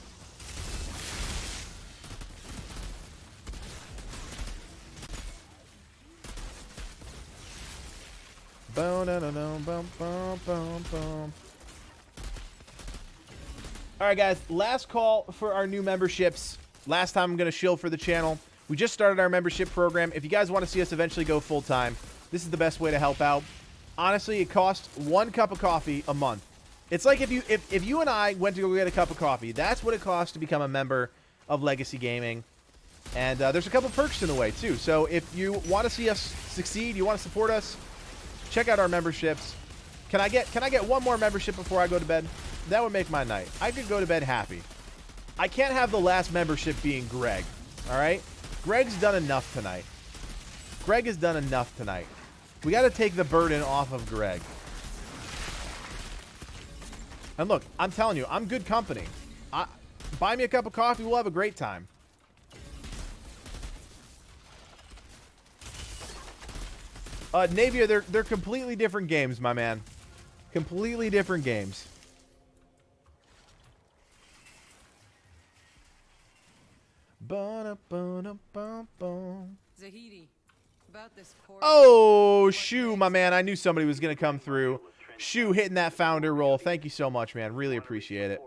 All right, guys, last call for our new memberships. Last time I'm going to shill for the channel. We just started our membership program. If you guys want to see us eventually go full-time, this is the best way to help out. Honestly, it costs 1 cup of coffee a month. It's like if you and I went to go get a cup of coffee, that's what it costs to become a member of Legacy Gaming. And there's a couple perks in the way, too. So if you want to see us succeed, you want to support us, check out our memberships. Can I get one more membership before I go to bed? That would make my night. I could go to bed happy. I can't have the last membership being Greg, all right? Greg's done enough tonight. Greg has done enough tonight. We got to take the burden off of Greg. And look, I'm telling you, I'm good company. Buy me a cup of coffee, we'll have a great time. Navia, they're completely different games, my man. Completely different games.
Zahidi, about this course.
Oh, Shu, my man. I knew somebody was going to come through. Shu hitting that founder roll. Thank you so much, man. Really appreciate it.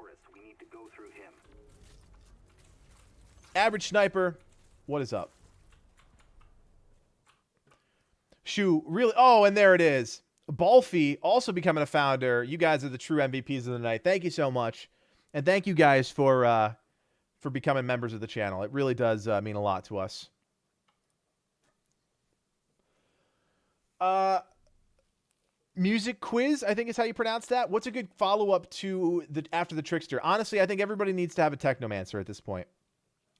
Average Sniper, what is up? Shu, really? Oh, and there it is. Balfi also becoming a founder. You guys are the true MVPs of the night. Thank you so much. And thank you guys for becoming members of the channel. It really does mean a lot to us. Music quiz, I think is how you pronounce that. What's a good follow-up to after the Trickster? Honestly, I think everybody needs to have a Technomancer at this point.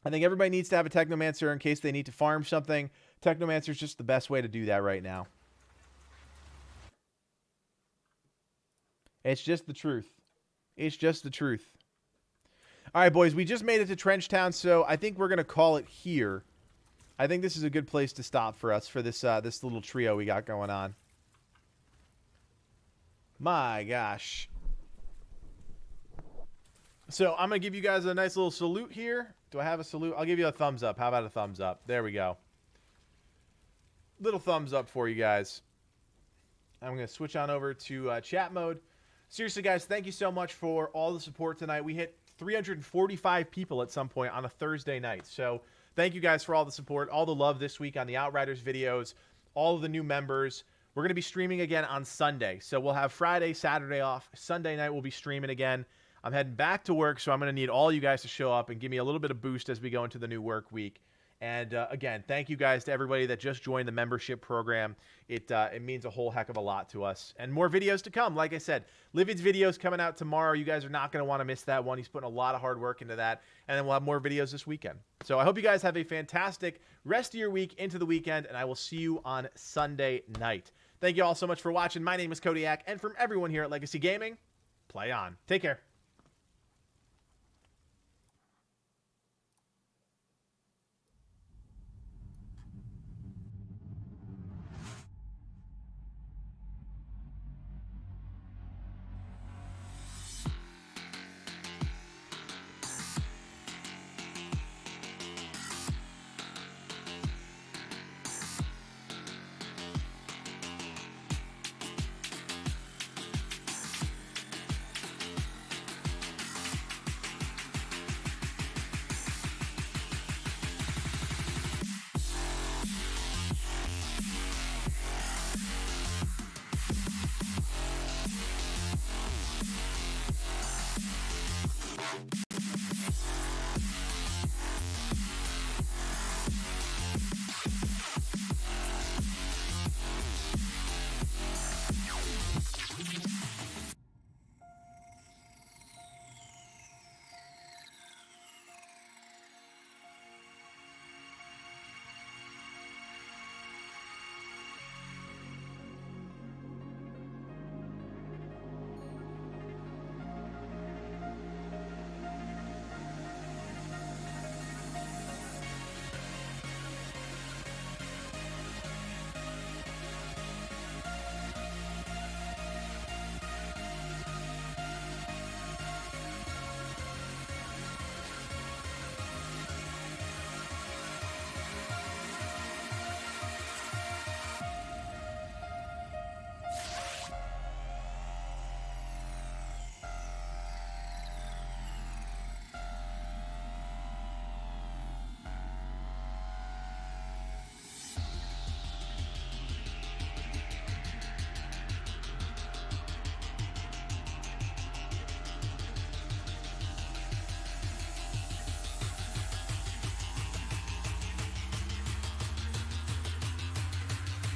I think everybody needs to have a Technomancer in case they need to farm something. Technomancer is just the best way to do that right now. It's just the truth. It's just the truth. All right, boys, we just made it to Trenchtown, so I think we're going to call it here. I think this is a good place to stop for us for this this little trio we got going on. My gosh. So I'm going to give you guys a nice little salute here. Do I have a salute? I'll give you a thumbs up. How about a thumbs up? There we go. Little thumbs up for you guys. I'm going to switch on over to chat mode. Seriously, guys, thank you so much for all the support tonight. We hit 345 people at some point on a Thursday night. So thank you guys for all the support, all the love this week on the Outriders videos, all of the new members. We're going to be streaming again on Sunday. So we'll have Friday, Saturday off. Sunday night we'll be streaming again. I'm heading back to work, so I'm going to need all you guys to show up and give me a little bit of boost as we go into the new work week. And again, thank you guys to everybody that just joined the membership program. It means a whole heck of a lot to us. And more videos to come. Like I said, Livid's video is coming out tomorrow. You guys are not going to want to miss that one. He's putting a lot of hard work into that. And then we'll have more videos this weekend. So I hope you guys have a fantastic rest of your week into the weekend, and I will see you on Sunday night. Thank you all so much for watching. My name is Codiak, and from everyone here at Legacy Gaming, play on. Take care.